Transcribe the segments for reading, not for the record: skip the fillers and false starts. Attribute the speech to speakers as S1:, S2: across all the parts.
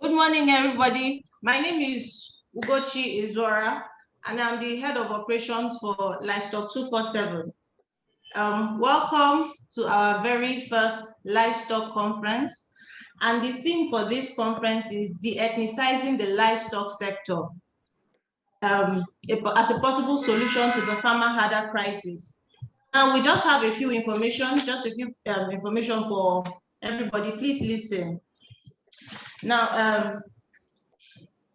S1: Good morning, everybody. My name is Ugochi Izora, and I'm the head of operations for Livestock 247. Welcome to our very first Livestock conference. And the theme for this conference is de-ethnicizing the livestock sector as a possible solution to the farmer herder crisis. Now, we just have a few information for everybody. Please listen. Now,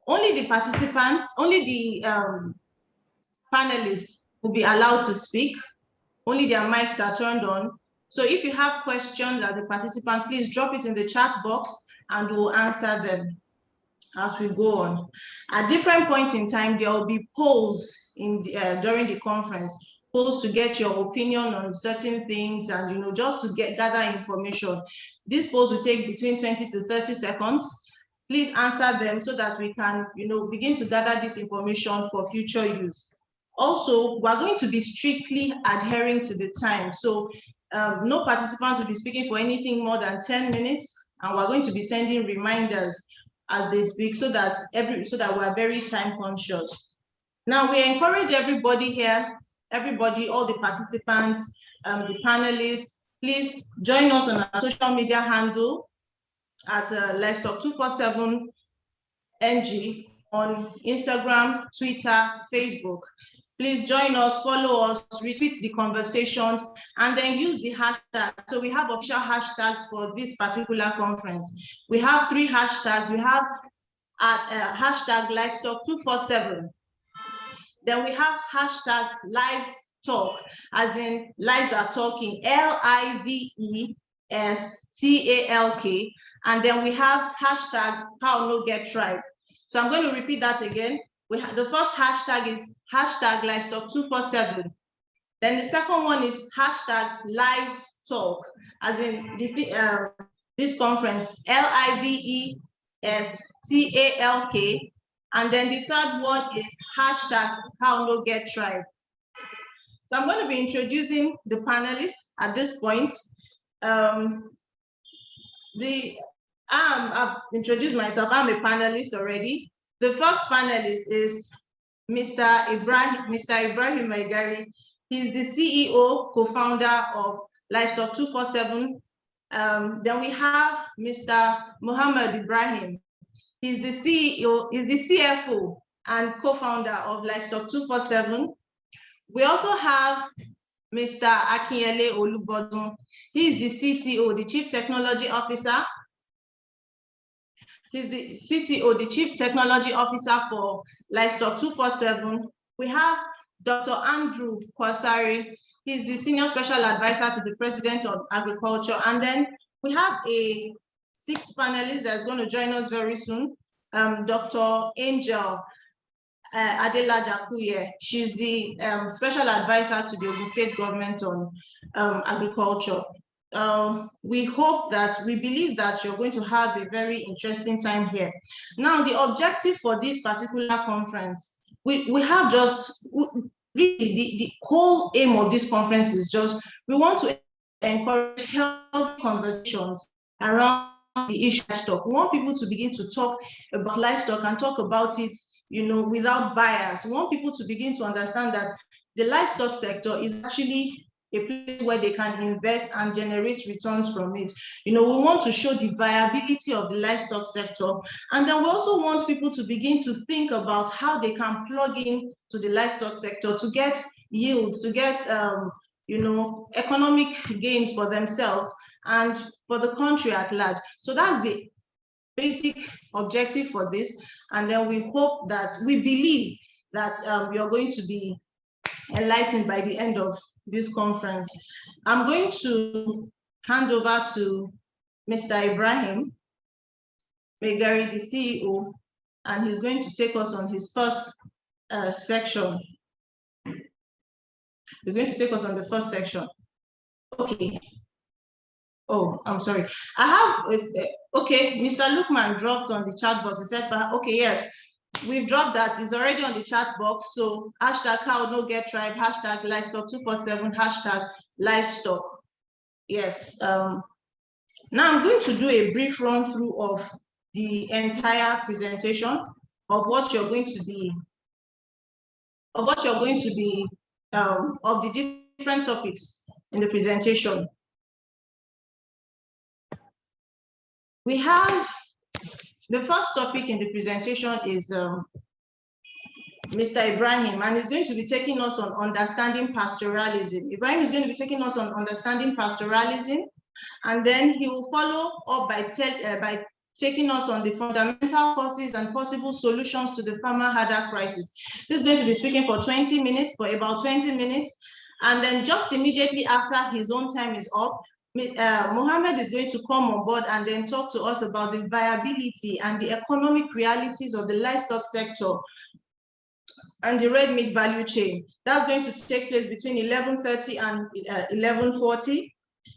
S1: only the participants, only the panelists will be allowed to speak. Only their mics are turned on. So if you have questions as a participant, please drop it in the chat box and we'll answer them as we go on. At different points in time, there will be polls during the conference, polls to get your opinion on certain things and just to gather information. These polls will take between 20 to 30 seconds. Please answer them so that we can begin to gather this information for future use. Also, we're going to be strictly adhering to the time. So no participant will be speaking for anything more than 10 minutes, and we're going to be sending reminders as they speak so that we're very time conscious. Now, we encourage everybody here, all the participants, the panelists, please join us on our social media handle at Livestock 247 NG on Instagram, Twitter, Facebook. Please join us, follow us, retweet the conversations, and then use the hashtag. So we have official hashtags for this particular conference. We have 3 hashtags. We have hashtag Livestock 247. Then we have hashtag LivesTalk, as in lives are talking, LivesTALK. And then we have hashtag Cow No Get Tribe. So I'm going to repeat that again. The first hashtag is hashtag Livestock 247. Then the second one is hashtag LivesTalk, as in this conference, LivesTALK. And then the third one is hashtag Cow No Get Tribe. So I'm going to be introducing the panelists at this point. I've introduced myself. I'm a panelist already. The first panelist is Mr. Ibrahim Maigari. He's the CEO, co-founder of Livestock 247. Then we have Mr. Muhammad Ibrahim. He's the CEO, he's the CFO and co-founder of Livestock 247. We also have Mr. Akinyele Olubodun. He's the CTO, the Chief Technology Officer. He's the CTO, the Chief Technology Officer for Livestock 247. We have Dr. Andrew Sarri. He's the Senior Special Advisor to the President of Agriculture. And then we have a 6th panelist that's going to join us very soon, Dr. Angel Adelajakuye. She's the Special Advisor to the Ogun State Government on Agriculture. We believe that you're going to have a very interesting time here. Now, the objective for this particular conference, we have just, really, the whole aim of this conference is just, we want to encourage healthy conversations around the issue of livestock. We want people to begin to talk about livestock and talk about it, without bias. We want people to begin to understand that the livestock sector is actually a place where they can invest and generate returns from it. We want to show the viability of the livestock sector. And then we also want people to begin to think about how they can plug in to the livestock sector to get yields, to get, economic gains for themselves and for the country at large. So that's the basic objective for this. And then we believe that you're going to be enlightened by the end of this conference. I'm going to hand over to Mr. Ibrahim Maigari, the CEO, and he's going to take us on his first section. He's going to take us on the first section. Okay. Oh, I'm sorry. Okay, Mr. Lukman dropped on the chat box. He said, okay, yes, we've dropped that. It's already on the chat box. So hashtag Cow No Get Tribe, hashtag Livestock 247, hashtag Livestock. Yes. Now I'm going to do a brief run through of the entire presentation of what you're going to be, of the different topics in the presentation. We have the first topic in the presentation is Mr. Ibrahim, and he's going to be taking us on understanding pastoralism. Ibrahim is going to be taking us on understanding pastoralism, and then he will follow up by taking us on the fundamental causes and possible solutions to the farmer herder crisis. He's going to be speaking for 20 minutes, for about 20 minutes, and then just immediately after his own time is up, Mohammed is going to come on board and then talk to us about the viability and the economic realities of the livestock sector and the red meat value chain. That's going to take place between 11:30 and 11:40.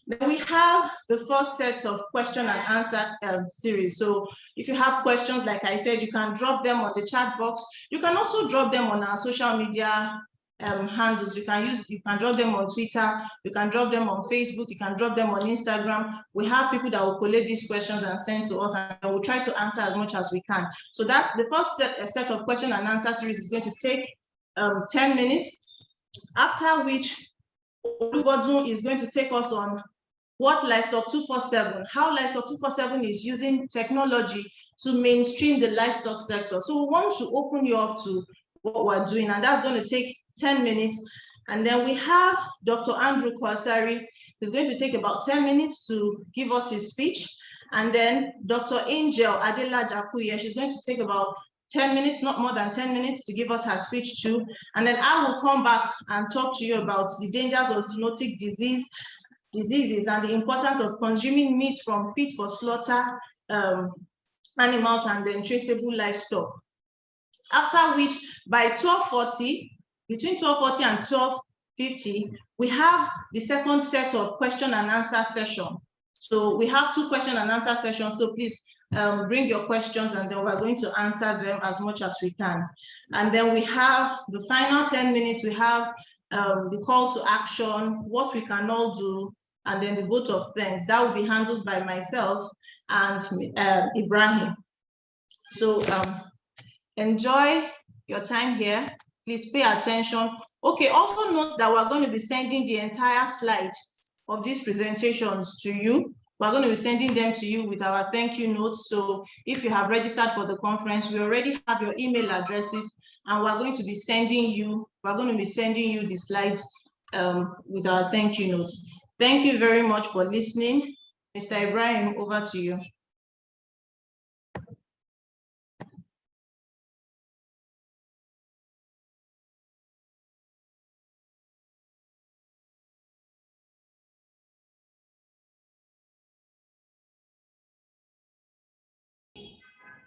S1: Then we have the first set of question and answer series. So if you have questions, like I said, you can drop them on the chat box. You can also drop them on our social media handles. You can drop them on Twitter, you can drop them on Facebook, you can drop them on Instagram. We have people that will collate these questions and send to us, and we'll try to answer as much as we can. So that the first set of question and answer series is going to take 10 minutes, after which Olubodun is going to take us on what Livestock 247, how Livestock 247 is using technology to mainstream the livestock sector. So we want to open you up to what we're doing, and that's going to take 10 minutes. And then we have Dr. Andrew Sarri. He's going to take about 10 minutes to give us his speech. And then Dr. Angel Adelajakuye, she's going to take about 10 minutes, not more than 10 minutes, to give us her speech too. And then I will come back and talk to you about the dangers of zoonotic diseases and the importance of consuming meat from fit for slaughter animals and then traceable livestock. After which, by 12:40, between 12:40 and 12:50, we have the second set of question and answer session. So we have 2 question and answer sessions. So please bring your questions, and then we're going to answer them as much as we can. And then we have the final 10 minutes. We have the call to action, what we can all do, and then the vote of thanks. That will be handled by myself and Ibrahim. So enjoy your time here. Please pay attention. Okay, also note that we're going to be sending the entire slide of these presentations to you. We're going to be sending them to you with our thank you notes. So if you have registered for the conference, we already have your email addresses, and we're going to be sending you the slides with our thank you notes. Thank you very much for listening. Mr. Ibrahim, over to you.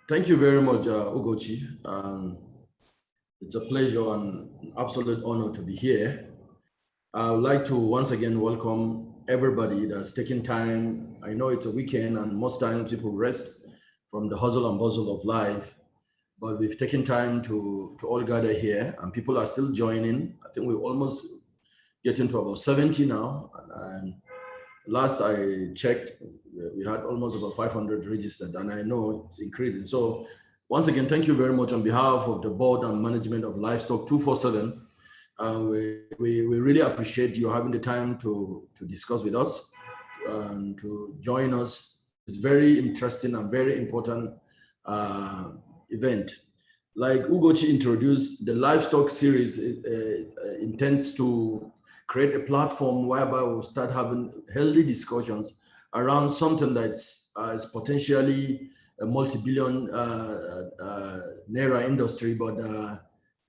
S2: Thank you very much, Ugochi. It's a pleasure and an absolute honor to be here. I would like to once again welcome everybody that's taking time. I know it's a weekend and most times people rest from the hustle and bustle of life, but we've taken time to all gather here, and people are still joining. I think we're almost getting to about 70 now. And last I checked, we had almost about 500 registered, and I know it's increasing. So once again, thank you very much on behalf of the board and management of Livestock 247. We really appreciate you having the time to discuss with us and to join us. It's very interesting and very important event. Like Ugochi introduced, the Livestock series intends to create a platform whereby we'll start having healthy discussions around something that's is potentially a multi-billion naira industry, but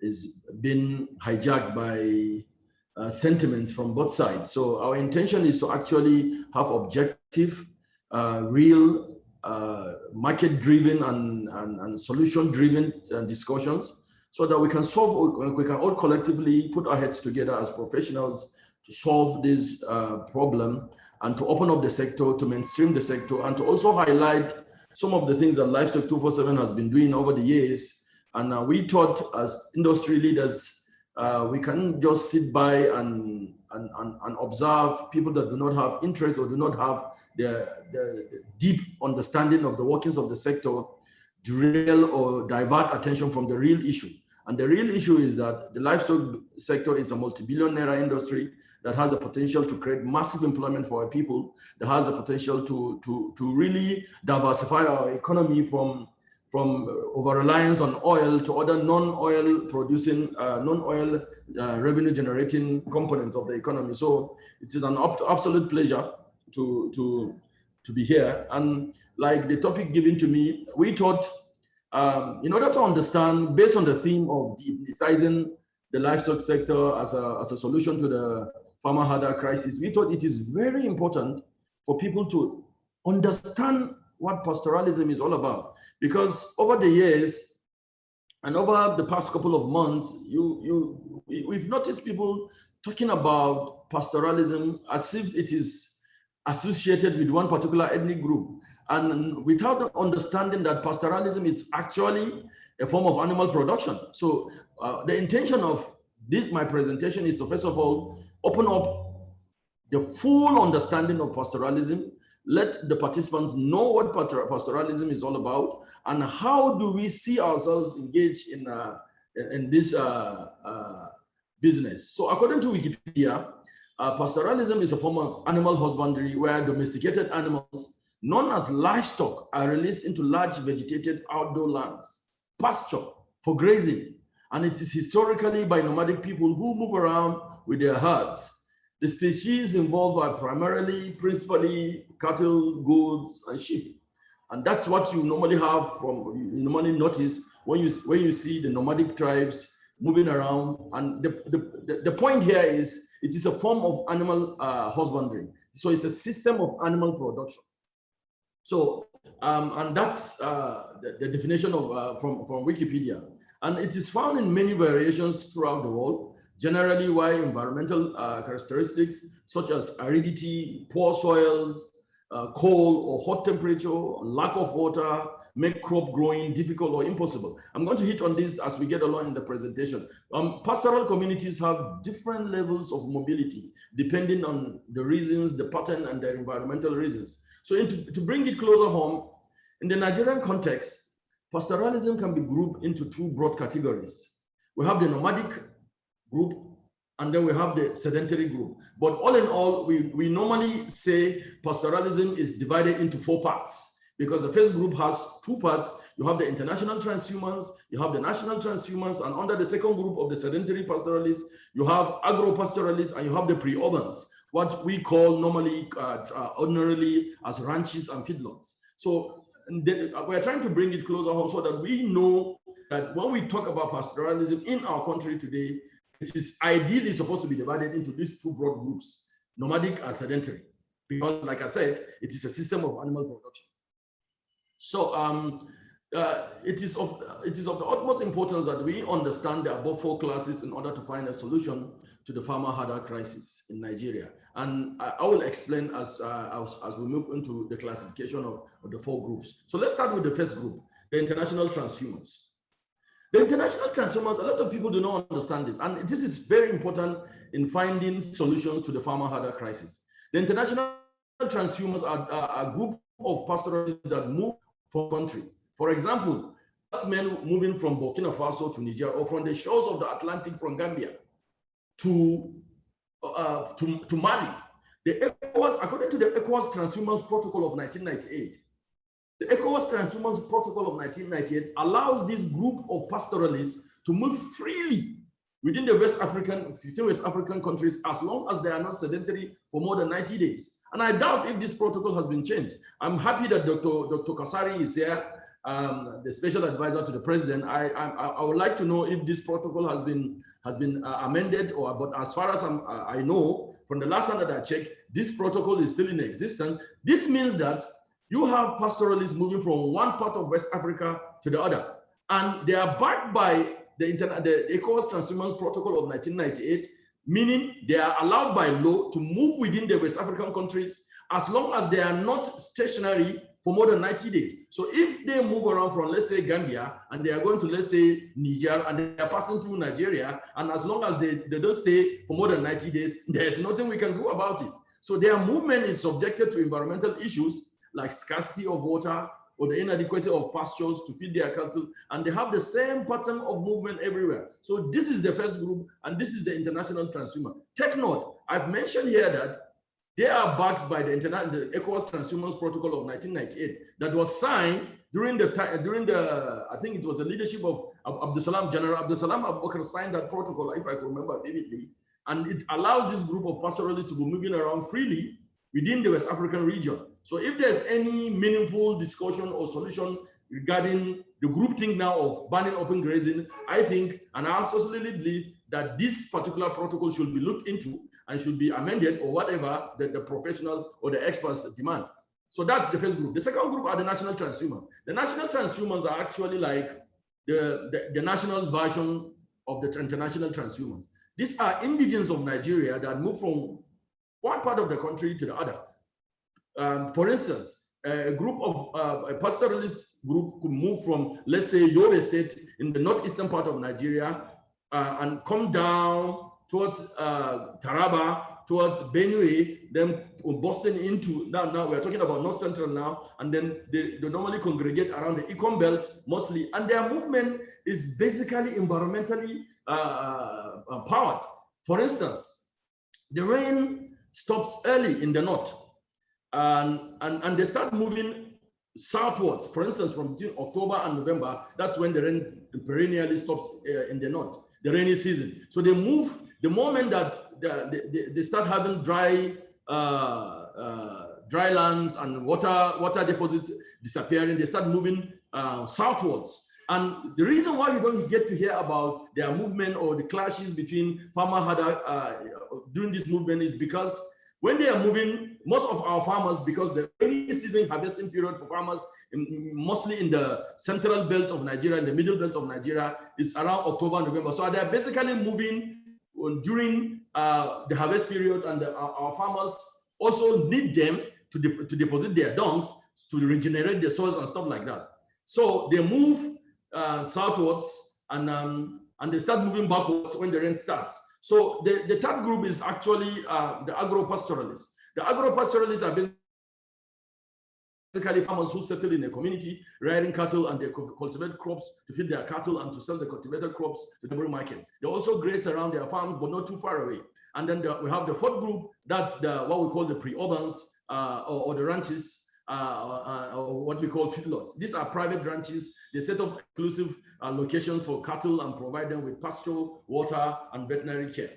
S2: is been hijacked by sentiments from both sides. So our intention is to actually have objective, real, market-driven and solution-driven discussions, so that we can all collectively put our heads together as professionals to solve this problem and to open up the sector, to mainstream the sector, and to also highlight some of the things that Livestock 247 has been doing over the years. And we thought as industry leaders, we can't just sit by and and observe people that do not have interest or do not have the deep understanding of the workings of the sector derail or divert attention from the real issue. And the real issue is that the livestock sector is a multi-billion-naira industry that has the potential to create massive employment for our people, that has the potential to really diversify our economy from over-reliance on oil to other non-oil producing, non-oil revenue-generating components of the economy. So it is an absolute pleasure to be here. And like the topic given to me, we thought, in order to understand, based on the theme of de-ethnicizing the livestock sector as a solution to the farmer herder crisis, we thought it is very important for people to understand what pastoralism is all about. Because over the years and over the past couple of months, we've noticed people talking about pastoralism as if it is associated with one particular ethnic group, and without understanding that pastoralism is actually a form of animal production. So the intention of my presentation is to, first of all, open up the full understanding of pastoralism, let the participants know what pastoralism is all about, and how do we see ourselves engaged in this business. So according to Wikipedia, pastoralism is a form of animal husbandry where domesticated animals known as livestock are released into large vegetated outdoor lands, pasture for grazing, and it is historically by nomadic people who move around with their herds. The species involved are principally cattle, goats, and sheep. And that's what you normally notice when you see the nomadic tribes moving around. And the point here is it is a form of animal husbandry. So it's a system of animal production. So, and that's the definition of from Wikipedia. And it is found in many variations throughout the world. Generally, why environmental characteristics such as aridity, poor soils, cold or hot temperature, lack of water make crop growing difficult or impossible. I'm going to hit on this as we get along in the presentation. Pastoral communities have different levels of mobility depending on the reasons, the pattern, and their environmental reasons. So to bring it closer home, in the Nigerian context, pastoralism can be grouped into two broad categories. We have the nomadic group, and then we have the sedentary group. But all in all, we normally say pastoralism is divided into four parts, because the first group has two parts. You have the international transhumans, you have the national transhumans, and under the second group of the sedentary pastoralists, you have agro-pastoralists, and you have the pre-urbans, what we call normally, ordinarily as ranches and feedlots. So we're trying to bring it closer home so that we know that when we talk about pastoralism in our country today, it is ideally supposed to be divided into these two broad groups, nomadic and sedentary, because like I said, it is a system of animal production. So it is of the utmost importance that we understand the above four classes in order to find a solution to the farmer herder crisis in Nigeria. And I will explain as we move into the classification of the four groups. So let's start with the first group, the international transhumans. The international transhumans, a lot of people do not understand this, and this is very important in finding solutions to the farmer herder crisis. The international transhumans are a group of pastoralists that move from country. For example, that's men moving from Burkina Faso to Niger, or from the shores of the Atlantic from Gambia to Mali. The ECOWAS, according to the ECOWAS Transhumans Protocol of 1998, the ECOWAS Transhumans Protocol of 1998 allows this group of pastoralists to move freely within the 15 West African countries, as long as they are not sedentary for more than 90 days. And I doubt if this protocol has been changed. I'm happy that Dr. Sarri is here, the special advisor to the president. I would like to know if this protocol has been amended, but as far as I know, from the last time that I checked, this protocol is still in existence. This means that you have pastoralists moving from one part of West Africa to the other, and they are backed by the ECOWAS Transhumans Protocol of 1998, meaning they are allowed by law to move within the West African countries as long as they are not stationary for more than 90 days. So if they move around from, let's say, Gambia, and they are going to, let's say, Niger, and they are passing through Nigeria, and as long as they don't stay for more than 90 days, there's nothing we can do about it. So their movement is subjected to environmental issues like scarcity of water or the inadequacy of pastures to feed their cattle, and they have the same pattern of movement everywhere. So this is the first group, and this is the international transhumance. Take note, I've mentioned here that they are backed by the ECOWAS Transhumance Protocol of 1998 that was signed during the I think it was the leadership of General Abdul Salam Abubakar signed that protocol, if I can remember vividly, and it allows this group of pastoralists to be moving around freely within the West African region. So if there's any meaningful discussion or solution regarding the group thing now of banning open grazing, I think, and I absolutely believe that this particular protocol should be looked into and should be amended or whatever the professionals or the experts demand. So that's the first group. The second group are the national transhumans. The national transhumans are actually like the national version of the international transhumans. These are indigents of Nigeria that move from one part of the country to the other. For instance, a group of a pastoralist group could move from, let's say, Yobe State in the northeastern part of Nigeria and come down towards Taraba, towards Benue, then Boston into, now we're talking about North Central now, and then they normally congregate around the Econ Belt mostly, and their movement is basically environmentally powered. For instance, the rain stops early in the north, and they start moving southwards. For instance, from October and November, that's when the rain perennially stops in the north, the rainy season. So they move the moment that they start having dry lands and water deposits disappearing, they start moving southwards. And the reason why you don't get to hear about their movement or the clashes between farmer during this movement is because when they are moving, most of our farmers, because the rainy season harvesting period for farmers, mostly in the central belt of Nigeria, in the middle belt of Nigeria, is around October, November. So they're basically moving during the harvest period, and our farmers also need them to deposit their dungs to regenerate the soils and stuff like that. So they move southwards and they start moving backwards when the rain starts. So the third group is actually the Agro Pastoralists. The Agro Pastoralists are basically farmers who settle in a community, rearing cattle, and they cultivate crops to feed their cattle and to sell the cultivated crops to the markets. They also graze around their farms, but not too far away. And then we have the fourth group, that's what we call the pre-urbans or the ranches, or what we call feedlots. These are private ranches. They set up exclusive locations for cattle and provide them with pasture, water, and veterinary care.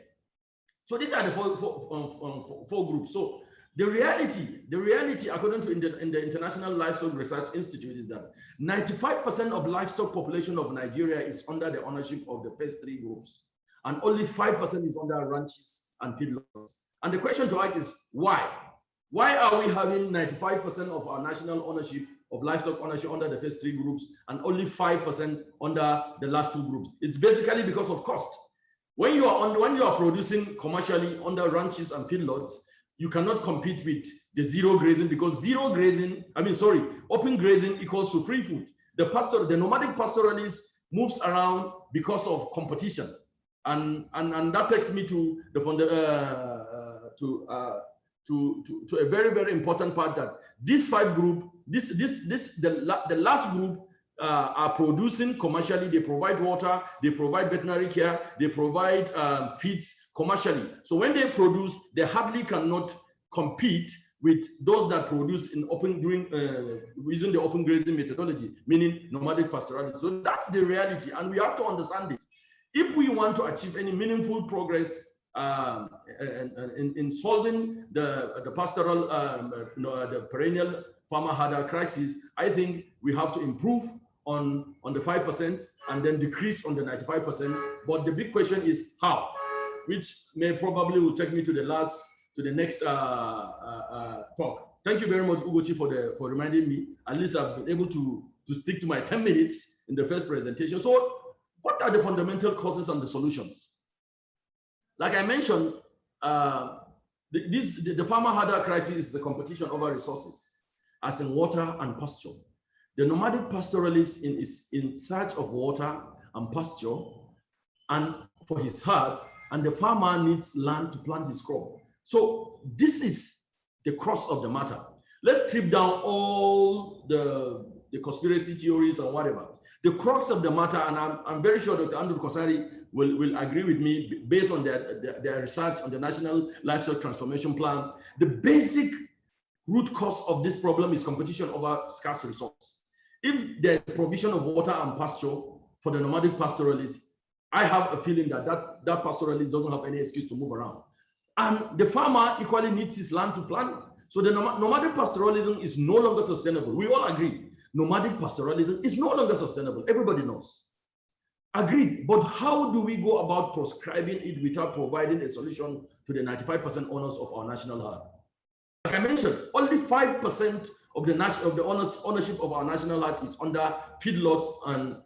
S2: So these are the four groups. So the reality, according to the International Livestock Research Institute, is that 95% of livestock population of Nigeria is under the ownership of the first three groups, and only 5% is under ranches and feedlots. And the question to ask is why? Why are we having 95% of our national ownership of livestock ownership under the first three groups and only 5% under the last two groups? It's basically because of cost. When you are producing commercially under ranches and feedlots, you cannot compete with the zero grazing, because open grazing equals to free food. The nomadic pastoralist moves around because of competition, and that takes me to a very, very important part, that this five group, the last group are producing commercially. They provide water, they provide veterinary care, they provide feeds commercially. So when they produce, they hardly cannot compete with those that produce in using the open grazing methodology, meaning nomadic pastoralism. So that's the reality, and we have to understand this. If we want to achieve any meaningful progress in solving the pastoral, the perennial farmer harder crisis, I think we have to improve on the 5% and then decrease on the 95%. But the big question is how, which will take me to the next talk. Thank you very much, Ugochi, for reminding me. At least I've been able to stick to my 10 minutes in the first presentation. So what are the fundamental causes and the solutions? Like I mentioned, the farmer harder crisis is a competition over resources. as in water and pasture. The nomadic pastoralist is in search of water and pasture and for his herd, and the farmer needs land to plant his crop. So this is the crux of the matter. Let's strip down all the conspiracy theories and whatever. The crux of the matter, and I'm very sure Dr. Andrew Sarri will agree with me based on their research on the National Livestock Transformation Plan. The basic root cause of this problem is competition over scarce resources. If there's provision of water and pasture for the nomadic pastoralists, I have a feeling that pastoralist doesn't have any excuse to move around. And the farmer equally needs his land to plant. So the nomadic pastoralism is no longer sustainable. We all agree. Nomadic pastoralism is no longer sustainable. Everybody knows. Agreed. But how do we go about proscribing it without providing a solution to the 95% owners of our national herd? Like I mentioned, only 5% of the ownership of our national herd is under feedlots and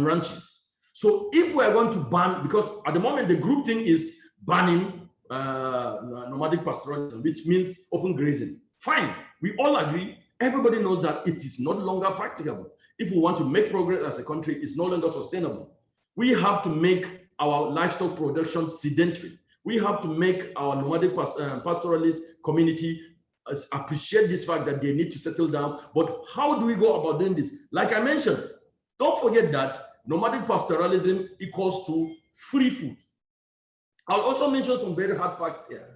S2: ranches. So if we are going to ban, because at the moment the group thing is banning nomadic pastoralism, which means open grazing. Fine, we all agree. Everybody knows that it is no longer practicable. If we want to make progress as a country, it's no longer sustainable. We have to make our livestock production sedentary. We have to make our nomadic pastoralist community appreciate this fact that they need to settle down. But how do we go about doing this? Like I mentioned, don't forget that nomadic pastoralism equals to free food. I'll also mention some very hard facts here.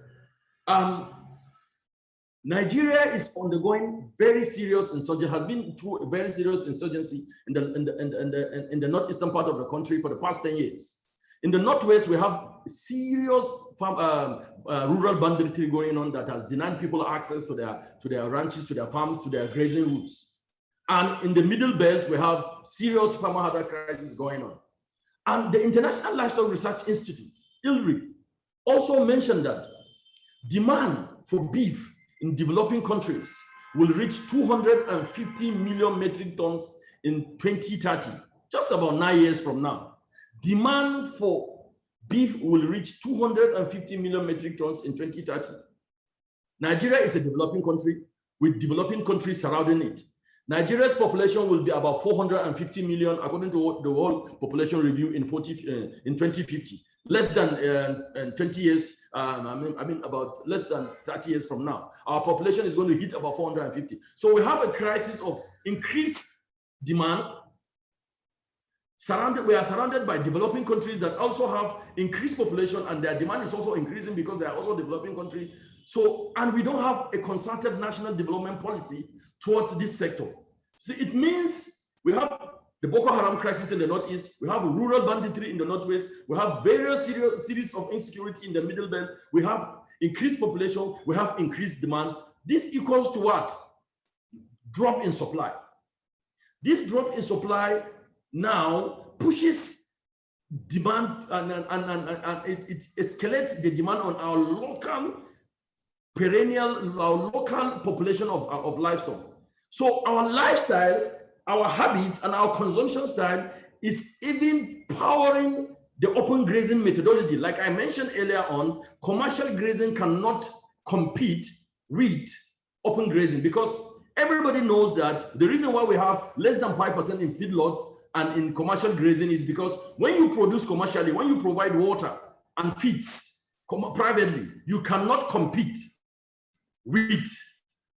S2: Nigeria is undergoing very serious insurgency, has been through a very serious insurgency in the northeastern part of the country for the past 10 years. In the northwest, we have serious rural banditry going on that has denied people access to their ranches, to their farms, to their grazing routes. And in the middle belt, we have serious farmer herder crisis going on. And the International Livestock Research Institute, ILRI, also mentioned that demand for beef in developing countries will reach 250 million metric tons in 2030, just about 9 years from now. Demand for beef will reach 250 million metric tons in 2030. Nigeria is a developing country with developing countries surrounding it. Nigeria's population will be about 450 million, according to the World Population Review in 2050. Less than 20 years, about less than 30 years from now, our population is going to hit about 450. So we have a crisis of increased demand. We are surrounded by developing countries that also have increased population, and their demand is also increasing because they are also developing countries. So, and we don't have a concerted national development policy towards this sector. So it means we have the Boko Haram crisis in the northeast, we have rural banditry in the northwest, we have various series of insecurity in the middle belt, we have increased population, we have increased demand. This equals to what? Drop in supply. This drop in supply now pushes demand and it escalates the demand on our local population of livestock. So our lifestyle, our habits, and our consumption style is even powering the open grazing methodology. Like I mentioned earlier on, commercial grazing cannot compete with open grazing because everybody knows that the reason why we have less than 5% in feedlots and in commercial grazing is because when you produce commercially, when you provide water and feeds privately, you cannot compete with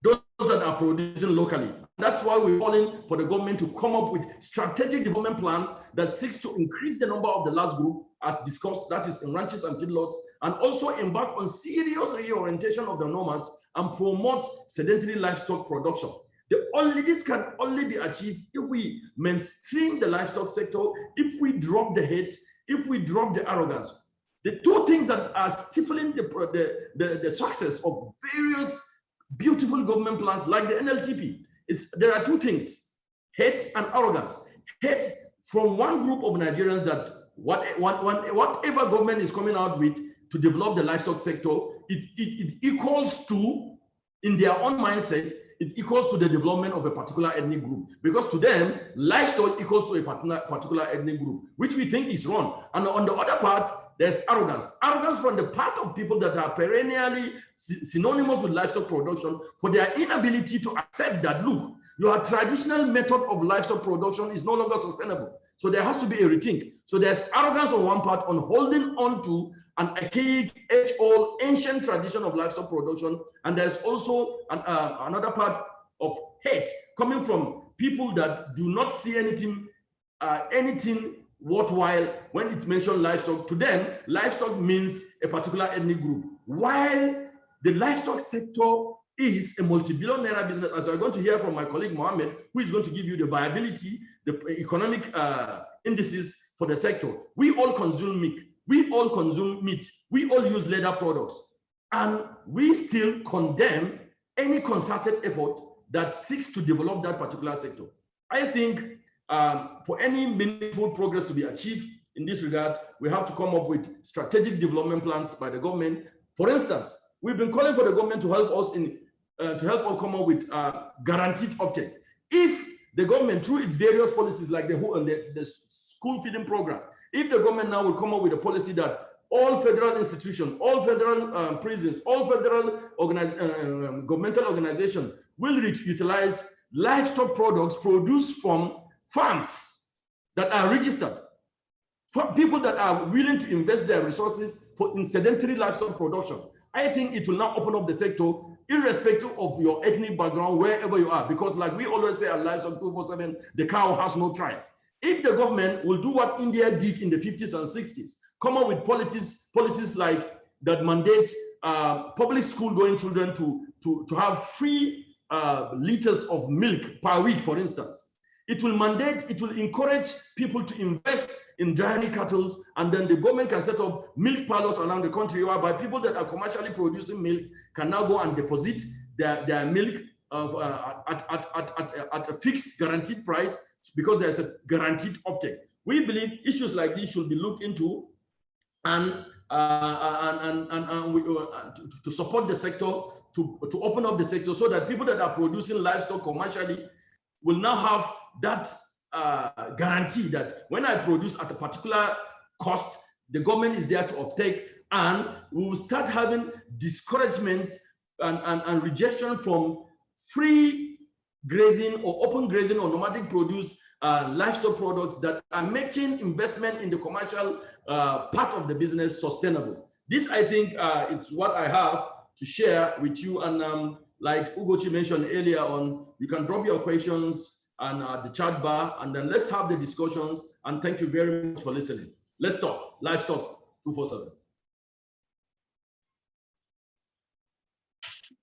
S2: those that are producing locally. That's why we're calling for the government to come up with strategic development plan that seeks to increase the number of the last group as discussed, that is in ranches and feedlots, and also embark on serious reorientation of the nomads and promote sedentary livestock production. This can only be achieved if we mainstream the livestock sector, if we drop the hate, if we drop the arrogance. The two things that are stifling the success of various beautiful government plans like the NLTP, there are two things: hate and arrogance. Hate from one group of Nigerians that whatever government is coming out with to develop the livestock sector, it equals to, in their own mindset, it equals to the development of a particular ethnic group, because to them, livestock equals to a particular ethnic group, which we think is wrong. And on the other part, there's arrogance. Arrogance from the part of people that are perennially synonymous with livestock production for their inability to accept that, look, your traditional method of livestock production is no longer sustainable. So there has to be a rethink. So there's arrogance on one part on holding on to an archaic, age-old, ancient tradition of livestock production. And there's also another part of hate coming from people that do not see anything worthwhile when it's mentioned livestock. To them, livestock means a particular ethnic group, while the livestock sector is a multi-billion-naira business, as you're going to hear from my colleague Mohammed, who is going to give you the viability, the economic indices for the sector. We all consume meat. We all consume meat. We all use leather products. And we still condemn any concerted effort that seeks to develop that particular sector. I think for any meaningful progress to be achieved in this regard, we have to come up with strategic development plans by the government. For instance, we've been calling for the government to help us come up with guaranteed uptake. If the government, through its various policies like the school feeding program, if the government now will come up with a policy that all federal institutions, all federal prisons, all federal governmental organizations will utilize livestock products produced from farms that are registered, for people that are willing to invest their resources in sedentary livestock production, I think it will now open up the sector irrespective of your ethnic background, wherever you are. Because like we always say at Livestock 247, the cow has no tribe. If the government will do what India did in the 50s and 60s, come up with policies like that mandates public school going children to have free liters of milk per week, for instance. It will encourage people to invest in dairy cattle, and then the government can set up milk parlors around the country whereby people that are commercially producing milk can now go and deposit their milk at a fixed guaranteed price, because there's a guaranteed uptake. We believe issues like this should be looked into and to support the sector, to open up the sector so that people that are producing livestock commercially will now have that guarantee that when I produce at a particular cost, the government is there to uptake, and we will start having discouragement and rejection from free grazing or open grazing or nomadic produce livestock products that are making investment in the commercial part of the business sustainable. This, I think, is what I have to share with you. And like Ugochi mentioned earlier on, you can drop your questions and the chat bar, and then let's have the discussions. And thank you very much for listening. Let's talk Livestock 247.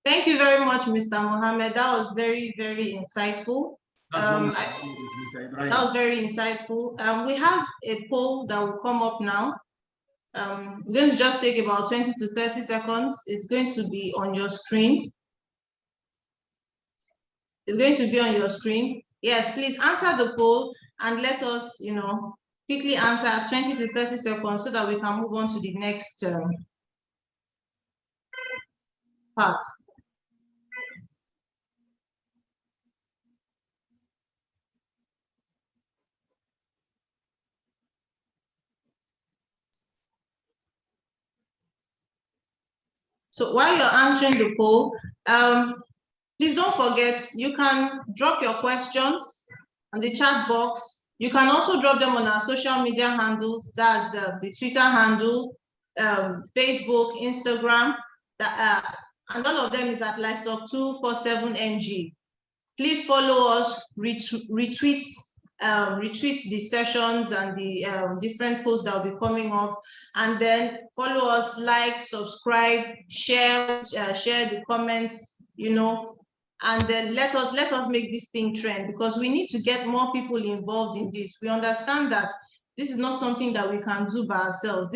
S1: Thank you very much, Mr. Mohammed. That was very, very insightful. That was very insightful. We have a poll that will come up now. It's going to just take about 20 to 30 seconds. It's going to be on your screen. It's going to be on your screen. Yes, please answer the poll and let us, quickly answer 20 to 30 seconds so that we can move on to the next part. So while you're answering the poll, please don't forget, you can drop your questions on the chat box. You can also drop them on our social media handles. That's the Twitter handle, Facebook, Instagram, and all of them is at Livestock 247NG. Please follow us, retweet the sessions and the different posts that will be coming up, and then follow us, like, subscribe, share the comments, and then let us make this thing trend, because we need to get more people involved in this. We understand that this is not something that we can do by ourselves.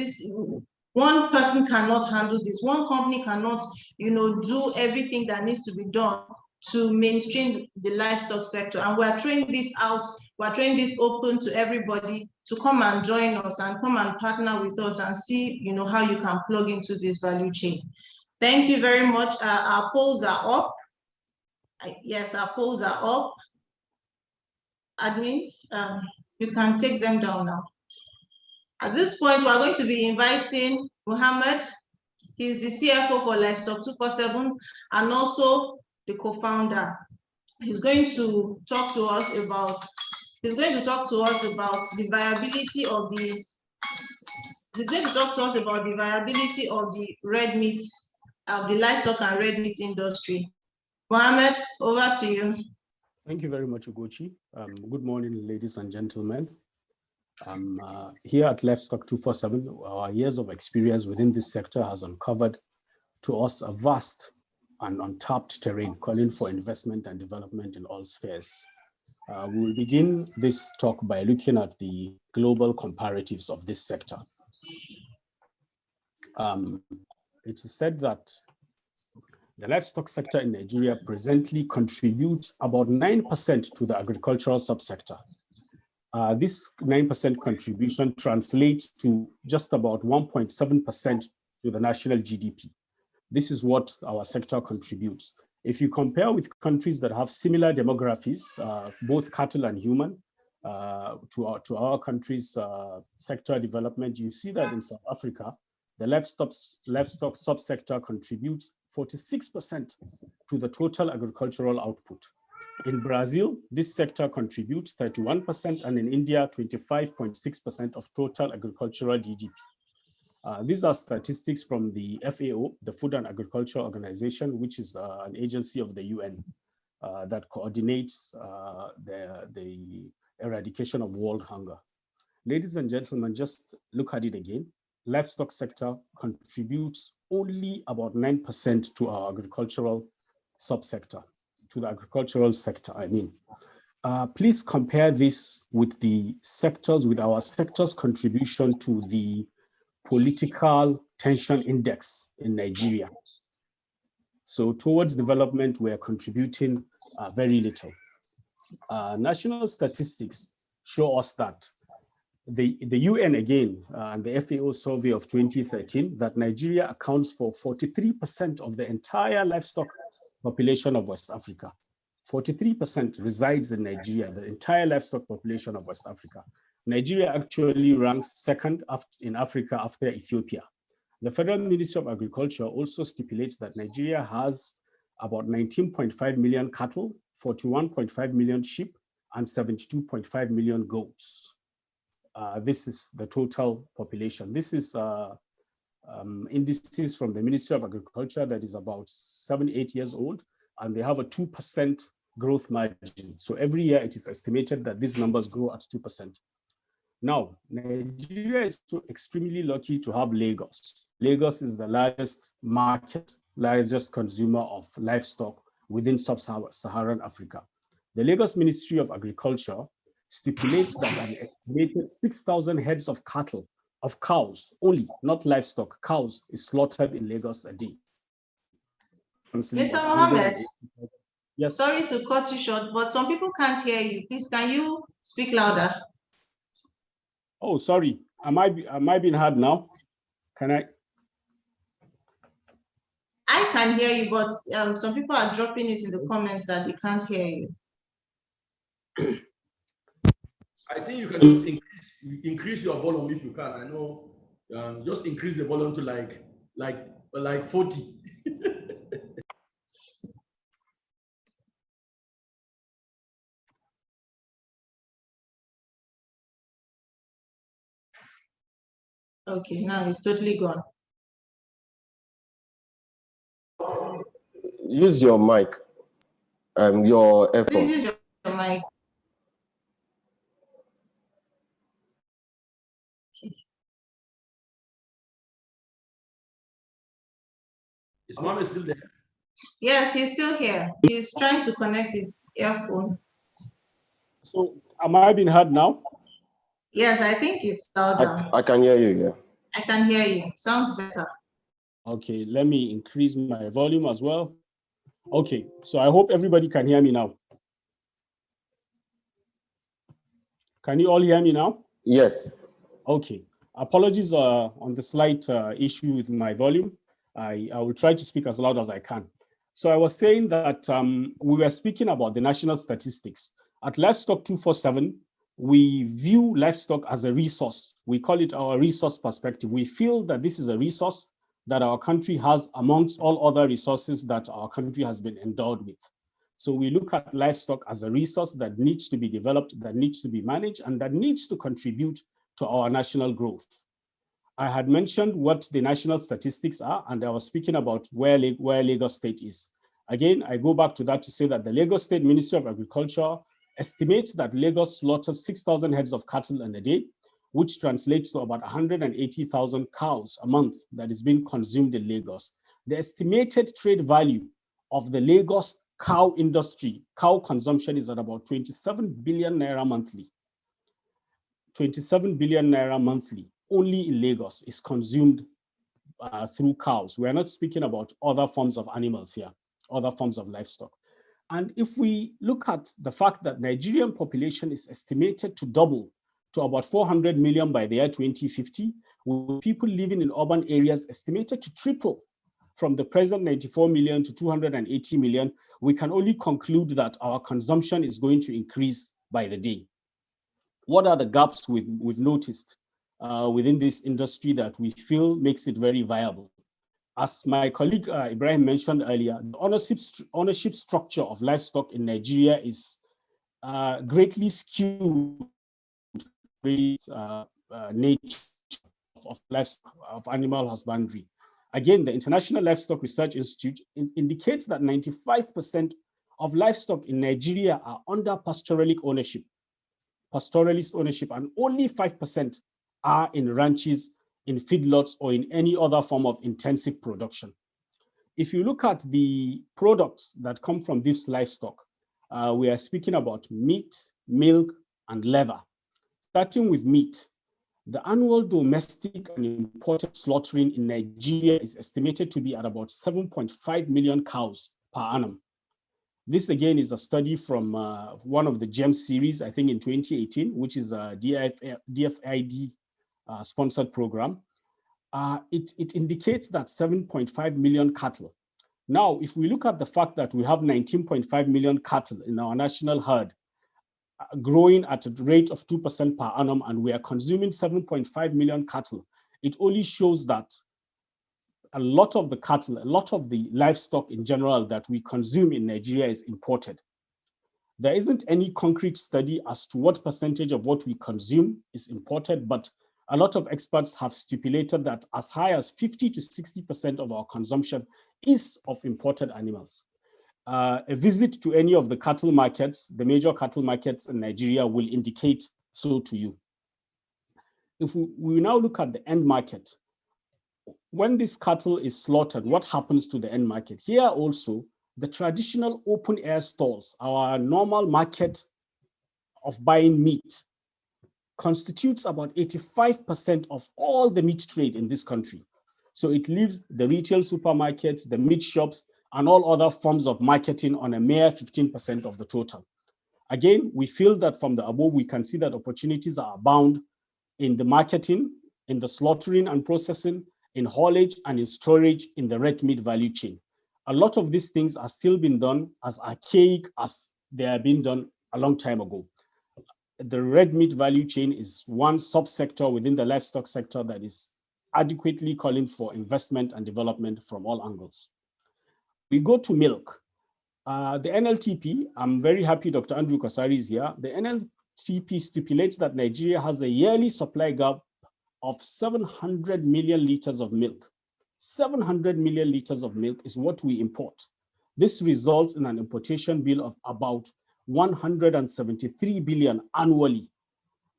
S1: One person cannot handle this. One company cannot, do everything that needs to be done to mainstream the livestock sector. And we're throwing this out. We're throwing this open to everybody to come and join us and come and partner with us and see, how you can plug into this value chain. Thank you very much. Our polls are up. Yes, our polls are up. Admin, you can take them down now. At this point, we're going to be inviting Muhammad. He's the CFO for Livestock 247 and also the co-founder. He's going to talk to us about the viability of the red meat, of the livestock and red meat industry. Mohammed, over to you.
S3: Thank you very much, Ugochi. Good morning, ladies and gentlemen. Here at Livestock 247, our years of experience within this sector has uncovered to us a vast and untapped terrain calling for investment and development in all spheres. We will begin this talk by looking at the global comparatives of this sector. It is said that the livestock sector in Nigeria presently contributes about 9% to the agricultural subsector. This 9% contribution translates to just about 1.7% to the national GDP. This is what our sector contributes. If you compare with countries that have similar demographies, both cattle and human, to our country's sector development, you see that in South Africa, the livestock subsector contributes 46% to the total agricultural output. In Brazil, this sector contributes 31%, and in India, 25.6% of total agricultural GDP. These are statistics from the FAO, the Food and Agriculture Organization, which is an agency of the UN that coordinates the eradication of world hunger. Ladies and gentlemen, just look at it again. Livestock sector contributes only about 9% to our agricultural subsector, to the agricultural sector, I mean. Please compare this with our sector's contribution to the political tension index in Nigeria. So towards development, we are contributing very little. National statistics show us that the UN again, and the FAO survey of 2013, that Nigeria accounts for 43% of the entire livestock population of West Africa. 43% resides in Nigeria, the entire livestock population of West Africa. Nigeria actually ranks second in Africa after Ethiopia. The Federal Ministry of Agriculture also stipulates that Nigeria has about 19.5 million cattle, 41.5 million sheep, and 72.5 million goats. This is the total population. This is indices from the Ministry of Agriculture that is about 7-8 years old, and they have a 2% growth margin. So every year it is estimated that these numbers grow at 2%. Now, Nigeria is so extremely lucky to have Lagos. Lagos is the largest market, largest consumer of livestock within sub-Saharan Africa. The Lagos Ministry of Agriculture stipulates that an estimated 6,000 heads of cattle, of cows only, not livestock, cows, is slaughtered in Lagos a day.
S1: Mr. Mohammed,
S3: yes.
S1: Sorry to cut you short, but some people can't hear you. Please, can you speak louder?
S3: Oh, sorry. Am I being heard now? Can I?
S1: I can hear you, but some people are dropping it in the comments that they can't hear you.
S2: I think you can just increase your volume if you can. I know, just increase the volume to like 40.
S1: Okay, now it's totally gone.
S4: Use your mic, your earphone.
S1: Please use your mic.
S2: Is Mohammed still there?
S1: Yes, he's still here. He's trying to connect his earphone.
S3: So am I being heard now?
S1: Yes, I think it's louder.
S4: I can hear you, yeah.
S1: I can hear you. Sounds better.
S3: Okay, let me increase my volume as well. Okay, so I hope everybody can hear me now. Can you all hear me now?
S4: Yes.
S3: Okay, apologies on the slight issue with my volume. I will try to speak as loud as I can. So I was saying that we were speaking about the national statistics. At Livestock 247, we view livestock as a resource. We call it our resource perspective. We feel that this is a resource that our country has amongst all other resources that our country has been endowed with. So we look at livestock as a resource that needs to be developed, that needs to be managed, and that needs to contribute to our national growth. I had mentioned what the national statistics are, and I was speaking about where Lagos State is. Again, I go back to that to say that the Lagos State Ministry of Agriculture estimates that Lagos slaughters 6,000 heads of cattle in a day, which translates to about 180,000 cows a month that is being consumed in Lagos. The estimated trade value of the Lagos cow industry, cow consumption, is at about 27 billion naira monthly. 27 billion naira monthly only in Lagos is consumed through cows. We're not speaking about other forms of animals here, other forms of livestock. And if we look at the fact that Nigerian population is estimated to double to about 400 million by the year 2050, with people living in urban areas estimated to triple from the present 94 million to 280 million, we can only conclude that our consumption is going to increase by the day. What are the gaps we've noticed within this industry that we feel makes it very viable? As my colleague Ibrahim mentioned earlier, the ownership structure of livestock in Nigeria is greatly skewed with nature of animal husbandry. Again, the International Livestock Research Institute indicates that 95% of livestock in Nigeria are under pastoralist ownership, and only 5% are in ranches, in feedlots, or in any other form of intensive production. If you look at the products that come from this livestock, we are speaking about meat, milk, and leather. Starting with meat, the annual domestic and imported slaughtering in Nigeria is estimated to be at about 7.5 million cows per annum. This again is a study from one of the GEM series, I think in 2018, which is a DFID sponsored program. It indicates that 7.5 million cattle. Now, if we look at the fact that we have 19.5 million cattle in our national herd, growing at a rate of 2% per annum, and we are consuming 7.5 million cattle, it only shows that a lot of the cattle, a lot of the livestock in general that we consume in Nigeria is imported. There isn't any concrete study as to what percentage of what we consume is imported, but a lot of experts have stipulated that as high as 50 to 60% of our consumption is of imported animals. A visit to any of the cattle markets, the major cattle markets in Nigeria, will indicate so to you. If we now look at the end market, when this cattle is slaughtered, what happens to the end market? Here also, the traditional open air stalls, our normal market of buying meat, constitutes about 85% of all the meat trade in this country. So it leaves the retail supermarkets, the meat shops, and all other forms of marketing on a mere 15% of the total. Again, we feel that from the above, we can see that opportunities are abound in the marketing, in the slaughtering and processing, in haulage, and in storage in the red meat value chain. A lot of these things are still being done as archaic as they are being done a long time ago. The red meat value chain is one subsector within the livestock sector that is adequately calling for investment and development from all angles. We go to milk. The NLTP, I'm very happy Dr. Andrew Sarri is here. The NLTP stipulates that Nigeria has a yearly supply gap of 700 million liters of milk. 700 million liters of milk is what we import. This results in an importation bill of about 173 billion annually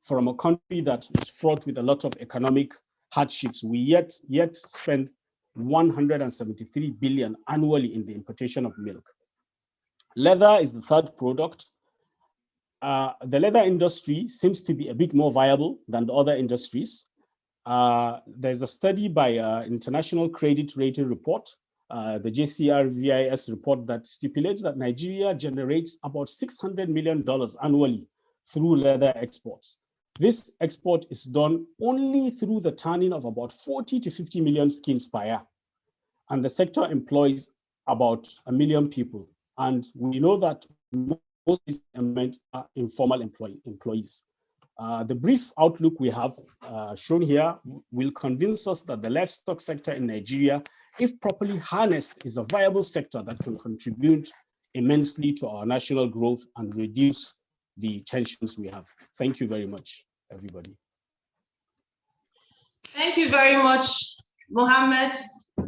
S3: from a country that is fraught with a lot of economic hardships. We yet spend 173 billion annually in the importation of milk. Leather is the third product. The leather industry seems to be a bit more viable than the other industries. There's a study by International Credit Rating Report, the JCRVIS report, that stipulates that Nigeria generates about $600 million annually through leather exports. This export is done only through the tanning of about 40 to 50 million skins per year. And the sector employs about 1 million people. And we know that most of these are informal employees. The brief outlook we have shown here will convince us that the livestock sector in Nigeria, if properly harnessed, is a viable sector that can contribute immensely to our national growth and reduce the tensions we have. Thank you very much, everybody.
S1: Thank you very much, Mohammed.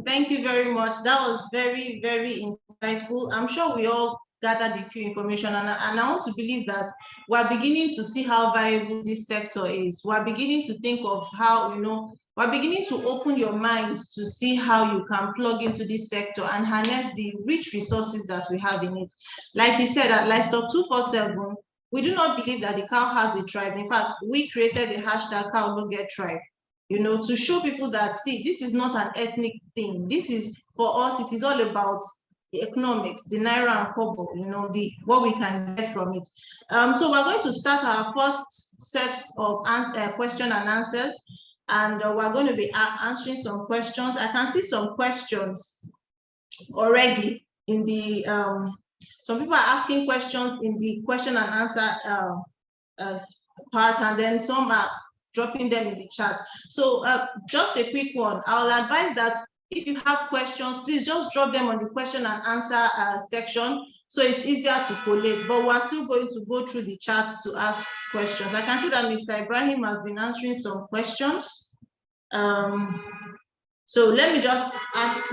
S1: Thank you very much. That was very, very insightful. I'm sure we all gathered a few information, and I want to believe that we're beginning to see how viable this sector is. We're beginning to think of how, we're beginning to open your minds to see how you can plug into this sector and harness the rich resources that we have in it. Like he said, at Livestock 247, we do not believe that the cow has a tribe. In fact, we created the hashtag cow no get tribe, to show people that, see, this is not an ethnic thing. This is, for us, it is all about the economics, the naira and kobo, what we can get from it. So we're going to start our first set of question and answers, and we're going to be answering some questions. I can see some questions already in the, some people are asking questions in the question and answer part, and then some are dropping them in the chat. So just a quick one. I'll advise that if you have questions, please just drop them on the question and answer section, so it's easier to collate. But we're still going to go through the chat to ask questions. I can see that Mr. Ibrahim has been answering some questions. So let me just ask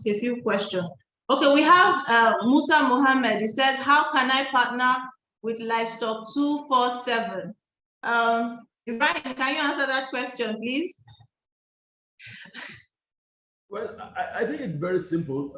S1: a few questions. Okay, we have Musa Mohammed. He says, how can I partner with Livestock 247? Ibrahim, can you answer that question, please?
S2: Well, I think it's very simple.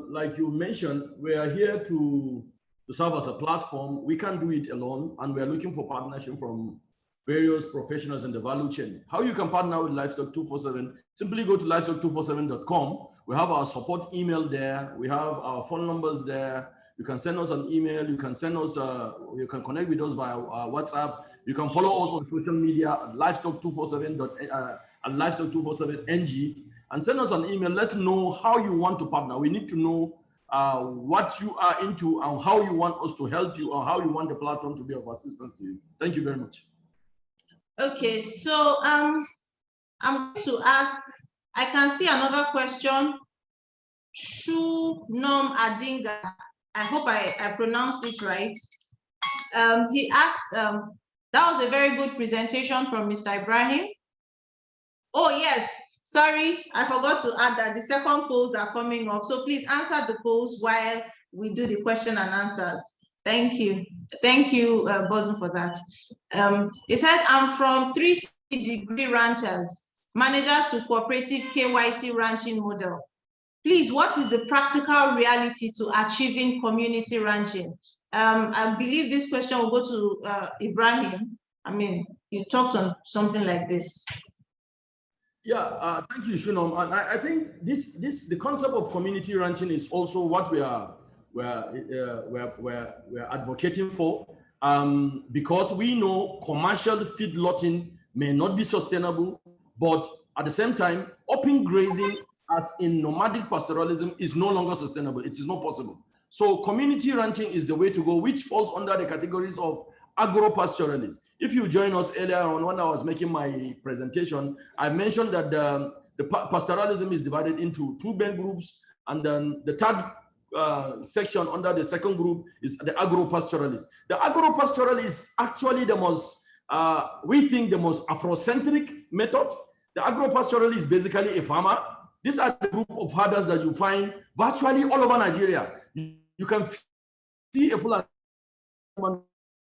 S2: Like you mentioned, we are here to serve as a platform. We can't do it alone, and we are looking for partnership from various professionals in the value chain. How you can partner with Livestock 247, simply go to livestock247.com. We have our support email there. We have our phone numbers there. You can send us an email. You can send us, you can connect with us via WhatsApp. You can follow us on social media at livestock247 at livestock247ng, and send us an email. Let's know how you want to partner. We need to know what you are into and how you want us to help you, or how you want the platform to be of assistance to you. Thank you very much.
S1: Okay, so I'm going to ask, I can see another question. Shunom Adinga, I hope I pronounced it right. He asked, that was a very good presentation from Mr. Ibrahim. Oh yes, sorry, I forgot to add that the second polls are coming up. So please answer the polls while we do the question and answers. Thank you. Thank you, Bodun, for that. He said, I'm from 3C-degree ranchers, managers to cooperative KYC ranching model. Please, what is the practical reality to achieving community ranching? I believe this question will go to Ibrahim. I mean, you talked on something like this.
S2: Yeah, thank you, Shunom. And I think the concept of community ranching is also what we're advocating for, because we know commercial feedlotting may not be sustainable, but at the same time, open grazing, as in nomadic pastoralism, is no longer sustainable. It is not possible. So community ranching is the way to go, which falls under the categories of Agro-Pastoralists. If you join us earlier on when I was making my presentation, I mentioned that the pastoralism is divided into two main groups, and then the third section under the second group is the Agro-Pastoralist. The Agro-Pastoralist is actually the most, we think, the most Afrocentric method. The Agro-Pastoralist is basically a farmer. These are the group of herders that you find virtually all over Nigeria. You can see a full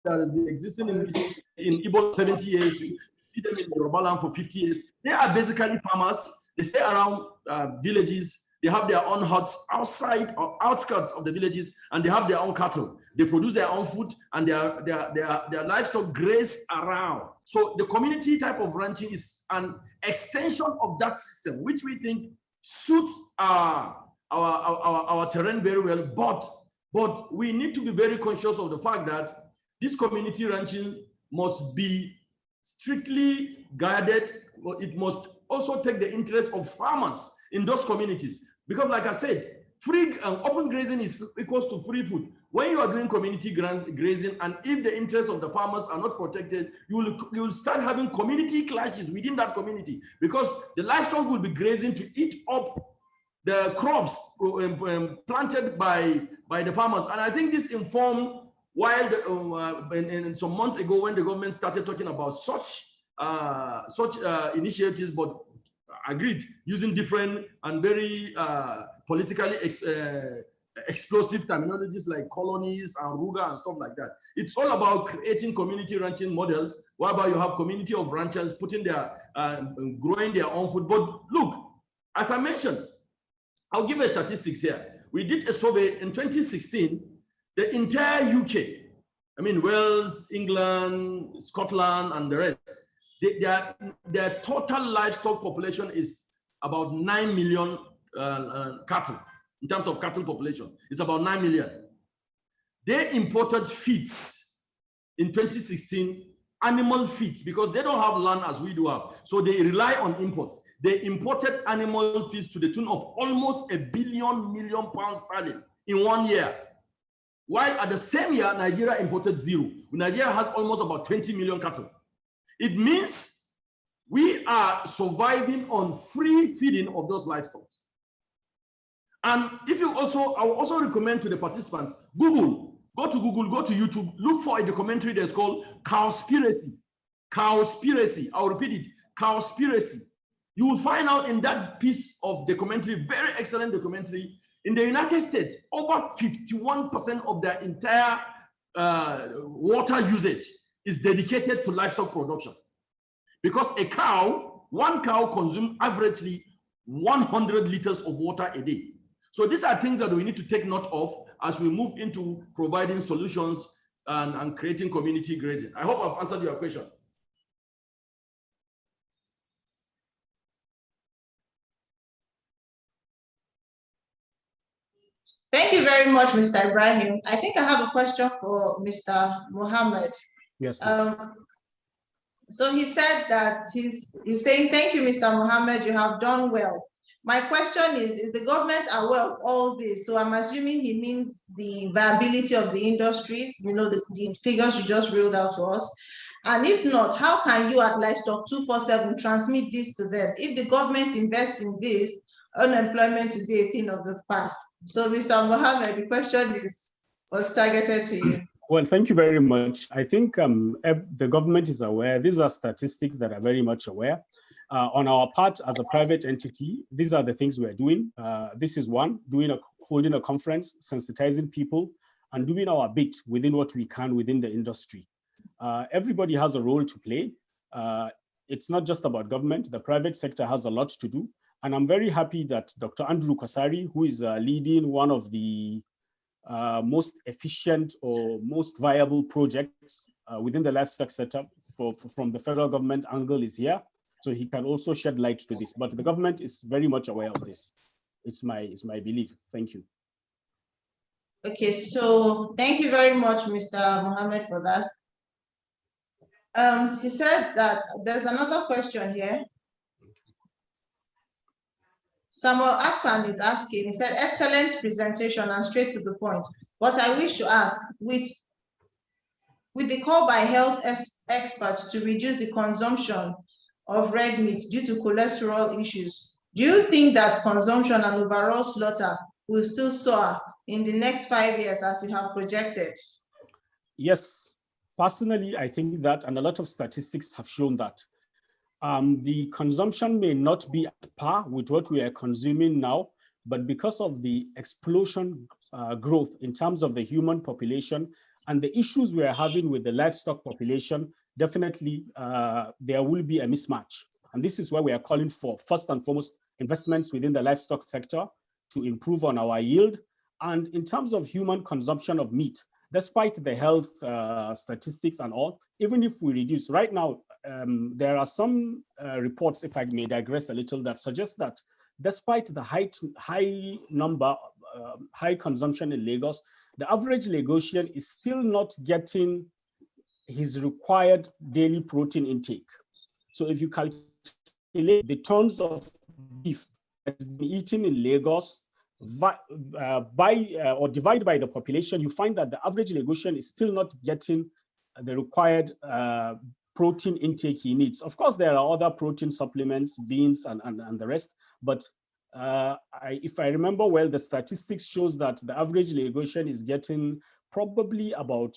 S2: that has been existing in Igbo 70 years. You see them in Yoruba land for 50 years. They are basically farmers. They stay around villages. They have their own huts outside or outskirts of the villages, and they have their own cattle. They produce their own food, and their livestock graze around. So the community type of ranching is an extension of that system, which we think suits our terrain very well. But we need to be very conscious of the fact that this community ranching must be strictly guarded. It must also take the interest of farmers in those communities. Because like I said, free open grazing is equals to free food. When you are doing community grazing, and if the interests of the farmers are not protected, you will start having community clashes within that community, because the livestock will be grazing to eat up the crops planted by the farmers. And I think this informed while in some months ago, when the government started talking about such initiatives, but agreed using different and very politically explosive terminologies like colonies and ruga and stuff like that. It's all about creating community ranching models, whereby you have community of ranchers putting their growing their own food. But look, as I mentioned, I'll give a statistics here. We did a survey in 2016. The entire UK, I mean Wales, England, Scotland, and the rest, their total livestock population is about 9 million cattle. In terms of cattle population, it's about 9 million. They imported feeds in 2016, animal feeds, because they don't have land as we do have. So they rely on imports. They imported animal feeds to the tune of almost £1 billion sterling in 1 year. While at the same year, Nigeria imported 0. Nigeria has almost about 20 million cattle. It means we are surviving on free feeding of those livestock. And if you also, I will also recommend to the participants, go to Google, go to YouTube, look for a documentary that's called Cowspiracy. Cowspiracy, I'll repeat it, Cowspiracy. You will find out in that piece of documentary, very excellent documentary, in the United States, over 51% of their entire water usage is dedicated to livestock production. Because one cow consumes averagely 100 liters of water a day. So these are things that we need to take note of as we move into providing solutions and creating community grazing. I hope I've answered your question.
S1: Thank you very much, Mr. Ibrahim. I think I have a question for Mr. Mohammed.
S3: Yes, please.
S1: So he said that he's saying, thank you, Mr. Mohammed, you have done well. My question is the government aware of all this? So I'm assuming he means the viability of the industry, you know, the figures you just reeled out to us. And if not, how can you at Livestock 247 transmit this to them? If the government invests in this, unemployment will be a thing of the past. So Mr. Mohammed, the question was targeted to you.
S3: Well, thank you very much. I think the government is aware. These are statistics that are very much aware. On our part as a private entity, these are the things we're doing. This is one, holding a conference, sensitizing people, and doing our bit within what we can within the industry. Everybody has a role to play. It's not just about government. The private sector has a lot to do. And I'm very happy that Dr. Andrew Sarri, who is leading one of the most efficient or most viable projects within the livestock setup from the federal government angle, is here. So he can also shed light to this. But the government is very much aware of this. It's my belief. Thank you.
S1: Okay, so thank you very much, Mr. Mohammed, for that. He said that there's another question here. Samuel Akpan is asking, he said, excellent presentation and straight to the point. What I wish to ask, with the call by health experts to reduce the consumption of red meat due to cholesterol issues, do you think that consumption and overall slaughter will still soar in the next 5 years as you have projected?
S3: Yes, personally, I think that, and a lot of statistics have shown that. The consumption may not be at par with what we are consuming now, but because of the explosion growth in terms of the human population and the issues we are having with the livestock population, definitely there will be a mismatch. And this is why we are calling for, first and foremost, investments within the livestock sector to improve on our yield. And in terms of human consumption of meat, despite the health statistics and all, even if we reduce, right now, there are some reports, if I may digress a little, that suggest that despite the high consumption in Lagos, the average Lagosian is still not getting his required daily protein intake. So if you calculate the tons of beef that's been eaten in Lagos or divide by the population, you find that the average Lagosian is still not getting the required protein intake he needs. Of course, there are other protein supplements, beans, and the rest. But if I remember well, the statistics shows that the average Lagosian is getting probably about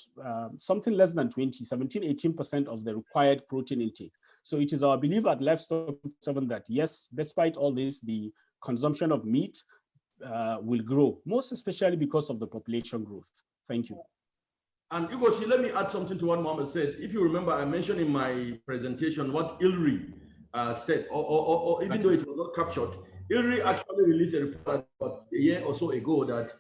S3: something less than 17-18% of the required protein intake. So it is our belief at LivesTalk 7 that yes, despite all this, the consumption of meat will grow, most especially because of the population growth. Thank you.
S2: And Ugochi, let me add something to what Mohammed said. If you remember, I mentioned in my presentation what ILRI said, or even though it was not captured, ILRI actually released a report about a year or so ago that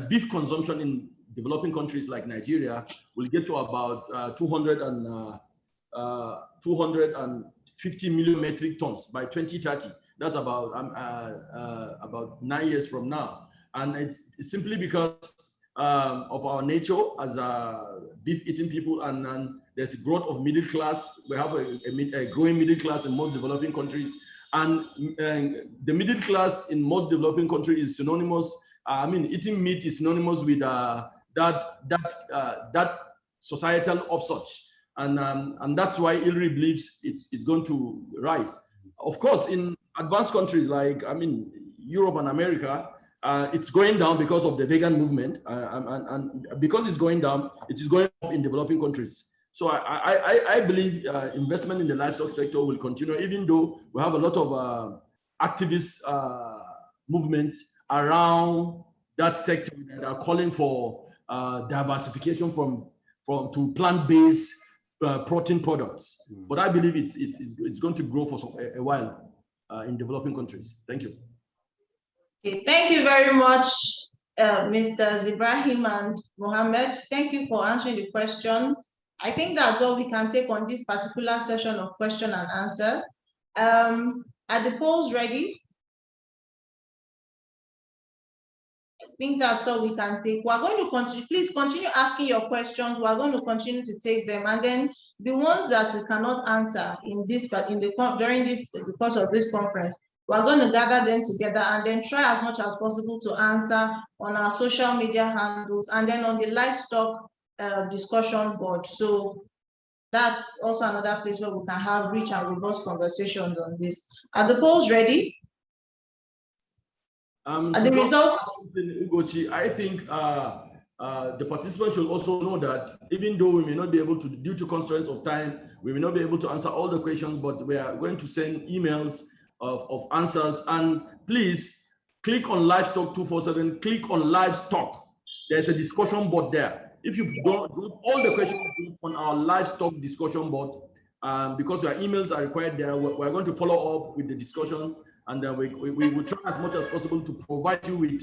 S2: beef consumption in developing countries like Nigeria will get to about 250 million metric tons by 2030. That's about 9 years from now. And it's simply because of our nature as beef-eating people, and there's a growth of middle class. We have a growing middle class in most developing countries, and the middle class in most developing countries is synonymous. Eating meat is synonymous with that societal upsurge, and that's why ILRI believes it's going to rise. Of course, in advanced countries like Europe and America, it's going down because of the vegan movement, and because it's going down, it is going up in developing countries. So I believe investment in the livestock sector will continue, even though we have a lot of activist movements around that sector that are calling for diversification to plant-based protein products. But I believe it's going to grow for a while in developing countries. Thank you.
S1: Okay, thank you very much, Mr. Ibrahim and Mohammed. Thank you for answering the questions. I think that's all we can take on this particular session of question and answer. Are the polls ready? I think that's all we can take. We're going to continue. Please continue asking your questions. We're going to continue to take them, and then the ones that we cannot answer during the course of this conference, we're going to gather them together and then try as much as possible to answer on our social media handles and then on the livestock discussion board. So that's also another place where we can have rich and robust conversations on this. Are the polls ready? Are the results?
S2: Ugochi, I think the participants should also know that even though we may not be able to, due to constraints of time, we may not be able to answer all the questions, but we are going to send emails of answers. And please click on Livestock 247, click on Livestock. There's a discussion board there. If you don't all the questions on our Livestock discussion board, because your emails are required there, we're going to follow up with the discussions, and then we will try as much as possible to provide you with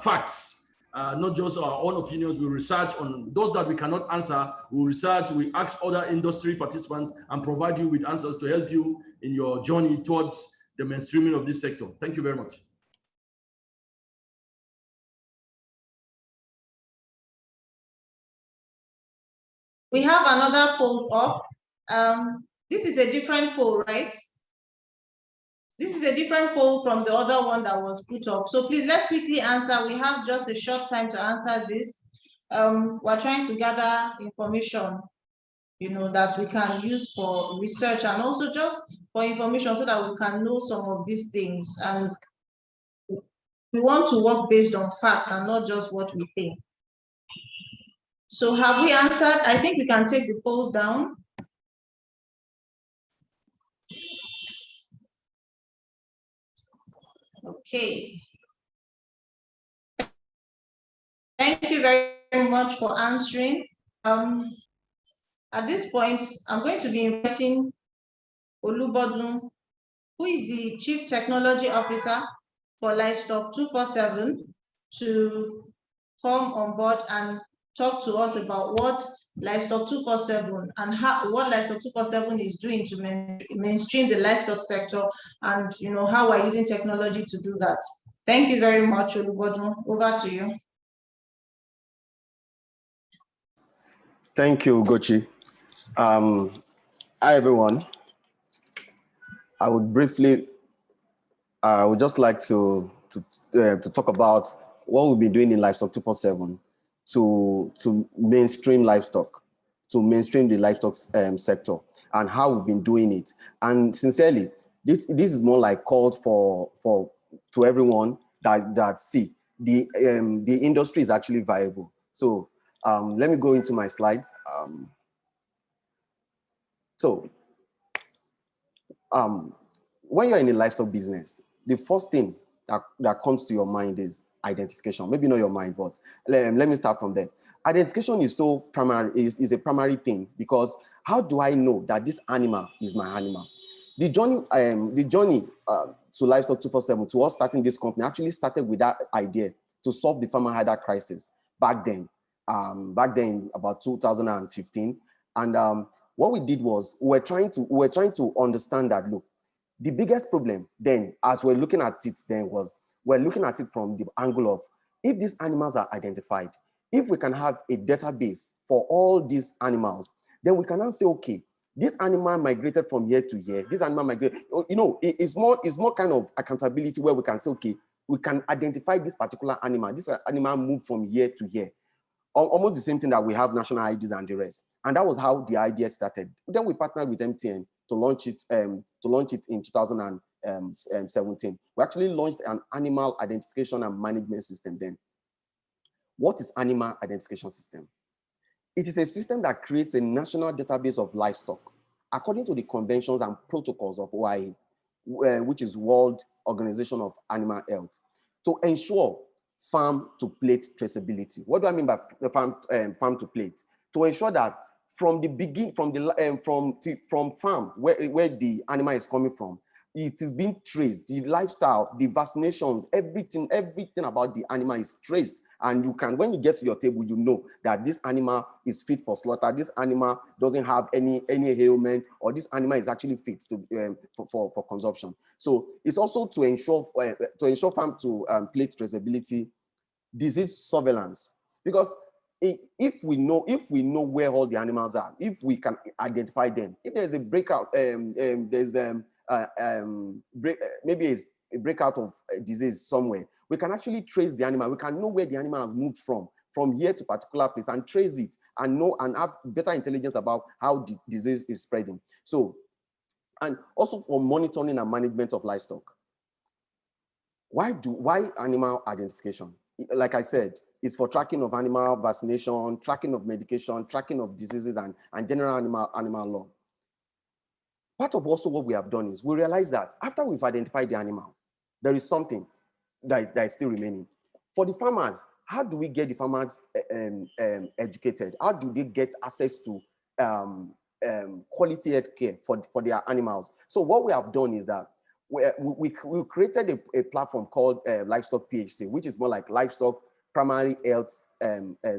S2: facts, not just our own opinions. We research on those that we cannot answer. We research, we ask other industry participants and provide you with answers to help you in your journey towards the mainstreaming of this sector. Thank you very much.
S1: We have another poll up. This is a different poll, right? This is a different poll from the other one that was put up. So please, let's quickly answer. We have just a short time to answer this. We're trying to gather information, that we can use for research and also just for information so that we can know some of these things. And we want to work based on facts and not just what we think. So have we answered? I think we can take the polls down. Okay. Thank you very much for answering. At this point, I'm going to be inviting Olubodun, who is the Chief Technology Officer for Livestock 247, to come on board and talk to us about what Livestock 247 and what Livestock 247 is doing to mainstream the livestock sector, and how we're using technology to do that. Thank you very much, Olubodun. Over to you.
S4: Thank you, Ugochi. Hi, everyone. I would briefly I would just like to talk about what we've been doing in Livestock 247 to mainstream livestock, to mainstream the livestock sector, and how we've been doing it. And sincerely, this is more like called to everyone that see the industry is actually viable. So let me go into my slides. When you're in the livestock business, the first thing that comes to your mind is identification. Maybe not your mind, but let me start from there. Identification is so primary, is a primary thing, because how do I know that this animal is my animal? The journey to Livestock 247, to us starting this company, actually started with that idea to solve the farmer herder crisis back then about 2015. And what we did was we were trying to understand that, look, the biggest problem then, as we're looking at it then, was we're looking at it from the angle of, if these animals are identified, if we can have a database for all these animals, then we can now say, okay, this animal migrated from year to year, this animal migrated, it's more kind of accountability, where we can say, okay, we can identify this particular animal. This animal moved from year to year. Almost the same thing that we have national IDs and the rest. And that was how the idea started. Then we partnered with MTN to launch it in 2017. We actually launched an animal identification and management system then. What is animal identification system? It is a system that creates a national database of livestock according to the conventions and protocols of OIE, which is World Organization of Animal Health, to ensure farm to plate traceability. What do I mean by the farm to plate? To ensure that from the beginning, from farm where the animal is coming from, it is being traced. The lifestyle, the vaccinations, everything about the animal is traced. And you can, when you get to your table, you know that this animal is fit for slaughter. This animal doesn't have any ailment, or this animal is actually fit to for consumption. So it's also to ensure farm to plate traceability, disease surveillance, because if we know where all the animals are, if we can identify them, if there's a breakout, maybe it's a breakout of a disease somewhere, we can actually trace the animal. We can know where the animal has moved from here to particular place, and trace it, and know and have better intelligence about how the disease is spreading. So, and also for monitoring and management of livestock. Why animal identification? Like I said, it's for tracking of animal vaccination, tracking of medication, tracking of diseases, and general animal law. Part of also what we have done is we realize that after we've identified the animal, there is something that is still remaining. For the farmers, how do we get the farmers educated? How do they get access to quality health care for their animals? So what we have done is that we created a platform called Livestock PHC, which is more like Livestock Primary Health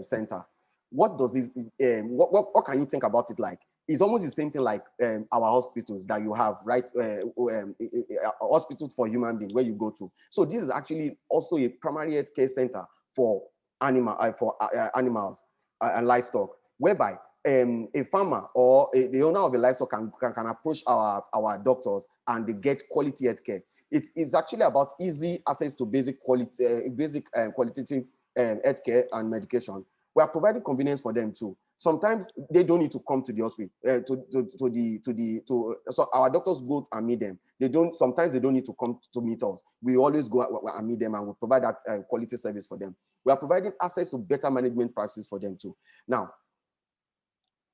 S4: Center. What does this? What can you think about it like? It's almost the same thing like our hospitals that you have, right? Hospitals for human beings where you go to. So this is actually also a primary health care center for animals and livestock, whereby a farmer or the owner of a livestock can approach our doctors and they get quality health care. It's actually about easy access to basic qualitative health care and medication. We are providing convenience for them too. Sometimes they don't need to come to the hospital so our doctors go and meet them. Sometimes they don't need to come to meet us. We always go and meet them, and we provide that quality service for them. We are providing access to better management practices for them too. Now,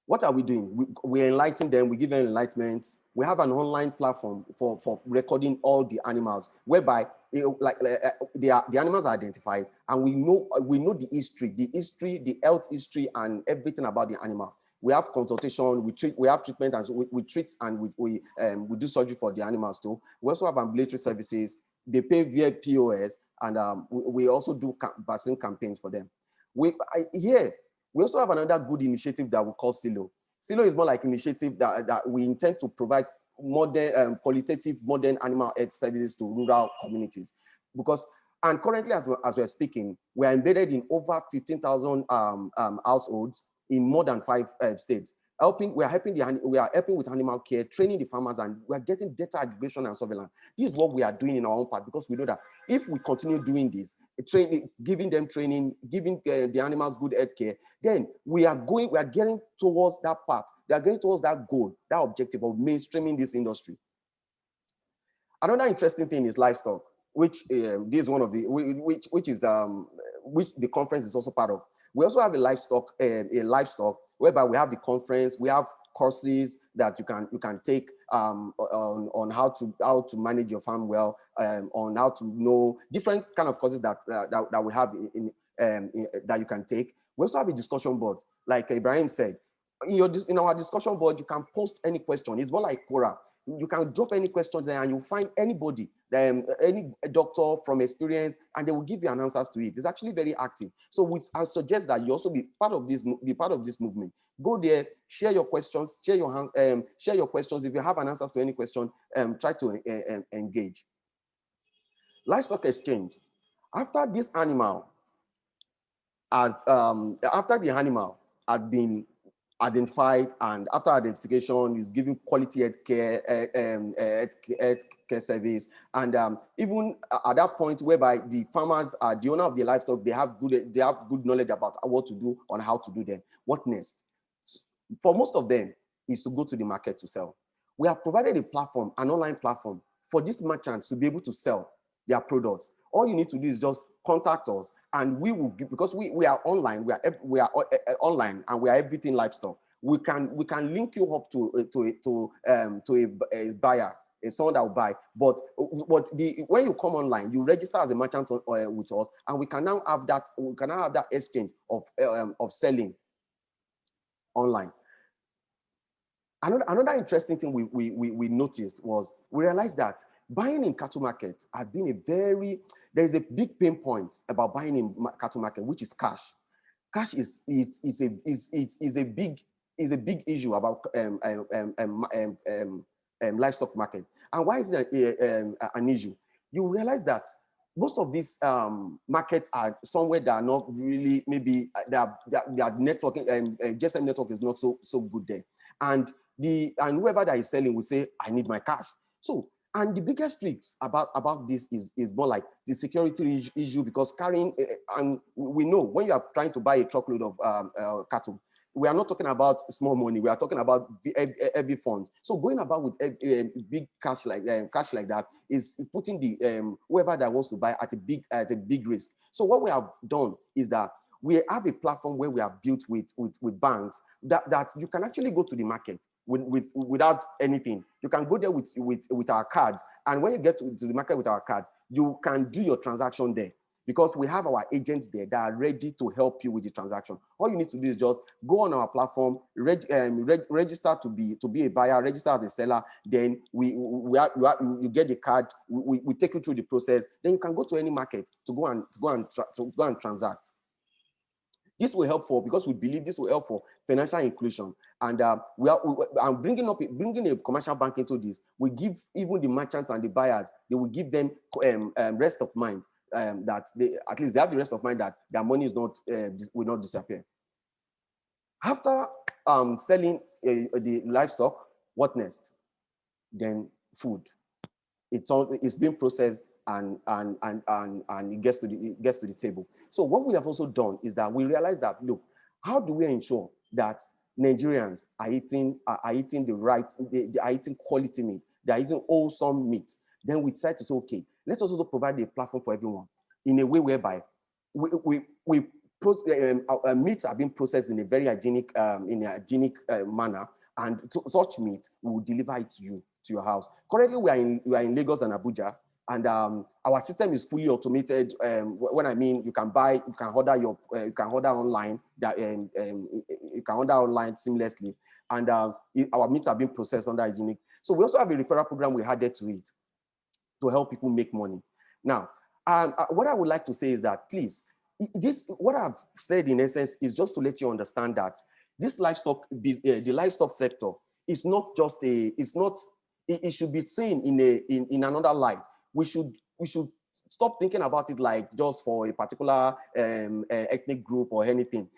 S4: what are we doing? We enlighten them, we give them enlightenment. We have an online platform for recording all the animals, whereby the animals are identified, and we know the history, the health history, and everything about the animal. We have consultation, we have treatment, and so we treat and we do surgery for the animals too. We also have ambulatory services. They pay via POS, and we also do vaccine campaigns for them. We also have another good initiative that we call Silo. Silo is more like an initiative that we intend to provide modern, qualitative, modern animal health services to rural communities. And currently, as we're speaking, we're embedded in over 15,000 households in more than 5 states. we are helping with animal care, training the farmers, and we are getting data aggregation and surveillance. This is what we are doing in our own part, because we know that if we continue doing this, giving them training, giving the animals good health care, then we are getting towards that path. We are getting towards that goal, that objective of mainstreaming this industry. Another interesting thing is livestock, which this is one of the which the conference is also part of. We also have a livestock whereby we have the conference, we have courses that you can take on how to manage your farm well, on how to know different kind of courses that we have that you can take. We also have a discussion board, like Ibrahim said. In our discussion board, you can post any question. It's more like Quora. You can drop any questions there, and you'll find anybody, any doctor from experience, and they will give you an answers to it. It's actually very active. So I suggest that you also be part of this movement. Go there, share your questions, share your questions. If you have an answer to any question, try to engage. Livestock exchange. After this animal, after the animal had been identified, and after identification is giving quality health care service, and even at that point whereby the farmers are the owner of the livestock, they have good knowledge about what to do and how to do them. What next? For most of them is to go to the market to sell. We have provided a platform, an online platform, for these merchants to be able to sell their products. All you need to do is just contact us, and we will, because we are online, we are online, and we are everything livestock. We can link you up to a buyer, someone that will buy. But when you come online, you register as a merchant with us, and we can now have that exchange of selling online. Another interesting thing we noticed was we realized that buying in cattle market has been there is a big pain point about buying in cattle market, which is cash. Cash is a big issue about livestock market. And why is it an issue? You realize that most of these markets are somewhere that are not really, maybe their networking, GSM network is not so good there. And whoever that is selling will say, I need my cash. So, and the biggest risks about this is more like the security issue, because carrying, and we know when you are trying to buy a truckload of cattle, we are not talking about small money. We are talking about heavy funds. So going about with big cash like that is putting the whoever that wants to buy at a big risk. So what we have done is that we have a platform where we have built with banks that you can actually go to the market without anything. You can go there with our cards, and when you get to the market with our cards, you can do your transaction there, because we have our agents there that are ready to help you with the transaction. All you need to do is just go on our platform, register to be a buyer, register as a seller. Then you get the card. We take you through the process. Then you can go to any market to go and transact. This will help because we believe this will help for financial inclusion, and bringing a commercial bank into this. We give even the merchants and the buyers, they will give them rest of mind, that at least they have the rest of mind that their money is will not disappear. After selling the livestock, what next? Then food. It's being processed, and it gets to the table. So what we have also done is that we realize that, look, how do we ensure that Nigerians are eating quality meat, they are eating wholesome meat? Then we decided to say, okay, let's also provide a platform for everyone in a way whereby meats are being processed in a very hygienic manner, and such meat we will deliver it to you, to your house. Currently, we are in Lagos and Abuja, and our system is fully automated. When I mean, you can order online. You can order online seamlessly, and our meats are being processed under hygienic. So we also have a referral program we added to it to help people make money. Now, what I would like to say is that, please, what I've said in essence is just to let you understand that this the livestock sector is not just it should be seen in another light. We should stop thinking about it like just for a particular ethnic group or anything.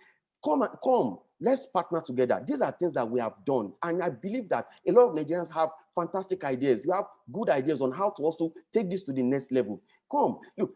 S4: Come, let's partner together. These are things that we have done. And I believe that a lot of Nigerians have fantastic ideas. We have good ideas on how to also take this to the next level. Come, look,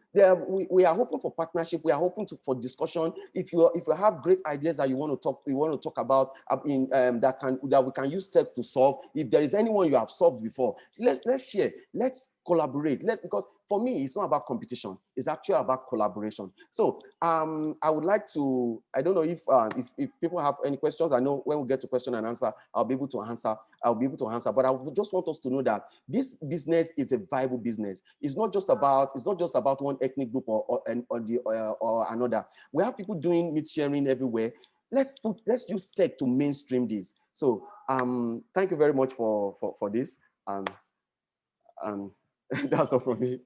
S4: we are open for partnership. We are open for discussion. If you have great ideas that you want to talk about that we can use tech to solve. If there is anyone you have solved before, let's share. Let's collaborate. Because for me, it's not about competition. It's actually about collaboration. So I would like to. I don't know if people have any questions. I know when we get to question and answer, I'll be able to answer. But I would just want us to know that this business is a viable business. It's not just about one ethnic group or another. We have people doing meat sharing everywhere. Let's use tech to mainstream this. So thank you very much for this. That's all from me.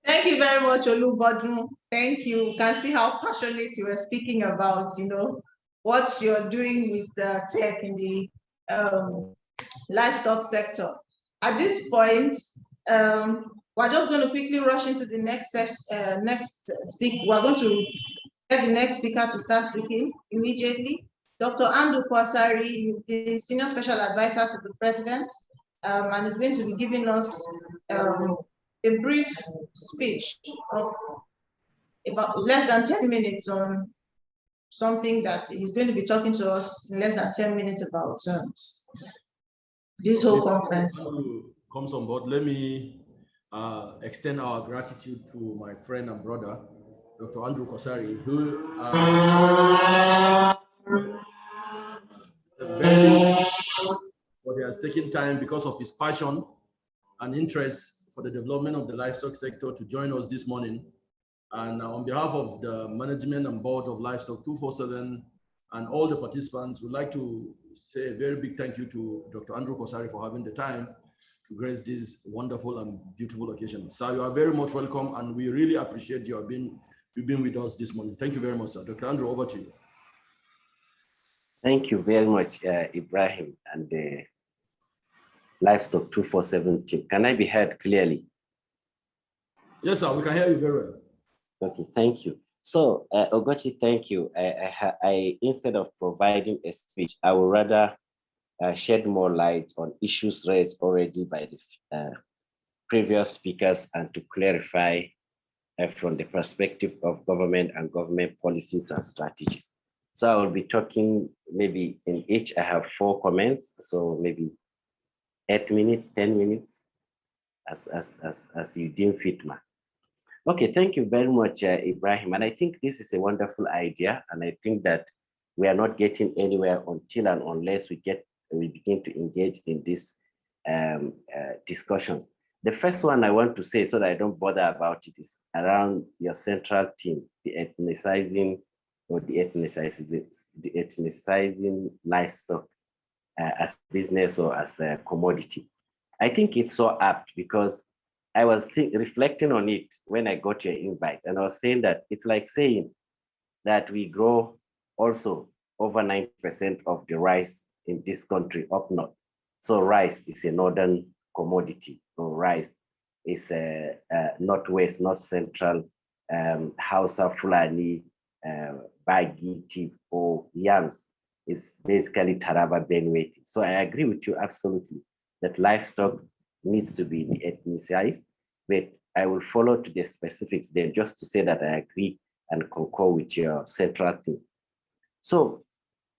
S1: Thank you very much, Olubodun. Thank you. You can see how passionate you were speaking about, what you're doing with the tech in the livestock sector. At this point, we're just going to quickly rush into the next speak. We're going to get the next speaker to start speaking immediately. Dr. Andrew Sarri is the Senior Special Advisor to the President, and is going to be giving us a brief speech of about less than 10 minutes on something that he's going to be talking to us in less than 10 minutes about this whole conference.
S2: Comes on board. Let me extend our gratitude to my friend and brother, Dr. Andrew Sarri, who he has taken time because of his passion and interest for the development of the livestock sector to join us this morning. And on behalf of the management and board of Livestock 247 and all the participants, we'd like to say a very big thank you to Dr. Andrew Sarri for having the time to grace this wonderful and beautiful occasion. Sir, you are very much welcome, and we really appreciate you being with us this morning. Thank you very much, sir. Dr. Andrew, over to you.
S5: Thank you very much, Ibrahim and the Livestock 247 team. Can I be heard clearly?
S2: Yes, sir, we can hear you very well.
S5: Okay, thank you. So, Ogochi, thank you. I instead of providing a speech, I would rather shed more light on issues raised already by the previous speakers and to clarify from the perspective of government and government policies and strategies. So I will be talking maybe in each, I have 4 comments, so maybe 8 minutes, 10 minutes, as you deem fit, ma. Okay, thank you very much, Ibrahim. And I think this is a wonderful idea. And I think that we are not getting anywhere until and unless we begin to engage in these discussions. The first one I want to say, so that I don't bother about it, is around your central theme, the ethnicizing livestock as business or as a commodity. I think it's so apt because I was reflecting on it when I got your invite, and I was saying that it's like saying that we grow also over 90% of the rice in this country up north. So rice is a northern commodity, or rice is a northwest, north central, Hausa, Fulani, Bagi, Tiv, or yams is basically Taraba, Benue. So I agree with you absolutely that livestock needs to be de-ethnicized, but I will follow to the specifics there just to say that I agree and concur with your central theme. So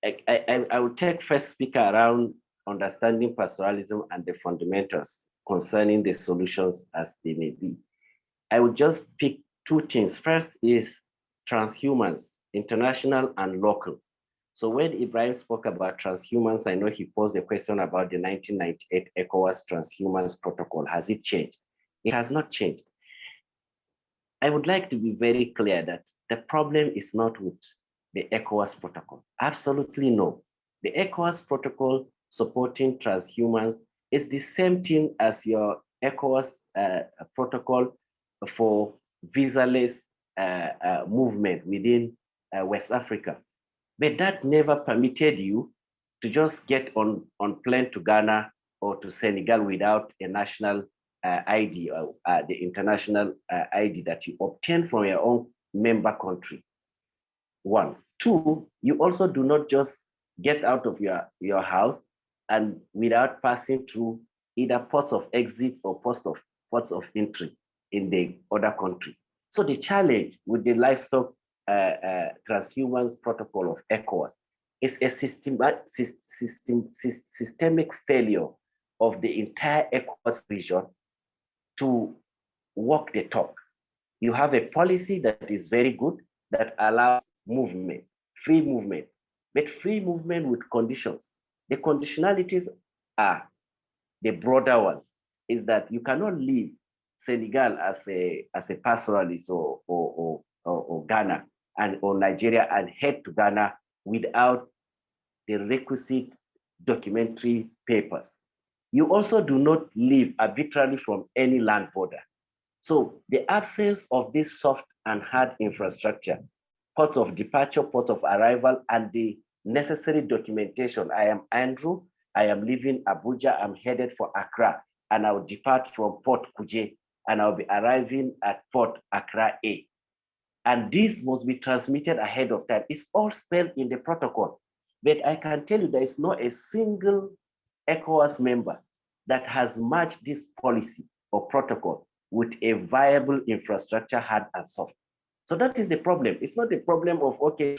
S5: I will take first speaker around understanding pastoralism and the fundamentals concerning the solutions as they may be. I would just pick 2 things. First is transhumance, international and local. So when Ibrahim spoke about transhumance, I know he posed a question about the 1998 ECOWAS transhumance protocol. Has it changed? It has not changed. I would like to be very clear that the problem is not with the ECOWAS protocol. Absolutely no. The ECOWAS protocol supporting transhumance is the same thing as your ECOWAS protocol for visa-less movement within West Africa. But that never permitted you to just get on plane to Ghana or to Senegal without a national ID, or the international ID that you obtain from your own member country. 1. Two, you also do not just get out of your house and without passing through either ports of exit or ports of entry in the other countries. So the challenge with the livestock transhumance protocol of ECOWAS is a systemic failure of the entire ECOWAS region to walk the talk. You have a policy that is very good, that allows movement, free movement, but free movement with conditions. The conditionalities are the broader ones, is that you cannot leave Senegal as a pastoralist or Ghana or Nigeria and head to Ghana without the requisite documentary papers. You also do not leave arbitrarily from any land border. So the absence of this soft and hard infrastructure, ports of departure, ports of arrival, and the necessary documentation. I am Andrew, I am leaving Abuja, I'm headed for Accra, and I'll depart from Port Kuje, and I'll be arriving at Port Accra A. And this must be transmitted ahead of time. It's all spelled in the protocol. But I can tell you there is not a single ECOWAS member that has matched this policy or protocol with a viable infrastructure, hard and soft. So that is the problem. It's not the problem of, okay,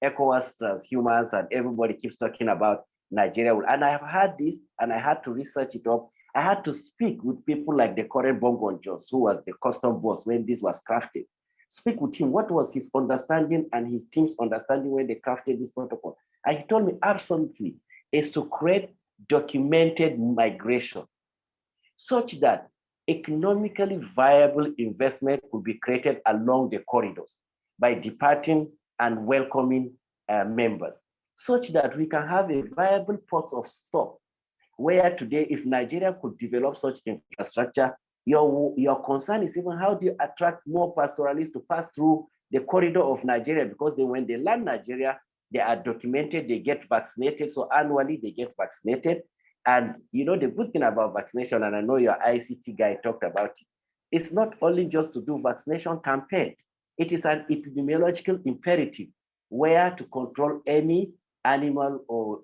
S5: ECOWAS transhumans and everybody keeps talking about Nigeria. And I have heard this and I had to research it up. I had to speak with people like the current Bongon Jos, who was the custom boss when this was crafted. Speak with him, what was his understanding and his team's understanding when they crafted this protocol? And he told me absolutely, is to create documented migration such that economically viable investment could be created along the corridors by departing and welcoming members, such that we can have a viable port of stop where today, if Nigeria could develop such infrastructure, your concern is even how do you attract more pastoralists to pass through the corridor of Nigeria, because when they land Nigeria, they are documented, they get vaccinated. So annually they get vaccinated. And you know, the good thing about vaccination, and I know your ICT guy talked about it, it's not only just to do vaccination campaign. It is an epidemiological imperative where to control any animal or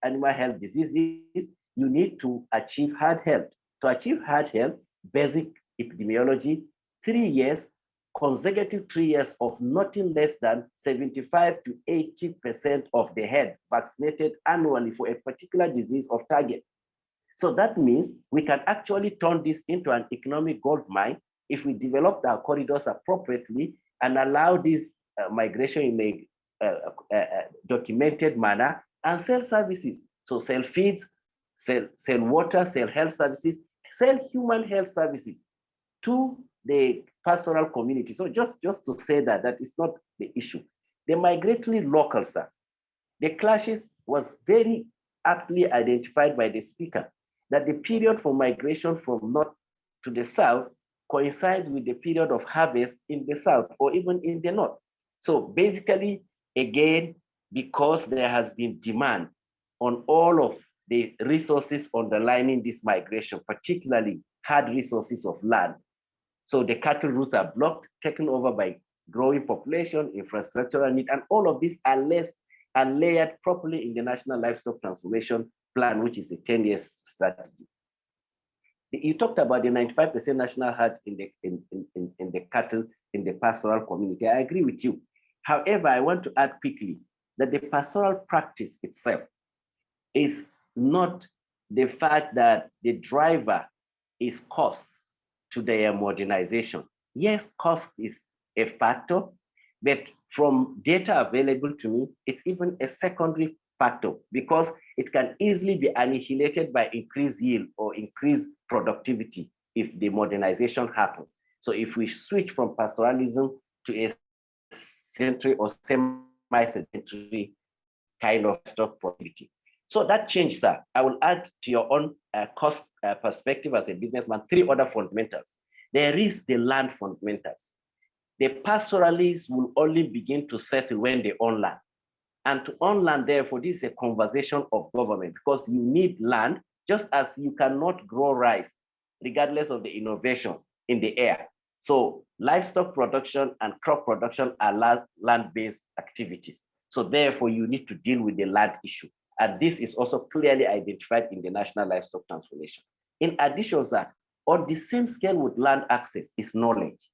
S5: animal health diseases, you need to achieve hard health. To achieve hard health, basic epidemiology, 3 years, consecutive 3 years of nothing less than 75 to 80% of the head vaccinated annually for a particular disease of target. So that means we can actually turn this into an economic gold mine if we develop our corridors appropriately and allow this migration in a documented manner and sell services. So sell feeds, sell water, sell health services, sell human health services to the pastoral community. So just to say that is not the issue. The migratory locals, the clashes was very aptly identified by the speaker, that the period for migration from north to the south coincides with the period of harvest in the south or even in the north. So basically, again, because there has been demand on all of the resources underlining this migration, particularly hard resources of land. So the cattle routes are blocked, taken over by growing population, infrastructural need, and all of these are less and layered properly in the National Livestock Transformation Plan, which is a 10-year strategy. You talked about the 95% national herd in the cattle in the pastoral community. I agree with you. However, I want to add quickly that the pastoral practice itself is not the fact that the driver is cost to their modernization. Yes, cost is a factor, but from data available to me, it's even a secondary factor because it can easily be annihilated by increased yield or increased productivity if the modernization happens. So if we switch from pastoralism to a sedentary or semi-sedentary kind of stock productivity. So that change, sir, I will add to your own cost perspective as a businessman, 3 other fundamentals. There is the land fundamentals. The pastoralists will only begin to settle when they own land. And to own land, therefore, this is a conversation of government because you need land, just as you cannot grow rice, regardless of the innovations in the air. So livestock production and crop production are land-based activities. So therefore, you need to deal with the land issue. And this is also clearly identified in the National Livestock Transformation. In addition, sir, on the same scale with land access is knowledge.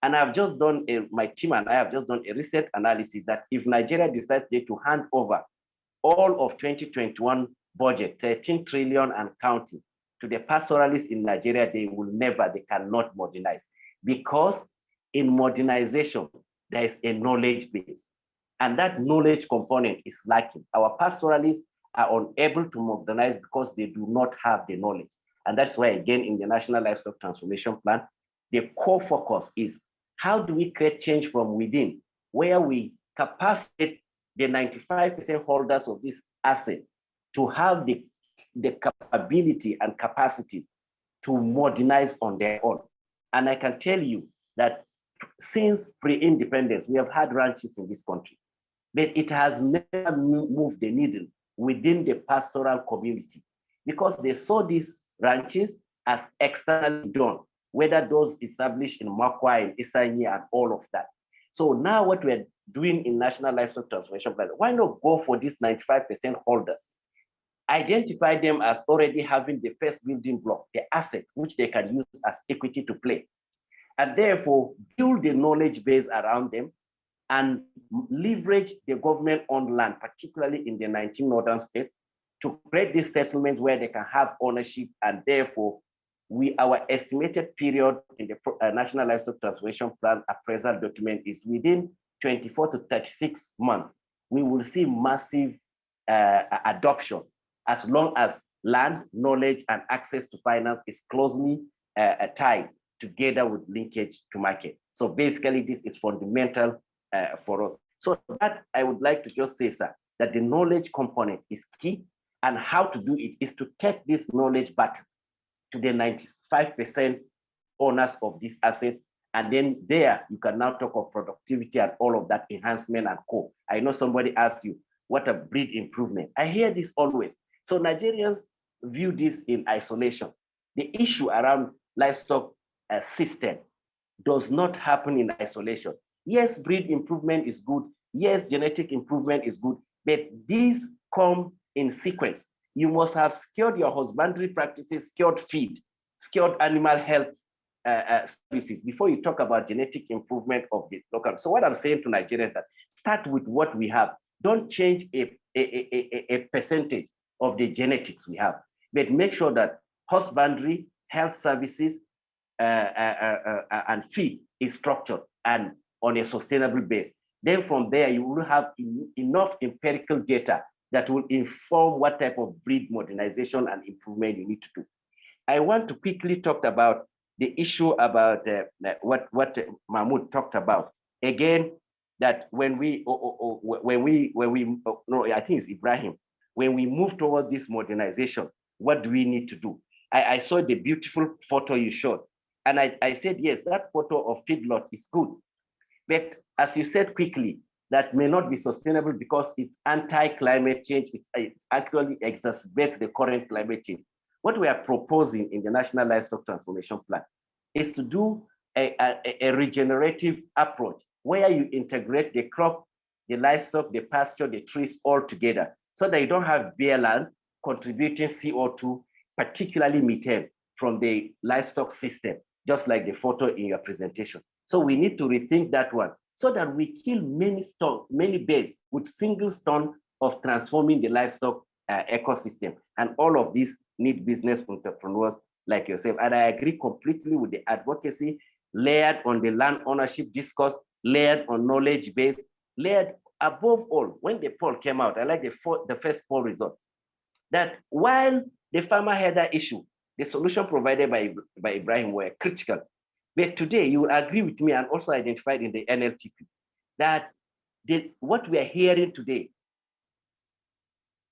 S5: And I've just done, my team and I have just done a recent analysis that if Nigeria decides to hand over all of 2021 budget, 13 trillion and counting, to the pastoralists in Nigeria, they cannot modernize. Because in modernization, there is a knowledge base. And that knowledge component is lacking. Our pastoralists are unable to modernize because they do not have the knowledge. And that's why, again, in the National Livestock Transformation Plan, the core focus is how do we create change from within, where we capacitate the 95% holders of this asset to have the capability and capacities to modernize on their own. And I can tell you that since pre-independence, we have had ranches in this country, but it has never moved the needle within the pastoral community because they saw these ranches as externally done, whether those established in Makwa, in Isanyi, and all of that. So now what we're doing in National Livestock Transformation Plan, why not go for these 95% holders? Identify them as already having the first building block, the asset, which they can use as equity to play. And therefore, build the knowledge base around them and leverage the government-owned land, particularly in the 19 northern states, to create these settlements where they can have ownership. And therefore, our estimated period in the National Livestock Transformation Plan appraisal document is within 24 to 36 months. We will see massive adoption as long as land, knowledge, and access to finance is closely tied together with linkage to market. So basically, this is fundamental for us. So that I would like to just say, sir, that the knowledge component is key, and how to do it is to take this knowledge back to the 95% owners of this asset. And then there, you can now talk of productivity and all of that enhancement and co. I know somebody asked you, what a breed improvement. I hear this always. So Nigerians view this in isolation. The issue around livestock system does not happen in isolation. Yes, breed improvement is good. Yes, genetic improvement is good, but these come in sequence. You must have secured your husbandry practices, secured feed, secured animal health services before you talk about genetic improvement of the local. So what I'm saying to Nigerians is that start with what we have. Don't change a percentage of the genetics we have, but make sure that husbandry, health services, and feed is structured and on a sustainable base. Then from there, you will have enough empirical data that will inform what type of breed modernization and improvement you need to do. I want to quickly talk about the issue about what Mahmoud talked about. Again, that when we I think it's Ibrahim, when we move towards this modernization, what do we need to do? I saw the beautiful photo you showed. And I said, yes, that photo of feedlot is good. But as you said quickly, that may not be sustainable because it's anti-climate change. It actually exacerbates the current climate change. What we are proposing in the National Livestock Transformation Plan is to do a regenerative approach where you integrate the crop, the livestock, the pasture, the trees all together so that you don't have bare land contributing CO2, particularly methane from the livestock system, just like the photo in your presentation. So we need to rethink that one so that we kill many birds with single stone of transforming the livestock ecosystem. And all of these need business entrepreneurs like yourself. And I agree completely with the advocacy layered on the land ownership discourse, layered on knowledge base, layered above all. When the poll came out, I like the first poll result, that while the farmer header issue, the solution provided by Ibrahim were critical. But today, you will agree with me and also identified in the NLTP that what we are hearing today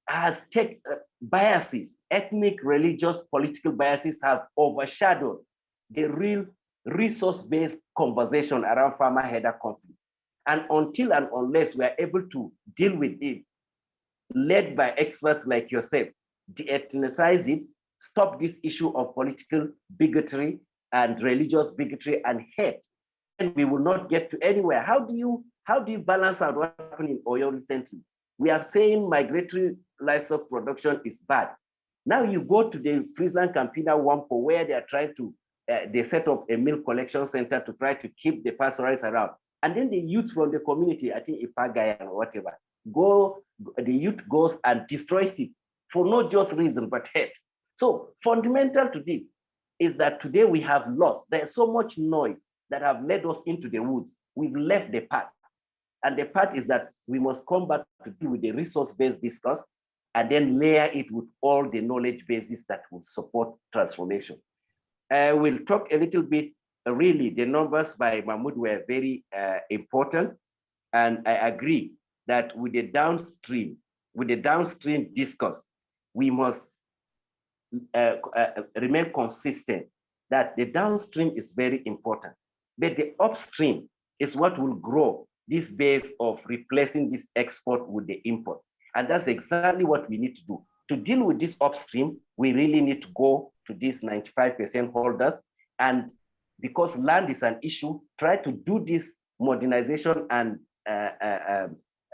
S5: has taken biases, ethnic, religious, political biases have overshadowed the real resource-based conversation around farmer header conflict. And until and unless we are able to deal with it, led by experts like yourself, de-ethnicize it, stop this issue of political bigotry and religious bigotry and hate, then we will not get to anywhere. How do you balance out what happened in Oyo recently? We are saying migratory livestock production is bad. Now you go to the Friesland Campina Wampo, where they are trying to, they set up a milk collection center to try to keep the pastoralists around. And then the youth from the community, I think Ipagaya or whatever, the youth goes and destroys it for no just reason, but hate. So fundamental to this is that today we have lost. There's so much noise that have led us into the woods. We've left the path. And the path is that we must come back to deal with the resource-based discourse and then layer it with all the knowledge bases that will support transformation. We'll talk a little bit, really, the numbers by Mahmoud were very important. And I agree that with the downstream discourse, we must remain consistent that the downstream is very important, but the upstream is what will grow this base of replacing this export with the import. And that's exactly what we need to do. To deal with this upstream, we really need to go to these 95% holders. And because land is an issue, try to do this modernization and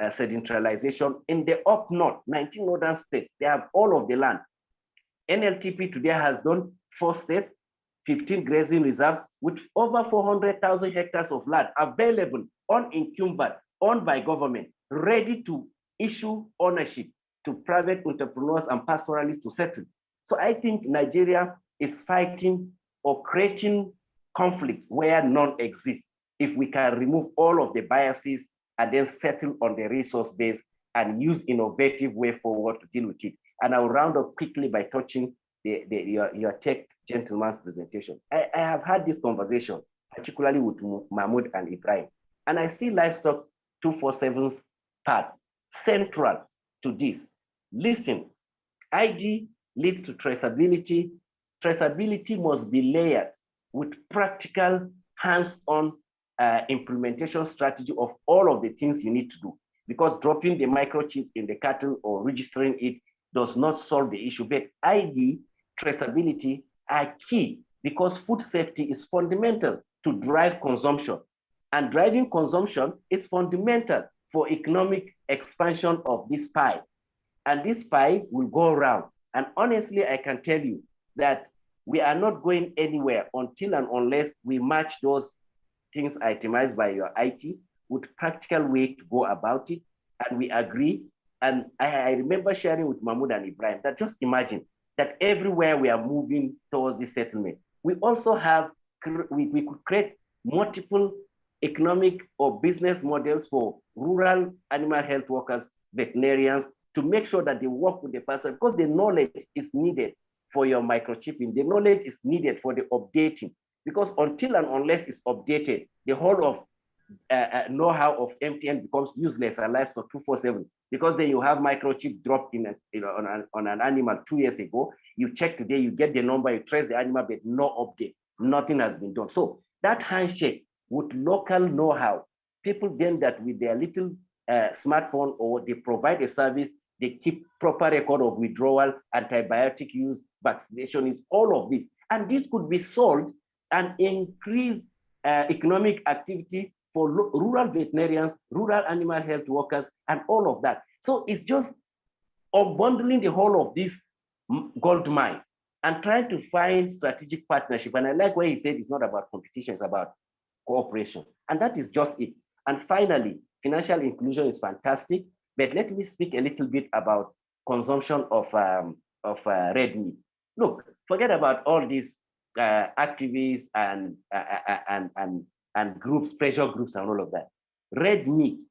S5: centralization in the up north, 19 northern states. They have all of the land. NLTP today has done 4 states, 15 grazing reserves with over 400,000 hectares of land available, unencumbered, owned by government, ready to issue ownership to private entrepreneurs and pastoralists to settle. So I think Nigeria is fighting or creating conflict where none exists if we can remove all of the biases and then settle on the resource base and use innovative way forward to deal with it. And I'll round up quickly by touching your tech gentleman's presentation. I have had this conversation, particularly with Mahmoud and Ibrahim, and I see Livestock 247's part central to this. Listen, ID leads to traceability. Traceability must be layered with practical, hands-on implementation strategy of all of the things you need to do, because dropping the microchip in the cattle or registering it does not solve the issue. But ID, traceability are key, because food safety is fundamental to drive consumption. And driving consumption is fundamental for economic expansion of this pie. And this pie will go around. And honestly, I can tell you that we are not going anywhere until and unless we match those things itemized by your IT with practical way to go about it. And we agree. And I remember sharing with Mahmoud and Ibrahim that just imagine that everywhere we are moving towards this settlement, we also have, we could create multiple economic or business models for rural animal health workers, veterinarians, to make sure that they work with the person, because the knowledge is needed for your microchipping. The knowledge is needed for the updating, because until and unless it's updated, the whole of know-how of MTN becomes useless and Livestock 247, because then you have microchip dropped in on an animal 2 years ago. You check today, you get the number, you trace the animal, but no update, nothing has been done. So that handshake with local know-how, people then that with their little smartphone, or they provide a service, they keep proper record of withdrawal, antibiotic use, vaccination use, all of this. And this could be sold and increase economic activity for rural veterinarians, rural animal health workers, and all of that. So it's just unbundling the whole of this gold mine and trying to find strategic partnership. And I like what he said, it's not about competition, it's about cooperation. And that is just it. And finally, financial inclusion is fantastic, but let me speak a little bit about consumption of red meat. Look, forget about all these activists and groups, pressure groups and all of that. Red meat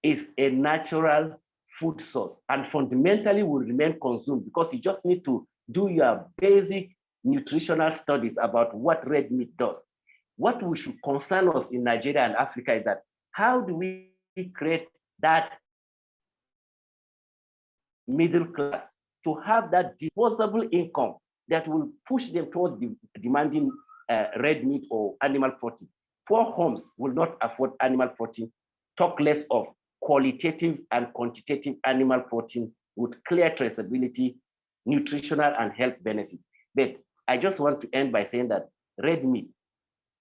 S5: is a natural food source and fundamentally will remain consumed, because you just need to do your basic nutritional studies about what red meat does. What we should concern us in Nigeria and Africa is that how do we create that middle class to have that disposable income that will push them towards demanding red meat or animal protein. Poor homes will not afford animal protein, talk less of qualitative and quantitative animal protein with clear traceability, nutritional and health benefits. But I just want to end by saying that red meat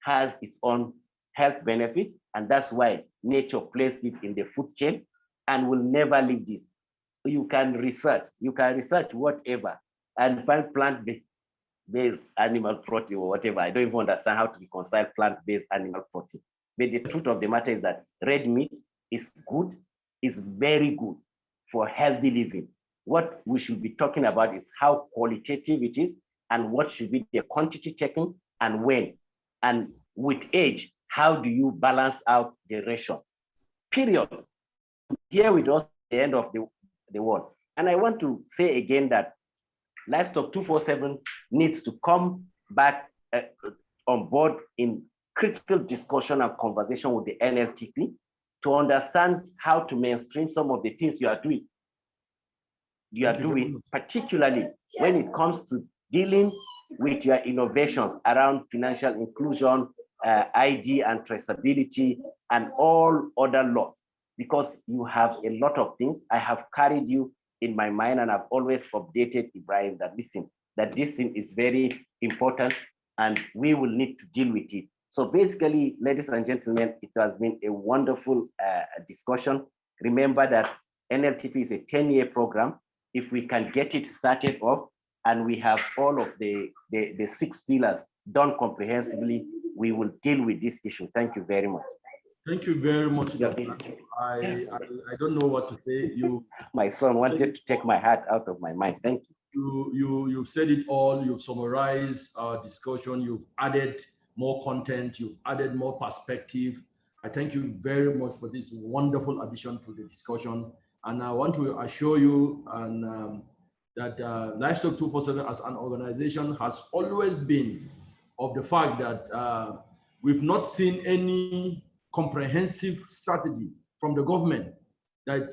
S5: has its own health benefit, and that's why nature placed it in the food chain and will never leave this. You can research whatever and find plant-based animal protein or whatever. I don't even understand how to reconcile plant-based animal protein. But the truth of the matter is that red meat is good, is very good for healthy living. What we should be talking about is how qualitative it is and what should be the quantity taken and when. And with age, how do you balance out the ratio? Period. Here with us, the end of the world. And I want to say again that Livestock 247 needs to come back on board in critical discussion and conversation with the NLTP to understand how to mainstream some of the things you are doing. Particularly when it comes to dealing with your innovations around financial inclusion, ID and traceability, and all other laws, because you have a lot of things. I have carried you in my mind, and I've always updated Ibrahim that listen, that this thing is very important and we will need to deal with it. So basically, ladies and gentlemen, it has been a wonderful discussion. Remember that NLTP is a 10-year program. If we can get it started off and we have all of the 6 pillars done comprehensively, we will deal with this issue. Thank you very much.
S2: Thank you very much. I don't know what to say.
S5: My son wanted to take my heart out of my mind. Thank you.
S2: You've said it all. You've summarized our discussion. You've added more content. You've added more perspective. I thank you very much for this wonderful addition to the discussion. And I want to assure you that Livestock 247 as an organization has always been of the fact that we've not seen any comprehensive strategy from the government that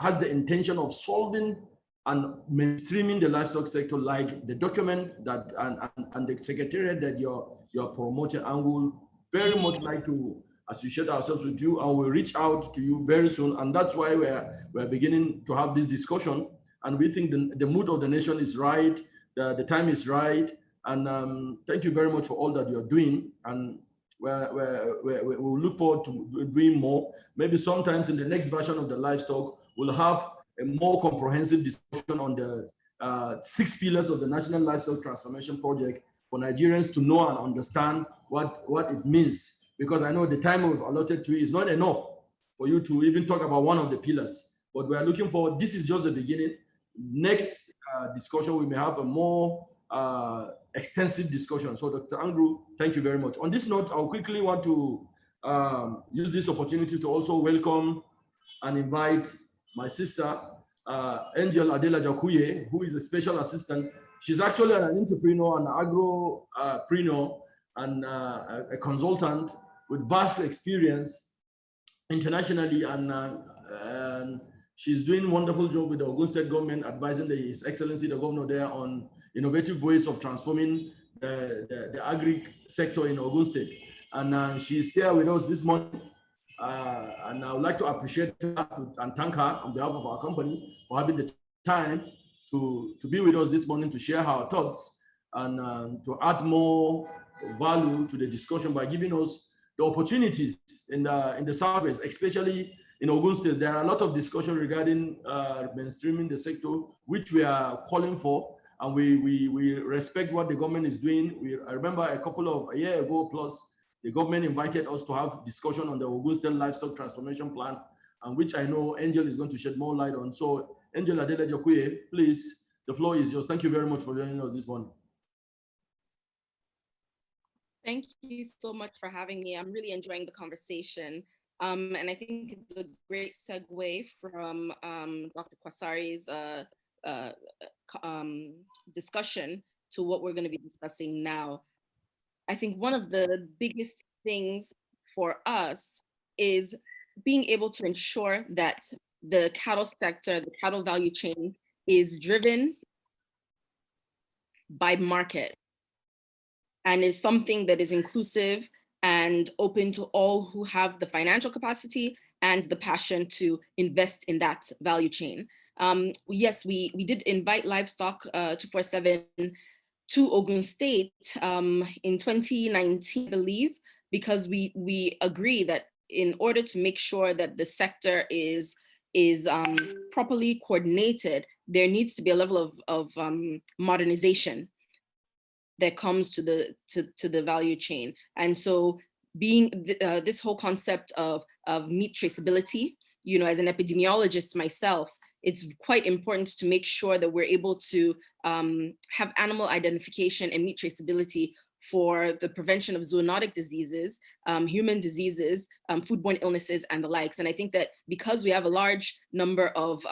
S2: has the intention of solving and mainstreaming the livestock sector, like the document that and the secretariat that you're promoting, and will very much like to associate ourselves with you, and we'll reach out to you very soon. And that's why we're beginning to have this discussion, and we think the mood of the nation is right, the time is right, and thank you very much for all that you're doing, and we'll look forward to doing more. Maybe sometimes in the next version of the Livestock, we'll have a more comprehensive discussion on the 6 pillars of the National Livestock Transformation Project for Nigerians to know and understand what it means. Because I know the time we've allotted to you is not enough for you to even talk about one of the pillars. But we are looking forward. This is just the beginning. Next discussion, we may have a more extensive discussion. So Dr. Andrew, thank you very much. On this note, I'll quickly want to use this opportunity to also welcome and invite my sister, Angel Adela Jakuye, who is a special assistant. She's actually an entrepreneur, an agro-preneur, and a consultant with vast experience internationally, and she's doing a wonderful job with the Ogun State government, advising His Excellency the Governor there on innovative ways of transforming the agri sector in Ogun State. And she's here with us this morning, and I would like to appreciate her and thank her on behalf of our company for having the time to be with us this morning to share her thoughts and to add more value to the discussion by giving us the opportunities in the Southwest, especially in Ogun State. There are a lot of discussion regarding mainstreaming the sector, which we are calling for, and we respect what the government is doing. I remember a year ago plus, the government invited us to have discussion on the Ogun State Livestock Transformation Plan, and which I know Angel is going to shed more light on. So Angel Adela Jakuye, please, the floor is yours. Thank you very much for joining us this morning.
S6: Thank you so much for having me. I'm really enjoying the conversation. And I think it's a great segue from Dr. Kwasari's discussion to what we're going to be discussing now. I think one of the biggest things for us is being able to ensure that the cattle sector, the cattle value chain, is driven by market and is something that is inclusive and open to all who have the financial capacity and the passion to invest in that value chain. Yes, we did invite Livestock 247 to Ogun State in 2019, I believe, because we agree that in order to make sure that the sector is properly coordinated, there needs to be a level of modernization that comes to the value chain. And so being this whole concept of meat traceability, you know, as an epidemiologist myself, it's quite important to make sure that we're able to have animal identification and meat traceability for the prevention of zoonotic diseases, human diseases, foodborne illnesses, and the likes. And I think that because we have a large number of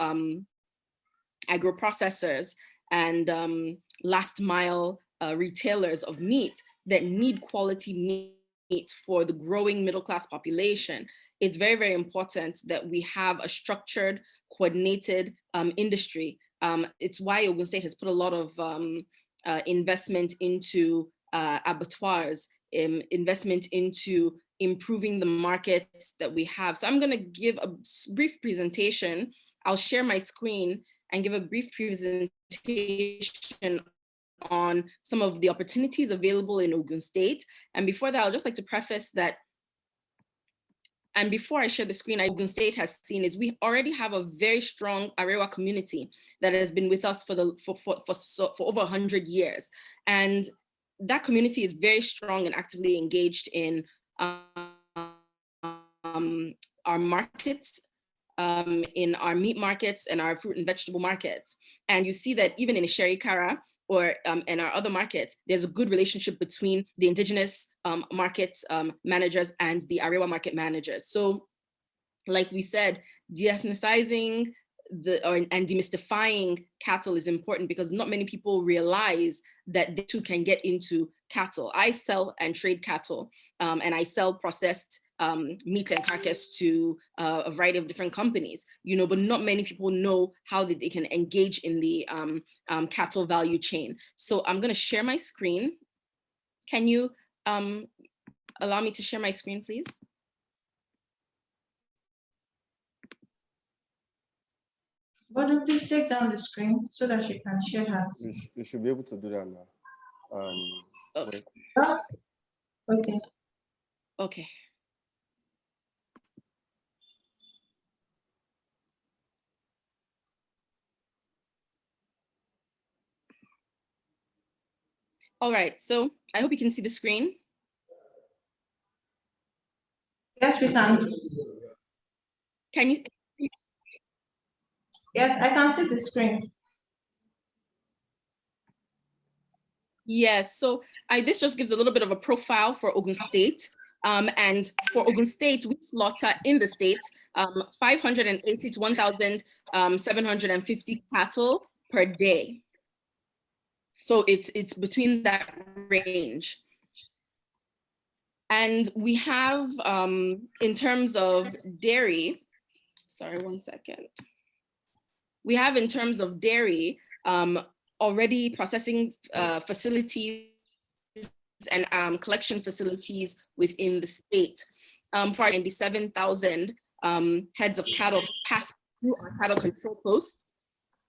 S6: agro-processors and last mile retailers of meat that need quality meat for the growing middle-class population, it's very, very important that we have a structured, coordinated industry. It's why Ogun State has put a lot of investment into abattoirs, investment into improving the markets that we have. So I'm going to give a brief presentation. I'll share my screen and give a brief presentation on some of the opportunities available in Ogun State. And before that, I'll just like to preface that, and before I share the screen, Ogun State has seen is we already have a very strong Arewa community that has been with us for over 100 years. And that community is very strong and actively engaged in our markets, in our meat markets and our fruit and vegetable markets. And you see that even in Isherikara or in our other markets, there's a good relationship between the indigenous market managers and the Arewa market managers. So like we said, de-ethnicizing and demystifying cattle is important because not many people realize that they too can get into cattle. I sell and trade cattle, and I sell processed meat and carcass to a variety of different companies, you know, but not many people know how they can engage in the cattle value chain. So I'm going to share my screen. Can you allow me to share my screen, please?
S1: But please take down the screen so that she can share hers.
S4: You should be able to do that now.
S6: Okay.
S1: Okay.
S6: Okay. All right, so I hope you can see the screen.
S1: Yes, we can.
S6: Can you?
S1: Yes, I can see the screen.
S6: Yes, so this just gives a little bit of a profile for Ogun State. And for Ogun State, we slaughter in the state 580 to 1,750 cattle per day. So it's between that range. And we have, in terms of dairy, sorry, one second. We have in terms of dairy, already processing facilities and collection facilities within the state. For 97,000 heads of cattle passed through our cattle control posts.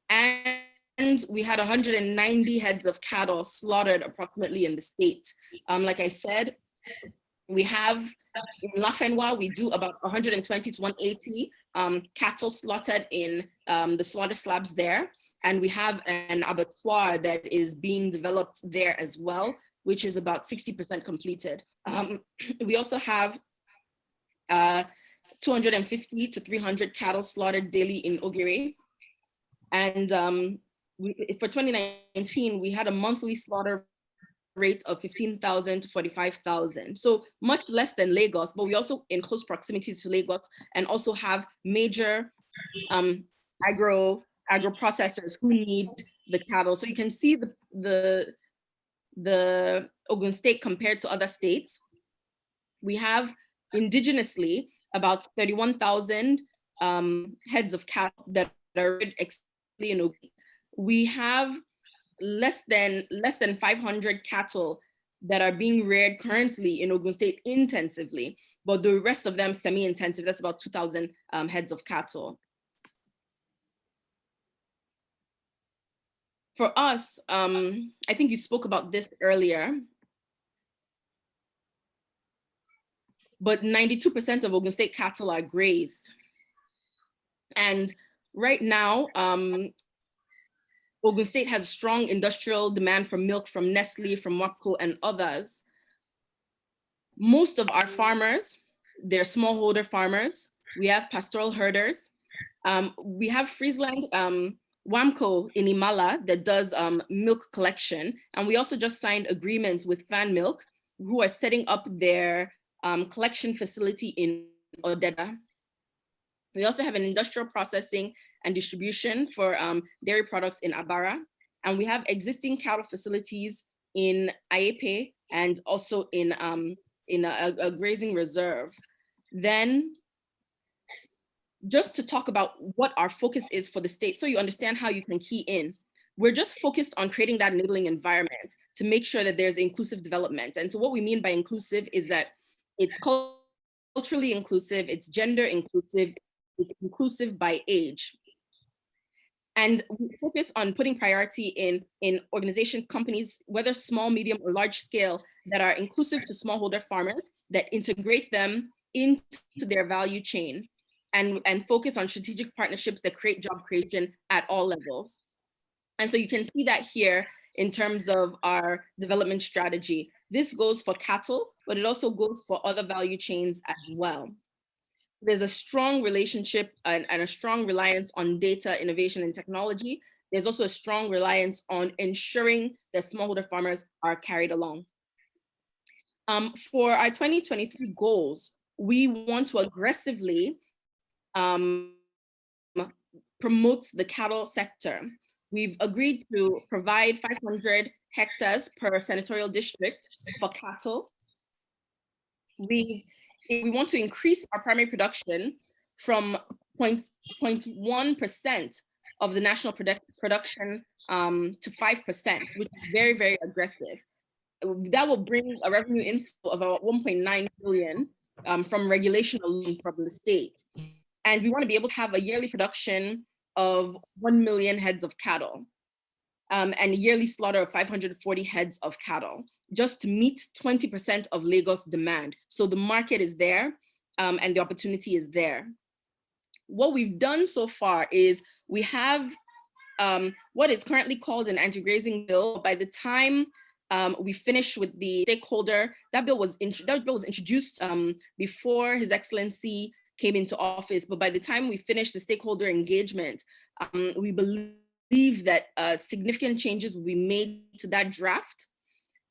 S6: And we had 190 heads of cattle slaughtered approximately in the state. Like I said, we have in Lafenwa, we do about 120 to 180 cattle slaughtered in the slaughter slabs there. And we have an abattoir that is being developed there as well, which is about 60% completed. We also have 250 to 300 cattle slaughtered daily in Ogiri. And for 2019, we had a monthly slaughter rate of 15,000 to 45,000. So much less than Lagos, but we also in close proximity to Lagos and also have major agro-processors who need the cattle. So you can see the Ogun State compared to other states. We have indigenously about 31,000 heads of cattle that are exclusively in Ogun. We have less than 500 cattle that are being reared currently in Ogun State intensively, but the rest of them semi-intensive. That's about 2,000 heads of cattle. For us, I think you spoke about this earlier, but 92% of Ogun State cattle are grazed. And right now, Ogun State has strong industrial demand for milk from Nestle, from WAPCO and others. Most of our farmers, they're smallholder farmers. We have pastoral herders. We have Friesland WAMCO in Imala that does milk collection. And we also just signed agreements with Fan Milk, who are setting up their collection facility in Odeda. We also have an industrial processing and distribution for dairy products in Abara. And we have existing cattle facilities in Ayepe and also in a grazing reserve. Then just to talk about what our focus is for the state, so you understand how you can key in. We're just focused on creating that enabling environment to make sure that there's inclusive development. And so what we mean by inclusive is that it's culturally inclusive, it's gender inclusive, it's inclusive by age. And we focus on putting priority in organizations, companies, whether small, medium, or large scale, that are inclusive to smallholder farmers, that integrate them into their value chain, and focus on strategic partnerships that create job creation at all levels. And so you can see that here in terms of our development strategy. This goes for cattle, but it also goes for other value chains as well. There's a strong relationship and a strong reliance on data, innovation, and technology. There's also a strong reliance on ensuring that smallholder farmers are carried along. For our 2023 goals, we want to aggressively promote the cattle sector. We've agreed to provide 500 hectares per senatorial district for cattle. We want to increase our primary production from 0.1% of the national production to 5%, which is very, very aggressive. That will bring a revenue inflow of about 1.9 billion from regulation alone from the state. And we want to be able to have a yearly production of 1 million heads of cattle and a yearly slaughter of 540 heads of cattle, just to meet 20% of Lagos demand. So the market is there and the opportunity is there. What we've done so far is we have what is currently called an anti-grazing bill. By the time we finish with the stakeholder, that bill was introduced before His Excellency came into office. But by the time we finish the stakeholder engagement, we believe that significant changes will be made to that draft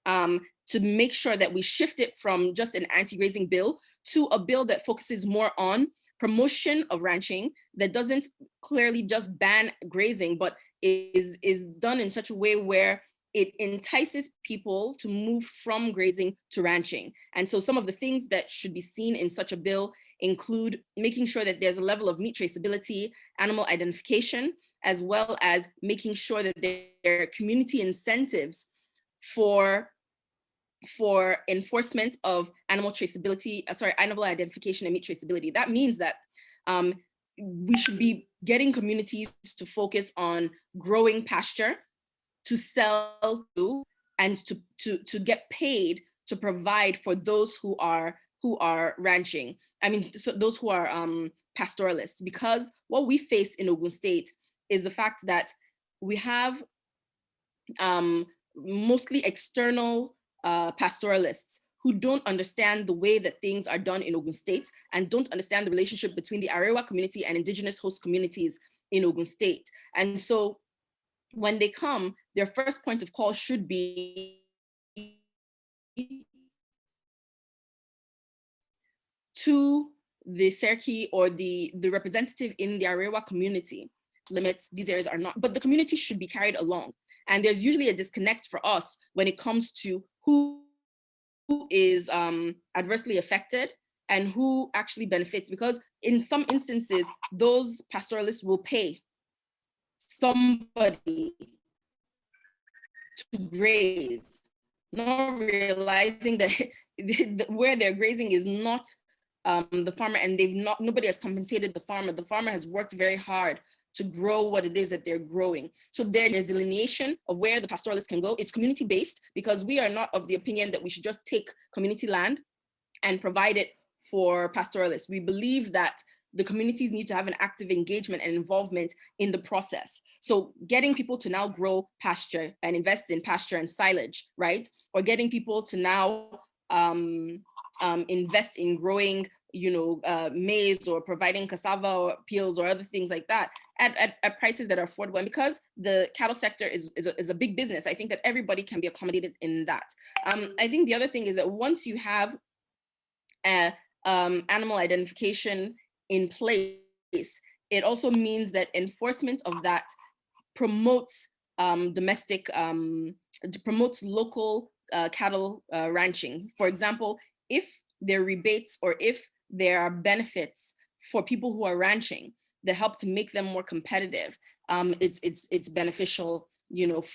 S6: to make sure that we shift it from just an anti-grazing bill to a bill that focuses more on promotion of ranching, that doesn't clearly just ban grazing, but is done in such a way where it entices people to move from grazing to ranching. And so some of the things that should be seen in such a bill include making sure that there's a level of meat traceability, animal identification, as well as making sure that there are community incentives for enforcement of animal traceability, animal identification and meat traceability. That means that we should be getting communities to focus on growing pasture, to sell to, and to get paid to provide for those who are ranching. I mean, so those who are pastoralists, because what we face in Ogun State is the fact that we have mostly external pastoralists who don't understand the way that things are done in Ogun State and don't understand the relationship between the Arewa community and indigenous host communities in Ogun State. And so when they come, their first point of call should be to the Serki or the representative in the Arewa community. Limits, these areas are not, but the community should be carried along. And there's usually a disconnect for us when it comes to who is adversely affected and who actually benefits, because in some instances, those pastoralists will pay somebody to graze, not realizing that where they're grazing is not the farmer, and nobody has compensated the farmer. The farmer has worked very hard to grow what it is that they're growing. So there's delineation of where the pastoralists can go. It's community-based, because we are not of the opinion that we should just take community land and provide it for pastoralists. We believe that the communities need to have an active engagement and involvement in the process. So getting people to now grow pasture and invest in pasture and silage, right? Or getting people to now invest in growing, maize, or providing cassava or peels or other things like that at prices that are affordable. And because the cattle sector is a big business, I think that everybody can be accommodated in that. I think the other thing is that once you have animal identification in place, it also means that enforcement of that promotes promotes local cattle ranching. For example, if there are rebates or if there are benefits for people who are ranching that help to make them more competitive, it's beneficial,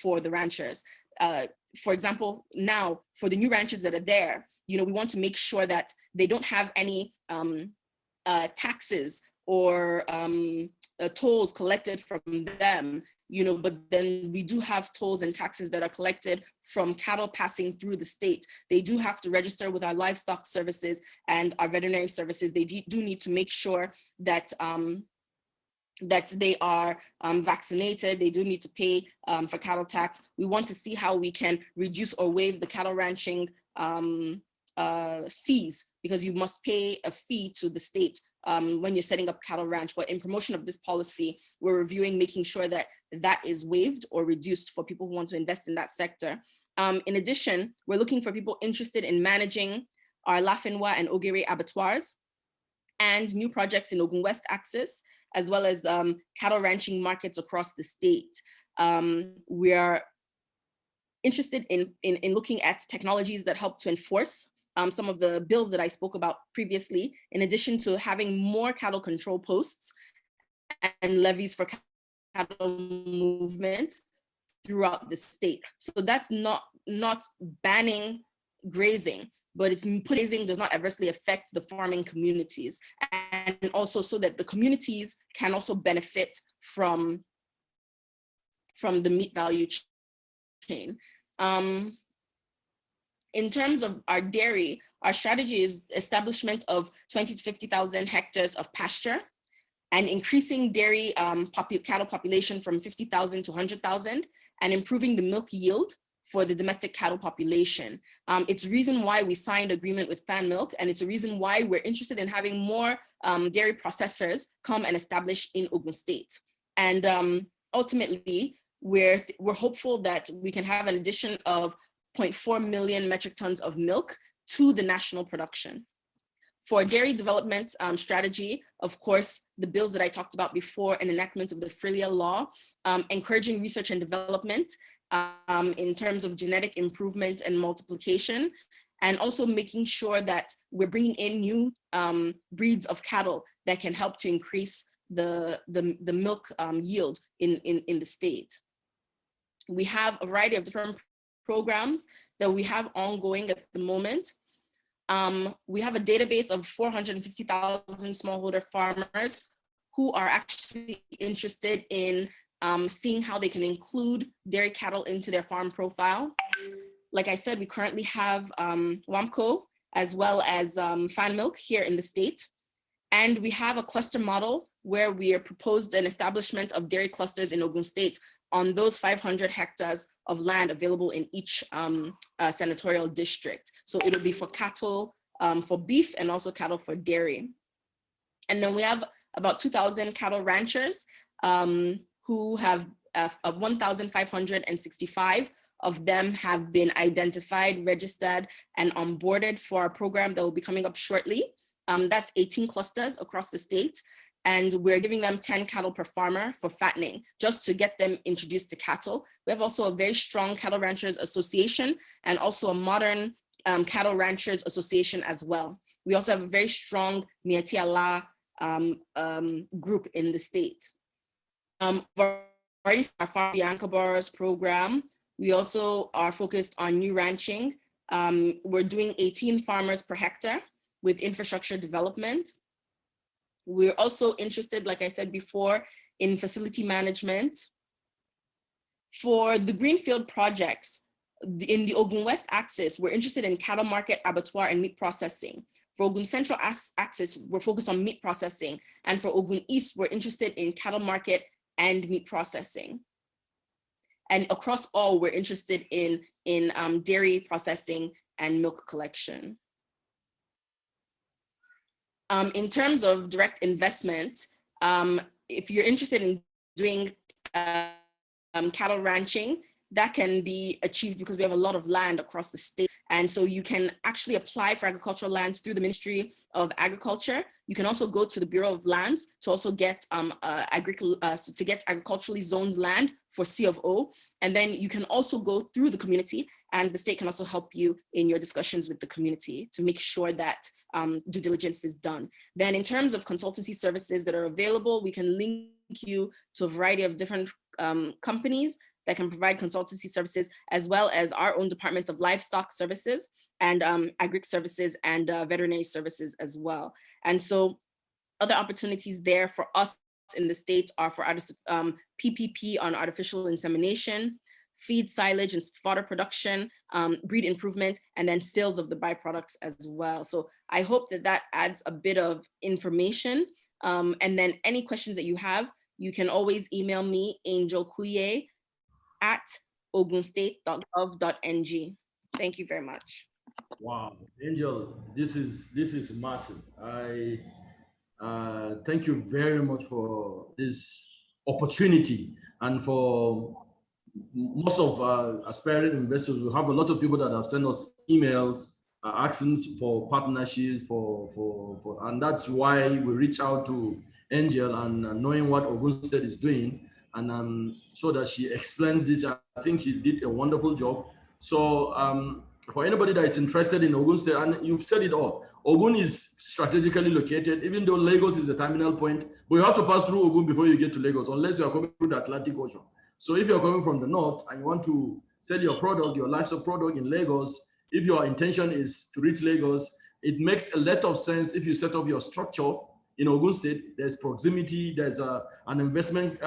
S6: for the ranchers. For example, now for the new ranches that are there, we want to make sure that they don't have any taxes or tolls collected from them, but then we do have tolls and taxes that are collected from cattle passing through the state. They do have to register with our livestock services and our veterinary services. They do need to make sure that that they are vaccinated. They do need to pay for cattle tax. We want to see how we can reduce or waive the cattle ranching fees, because you must pay a fee to the state when you're setting up cattle ranch. But in promotion of this policy, we're reviewing, making sure that that is waived or reduced for people who want to invest in that sector. In addition, we're looking for people interested in managing our Lafenwa and Ogere abattoirs and new projects in Ogun West Axis, as well as cattle ranching markets across the state. We are interested in looking at technologies that help to enforce some of the bills that I spoke about previously, in addition to having more cattle control posts and levies for cattle movement throughout the state. So that's not banning grazing, but it's grazing does not adversely affect the farming communities, and also so that the communities can also benefit from the meat value chain. In terms of our dairy, our strategy is establishment of 20 to 50,000 hectares of pasture and increasing dairy cattle population from 50,000 to 100,000 and improving the milk yield for the domestic cattle population. It's a reason why we signed agreement with Fan Milk, and it's a reason why we're interested in having more dairy processors come and establish in Ogun State. And ultimately, we're hopeful that we can have an addition of 0.4 million metric tons of milk to the national production. For dairy development strategy, of course, the bills that I talked about before, and enactment of the Frilia law, encouraging research and development in terms of genetic improvement and multiplication, and also making sure that we're bringing in new breeds of cattle that can help to increase the milk yield in the state. We have a variety of different programs that we have ongoing at the moment. We have a database of 450,000 smallholder farmers who are actually interested in seeing how they can include dairy cattle into their farm profile. Like I said, we currently have WAMCO as well as Fan Milk here in the state. And we have a cluster model where we are proposed an establishment of dairy clusters in Ogun State on those 500 hectares of land available in each senatorial district. So it'll be for cattle, for beef, and also cattle for dairy. And then we have about 2,000 cattle ranchers who have 1,565 of them have been identified, registered, and onboarded for a program that will be coming up shortly. That's 18 clusters across the state. And we're giving them 10 cattle per farmer for fattening, just to get them introduced to cattle. We have also a very strong cattle ranchers association and also a modern cattle ranchers association as well. We also have a very strong Mieti Allah group in the state. We've already started our the Anchor Bars program. We also are focused on new ranching. We're doing 18 farmers per hectare with infrastructure development. We're also interested, like I said before, in facility management. For the greenfield projects, in the Ogun West axis, we're interested in cattle market, abattoir, and meat processing. For Ogun Central axis, we're focused on meat processing. And for Ogun East, we're interested in cattle market and meat processing. And across all, we're interested in dairy processing and milk collection. In terms of direct investment, if you're interested in doing cattle ranching, that can be achieved because we have a lot of land across the state. And so you can actually apply for agricultural lands through the Ministry of Agriculture. You can also go to the Bureau of Lands to also get agriculturally zoned land for C of O. And then you can also go through the community, and the state can also help you in your discussions with the community to make sure that due diligence is done. Then in terms of consultancy services that are available, we can link you to a variety of different companies that can provide consultancy services, as well as our own departments of livestock services and agric services and veterinary services as well. And so other opportunities there for us in the States are for PPP on artificial insemination, feed, silage, and fodder production, breed improvement, and then sales of the byproducts as well. So I hope that that adds a bit of information. And then any questions that you have, you can always email me, angelkuye@ogunstate.gov.ng. Thank you very much.
S2: Wow, Angel, this is massive. I thank you very much for this opportunity, and for most of aspiring investors. We have a lot of people that have sent us emails asking for partnerships, and that's why we reach out to Angel, and knowing what Ogun State is doing, and so that she explains this. I think she did a wonderful job. So for anybody that is interested in Ogun State, and you've said it all, Ogun is strategically located, even though Lagos is the terminal point, but you have to pass through Ogun before you get to Lagos, unless you are coming through the Atlantic Ocean. So if you're coming from the north and you want to sell your product, your livestock product in Lagos, if your intention is to reach Lagos, it makes a lot of sense if you set up your structure in Ogun State. There's proximity, there's an investment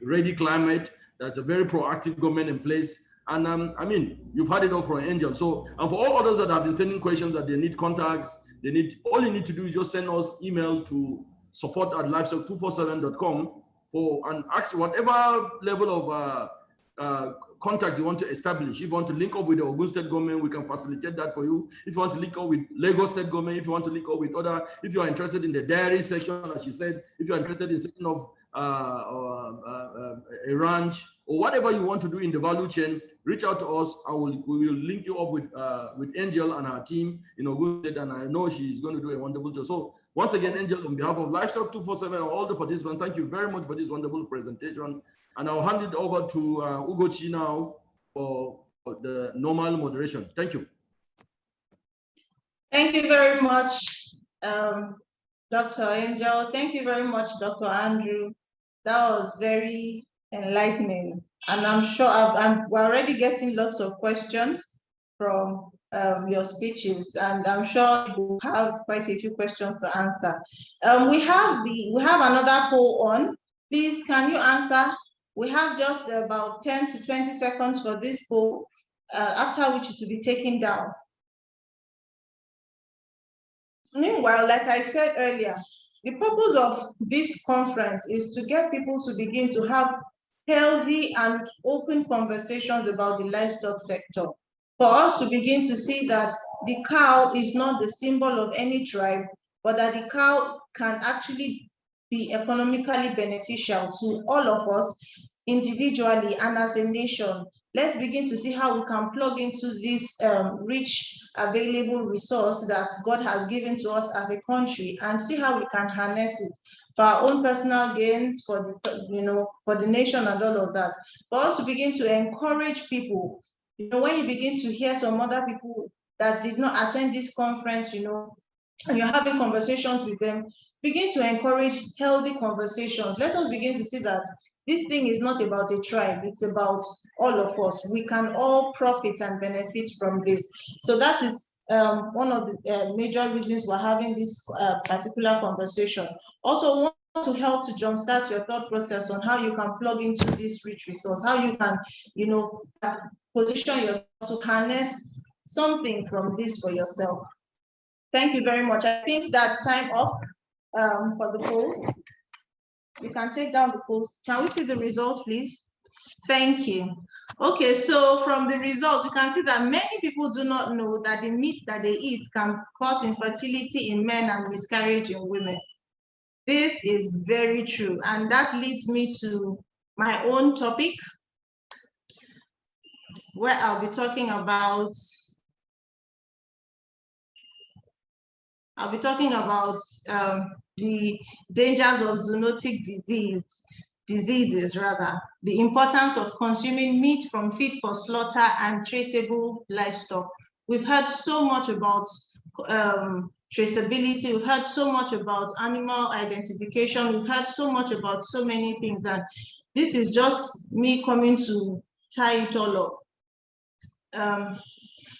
S2: ready climate, there's a very proactive government in place. And I mean, you've had it all from Angel. So, and for all others that have been sending questions that they need contacts, all you need to do is just send us email to support@livestock247.com and ask whatever level of contact you want to establish. If you want to link up with the Ogun State government, we can facilitate that for you. If you want to link up with Lagos State government, if you want to link up with if you are interested in the dairy section, as she said, if you're interested in setting up a ranch, or whatever you want to do in the value chain, reach out to us. We will link you up with Angel and her team in Ogun State, and I know she's going to do a wonderful job. So once again, Angel, on behalf of Livestock 247 and all the participants, thank you very much for this wonderful presentation. And I'll hand it over to Ugochi now for the normal moderation. Thank you.
S1: Thank you very much, Dr. Angel. Thank you very much, Dr. Andrew. That was very enlightening. And I'm sure we're already getting lots of questions from your speeches, and I'm sure you have quite a few questions to answer. We have another poll on. Please, can you answer? We have just about 10 to 20 seconds for this poll, after which it will be taken down. Meanwhile, like I said earlier, the purpose of this conference is to get people to begin to have healthy and open conversations about the livestock sector. For us to begin to see that the cow is not the symbol of any tribe, but that the cow can actually be economically beneficial to all of us individually and as a nation. Let's begin to see how we can plug into this rich available resource that God has given to us as a country, and see how we can harness it for our own personal gains, for the nation and all of that. For us to begin to encourage people, when you begin to hear some other people that did not attend this conference, and you're having conversations with them, begin to encourage healthy conversations. Let us begin to see that this thing is not about a tribe, it's about all of us. We can all profit and benefit from this. So that is one of the major reasons we're having this particular conversation. Also, to help to jumpstart your thought process on how you can plug into this rich resource, how you can, position yourself to harness something from this for yourself. Thank you very much. I think that's time up for the polls. You can take down the polls. Can we see the results, please? Thank you. Okay, so from the results, you can see that many people do not know that the meat that they eat can cause infertility in men and miscarriage in women. This is very true, and that leads me to my own topic, where I'll be talking about the dangers of zoonotic diseases, the importance of consuming meat from fit for slaughter and traceable livestock. We've heard so much about traceability, we've heard so much about animal identification, we've heard so much about so many things, and this is just me coming to tie it all up.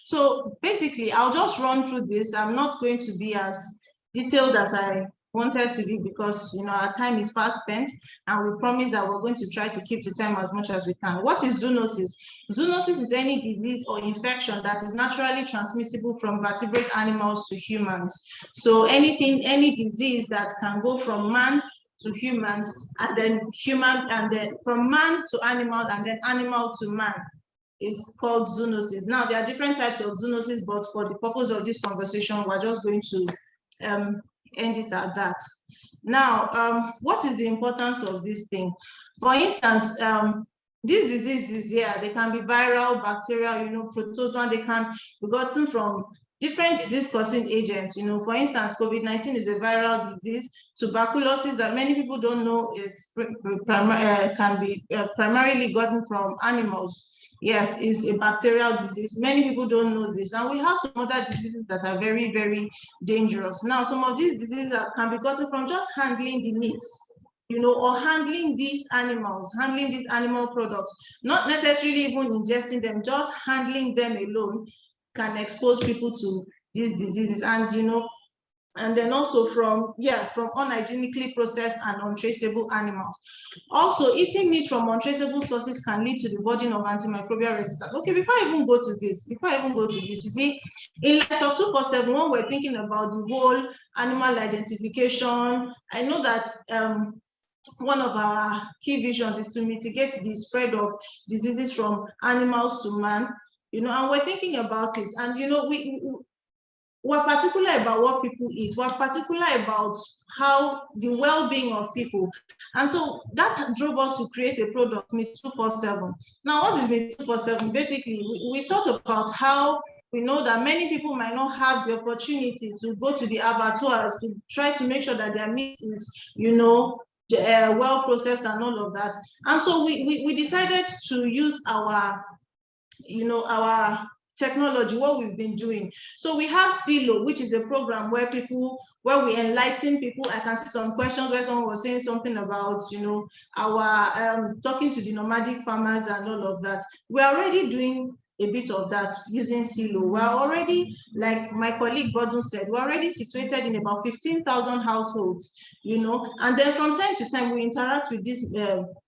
S1: So basically, I'll just run through this. I'm not going to be as detailed as I wanted to be because our time is fast spent, and we promise that we're going to try to keep the time as much as we can. What is zoonosis? Zoonosis is any disease or infection that is naturally transmissible from vertebrate animals to humans. So any disease that can go from man to humans, and then from man to animal, and then animal to man, is called zoonosis. Now, there are different types of zoonosis, but for the purpose of this conversation, we're just going to end it at that. Now, what is the importance of this thing? For instance, these diseases here, they can be viral, bacterial, protozoan, they can be gotten from different disease-causing agents. For instance, COVID-19 is a viral disease. Tuberculosis, that many people don't know, can be primarily gotten from animals. Yes, is a bacterial disease. Many people don't know this. And we have some other diseases that are very, very dangerous. Now, some of these diseases can be gotten from just handling the meats, or handling these animals, handling these animal products, not necessarily even ingesting them, just handling them alone can expose people to these diseases. And then also from unhygienically processed and untraceable animals. Also, eating meat from untraceable sources can lead to the burden of antimicrobial resistance. Okay, before I even go to this, you see, in Livestock 247, when we're thinking about the whole animal identification, I know that one of our key visions is to mitigate the spread of diseases from animals to man, and we're thinking about it. And we're particular about what people eat. We're particular about how the well-being of people. And so that drove us to create a product, Meat 247. Now, what is Meat 247? Basically, we thought about how we know that many people might not have the opportunity to go to the abattoirs to try to make sure that their meat is, well processed and all of that. And so we decided to use our technology, what we've been doing. So we have Silo, which is a program where we enlighten people. I can see some questions where someone was saying something about, our talking to the nomadic farmers and all of that. We're already doing a bit of that using Silo. We're already, like my colleague Gordon said, we're already situated in about 15,000 households, and then from time to time we interact with these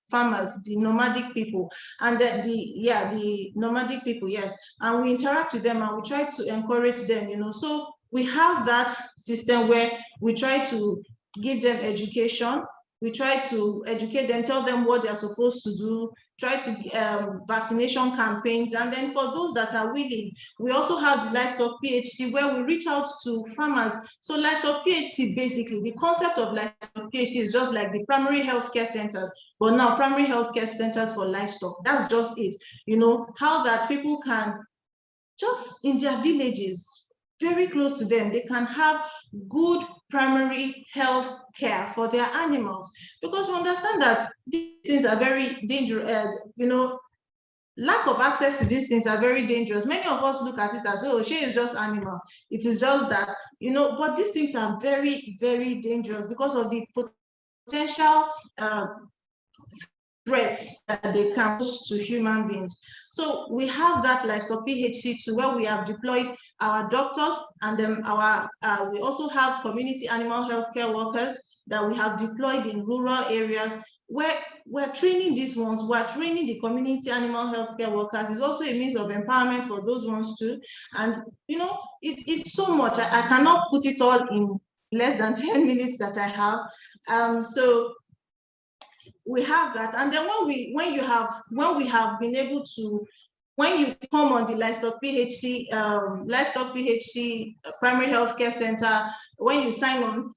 S1: farmers, the nomadic people, and the nomadic people, yes, and we interact with them and we try to encourage them, so we have that system where we try to give them education, we try to educate them, tell them what they're supposed to do, try to vaccination campaigns, and then for those that are willing, we also have the Livestock PHC where we reach out to farmers. So Livestock PHC, basically, the concept of Livestock PHC is just like the primary healthcare centers, but now primary healthcare centers for livestock. That's just it. How that people can just in their villages, very close to them, they can have good primary health care for their animals, because we understand that these things are very dangerous. Lack of access to these things are very dangerous. Many of us look at it as, oh, she is just animal. It is just that, but these things are very, very dangerous because of the potential threats that they can pose to human beings. So we have that Livestock PHC to where we have deployed our doctors, and then we also have community animal healthcare workers that we have deployed in rural areas, where we're training these ones, we're training the community animal healthcare workers. It's also a means of empowerment for those ones too. And you know, it's so much. I cannot put it all in less than 10 minutes that I have. So we have that. And then when we have been able to, when you come on the Livestock PHC Primary Healthcare Center, when you sign on,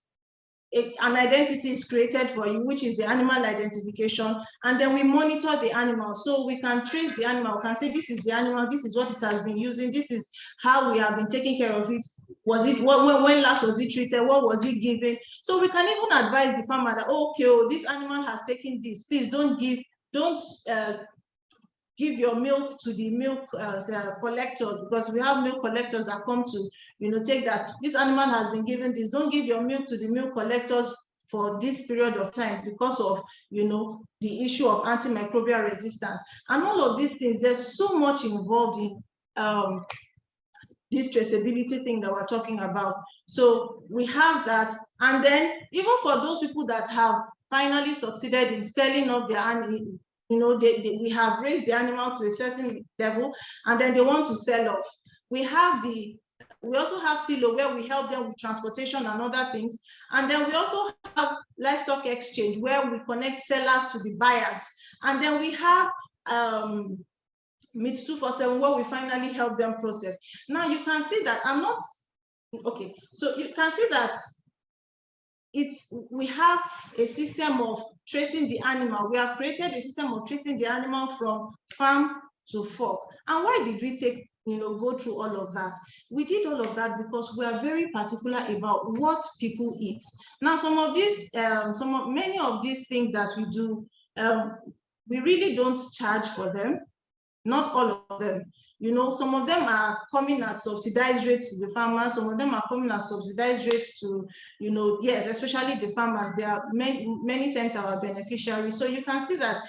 S1: an identity is created for you, which is the animal identification, and then we monitor the animal, so we can trace the animal, can say this is the animal, this is what it has been using, this is how we have been taking care of it. Was it when last was it treated? What was it given? So we can even advise the farmer that, okay, oh, this animal has taken this. Please don't give your milk to the milk collectors, because we have milk collectors that come to, you know, take that. This animal has been given this. Don't give your milk to the milk collectors for this period of time because of, you know, the issue of antimicrobial resistance. And all of these things, there's so much involved in this traceability thing that we're talking about. So we have that. And then even for those people that have finally succeeded in selling off their animal, you know, we have raised the animal to a certain level, and then they want to sell off. We also have silo, where we help them with transportation and other things. And then we also have livestock exchange, where we connect sellers to the buyers. And then we have Meat 247, where we finally help them process. Now you can see that okay. So you can see that we have a system of tracing the animal. We have created a system of tracing the animal from farm to fork. And why did we go through all of that? We did all of that because we are very particular about what people eat. Now, many of these things that we do, we really don't charge for them. Not all of them. You know, some of them are coming at subsidized rates to the farmers. Some of them are coming at subsidized rates to, yes, especially the farmers. They are many times our beneficiaries. So you can see that,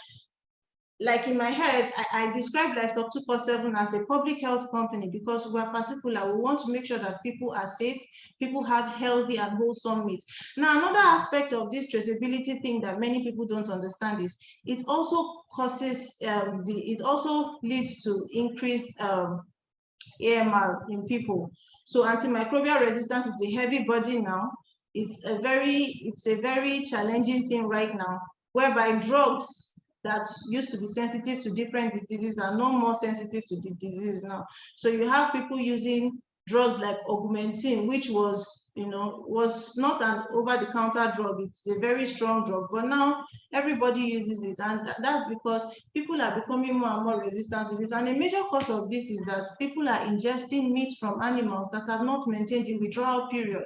S1: like in my head, I describe Livestock 247 as a public health company because we're particular. We want to make sure that people are safe, people have healthy and wholesome meat. Now, another aspect of this traceability thing that many people don't understand is it also causes, it also leads to increased AMR in people. So antimicrobial resistance is a heavy burden now. It's a very challenging thing right now, whereby drugs that used to be sensitive to different diseases are no more sensitive to the disease now. So you have people using drugs like augmentin, which was not an over-the-counter drug. It's a very strong drug, but now everybody uses it, and that's because people are becoming more and more resistant to this. And a major cause of this is that people are ingesting meat from animals that have not maintained the withdrawal period,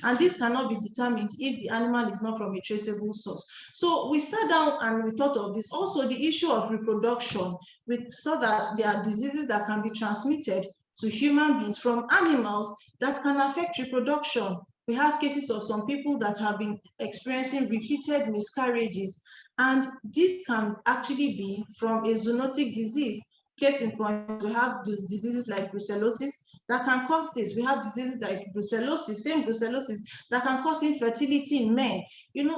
S1: and this cannot be determined if the animal is not from a traceable source. So we sat down and we thought of this. Also, the issue of reproduction. We saw that there are diseases that can be transmitted to human beings from animals that can affect reproduction. We have cases of some people that have been experiencing repeated miscarriages, and this can actually be from a zoonotic disease. Case in point, we have diseases like brucellosis that can cause this. We have diseases like brucellosis that can cause infertility in men.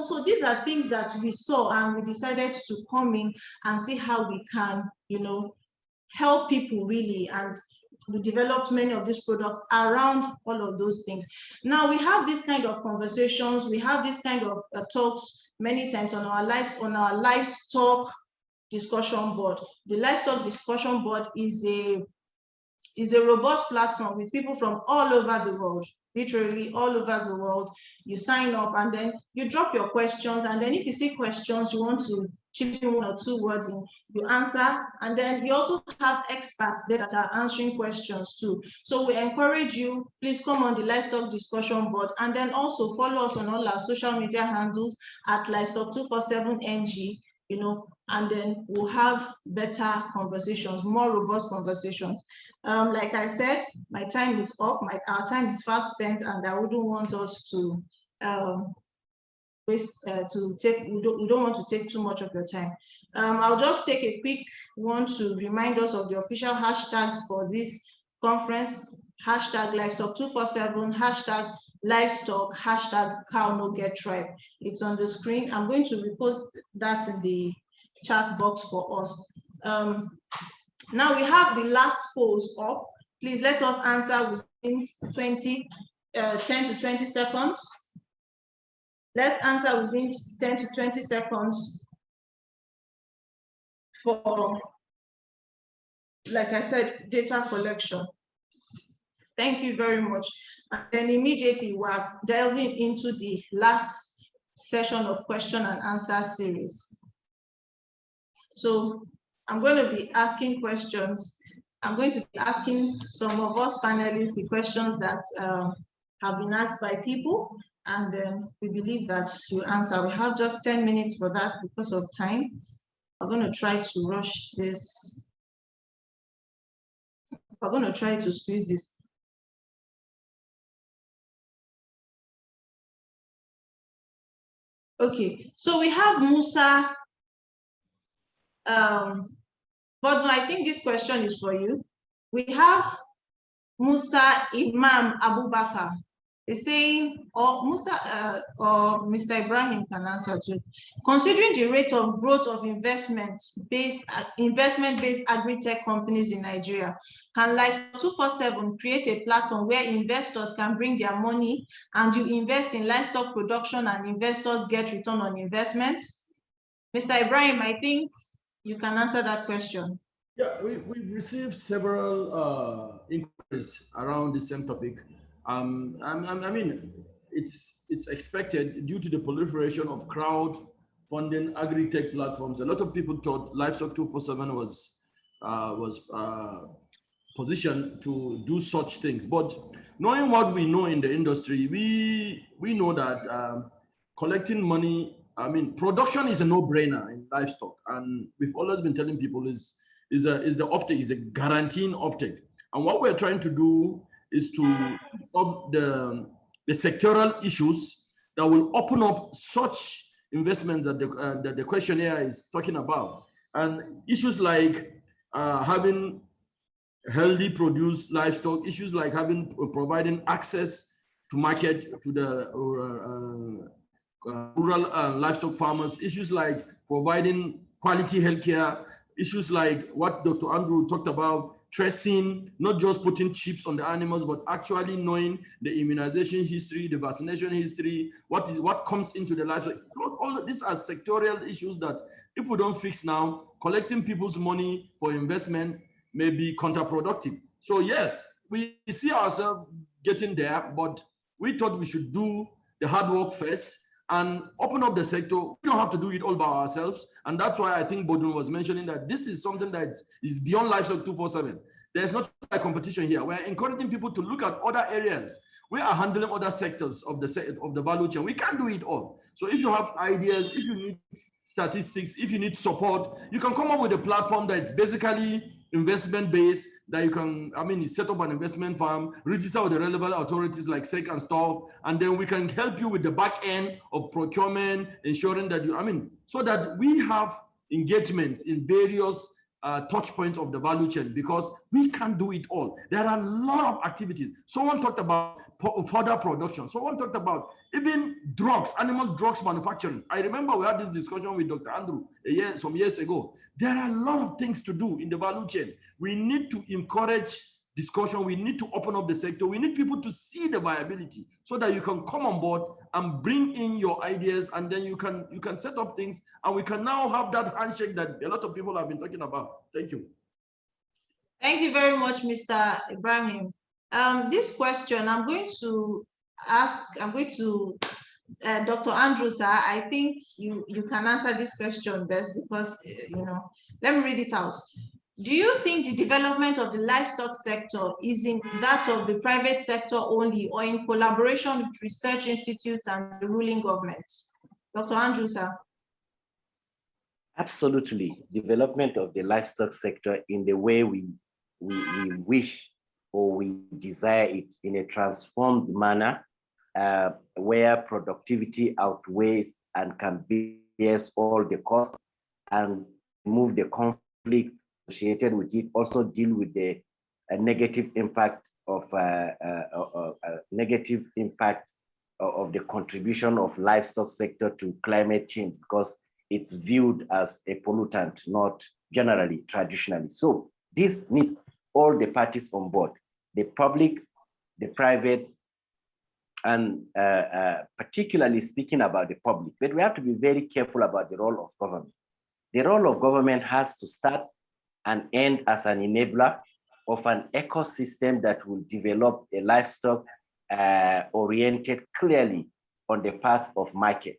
S1: So these are things that we saw, and we decided to come in and see how we can, help people really. And we developed many of these products around all of those things. Now we have this kind of conversations, we have this kind of talks many times on our LivesTalk discussion board. The LivesTalk discussion board is a robust platform with people from all over the world, literally all over the world. You sign up and then you drop your questions, and then if you see questions you want to chip in 1 or 2 words in, you answer. And then we also have experts there that are answering questions too. So we encourage you, please come on the LivesTalk discussion board, and then also follow us on all our social media handles at Livestock 247NG, and then we'll have better conversations, more robust conversations. Like I said, my time is up. Our time is fast spent, and I wouldn't want us to we don't want to take too much of your time. I'll just take a quick one to remind us of the official hashtags for this conference. Hashtag Livestock 247, hashtag livestock, #CowNoGetTribe. It's on the screen. I'm going to repost that in the chat box for us. Now we have the last polls up. Please let us answer within 10 to 20 seconds. Let's answer within 10 to 20 seconds for, like I said, data collection. Thank you very much. And then immediately we're delving into the last session of question and answer series. So I'm going to be asking questions. I'm going to be asking some of us panelists the questions that have been asked by people, and then we believe that you answer. We have just 10 minutes for that because of time. I'm going to try to rush this. We're going to try to squeeze this. Okay, so we have Musa. But I think this question is for you. We have Musa Imam Abubakar is saying, or Musa or Mr. Ibrahim can answer too. Considering the rate of growth of investment-based agri-tech companies in Nigeria, can Livestock 247 create a platform where investors can bring their money and you invest in livestock production and investors get return on investments? Mr. Ibrahim, I think you can answer that question.
S2: Yeah, we've received several inquiries around the same topic. I mean, it's expected due to the proliferation of crowd-funding agri-tech platforms. A lot of people thought Livestock 247 was positioned to do such things. But knowing what we know in the industry, we know that collecting money, I mean, production is a no-brainer in livestock, and we've always been telling people is the offtake, is a guaranteeing offtake. And what we're trying to do is to stop the sectoral issues that will open up such investment that the questionnaire is talking about. And issues like having healthy produced livestock, issues like providing access to market to the rural livestock farmers, issues like providing quality healthcare, issues like what Dr. Andrew talked about, tracing, not just putting chips on the animals, but actually knowing the immunization history, the vaccination history, what comes into the livestock. All of these are sectorial issues that if we don't fix now, collecting people's money for investment may be counterproductive. So yes, we see ourselves getting there, but we thought we should do the hard work first and open up the sector. We don't have to do it all by ourselves. And that's why I think Bodun was mentioning that this is something that is beyond Livestock 247. There's not a competition here. We're encouraging people to look at other areas. We are handling other sectors of the value chain. We can't do it all. So if you have ideas, if you need statistics, if you need support, you can come up with a platform that's basically investment-based, that you can, set up an investment firm, register with the relevant authorities like SEC and stuff, and then we can help you with the back end of procurement, ensuring that so that we have engagements in various touch points of the value chain, because we can't do it all. There are a lot of activities. Someone talked about further production. Someone talked about even drugs, animal drugs manufacturing. I remember we had this discussion with Dr. Andrew some years ago. There are a lot of things to do in the value chain. We need to encourage discussion. We need to open up the sector. We need people to see the viability so that you can come on board and bring in your ideas, and then you can set up things, and we can now have that handshake that a lot of people have been talking about. Thank you.
S1: Thank you very much, Mr. Ibrahim. This question I'm going to Dr. Andrew Sarri. I think you can answer this question best because, let me read it out. Do you think the development of the livestock sector is in that of the private sector only, or in collaboration with research institutes and the ruling government? Dr. Andrew Sarri.
S5: Absolutely. Development of the livestock sector in the way we wish or we desire it, in a transformed manner, where productivity outweighs and can bear all the costs and remove the conflict associated with it, also deal with the negative impact of of the contribution of livestock sector to climate change, because it's viewed as a pollutant, not generally, traditionally. So this needs all the parties on board, the public, the private, and particularly speaking about the public. But we have to be very careful about the role of government. The role of government has to start and end as an enabler of an ecosystem that will develop a livestock oriented clearly on the path of market.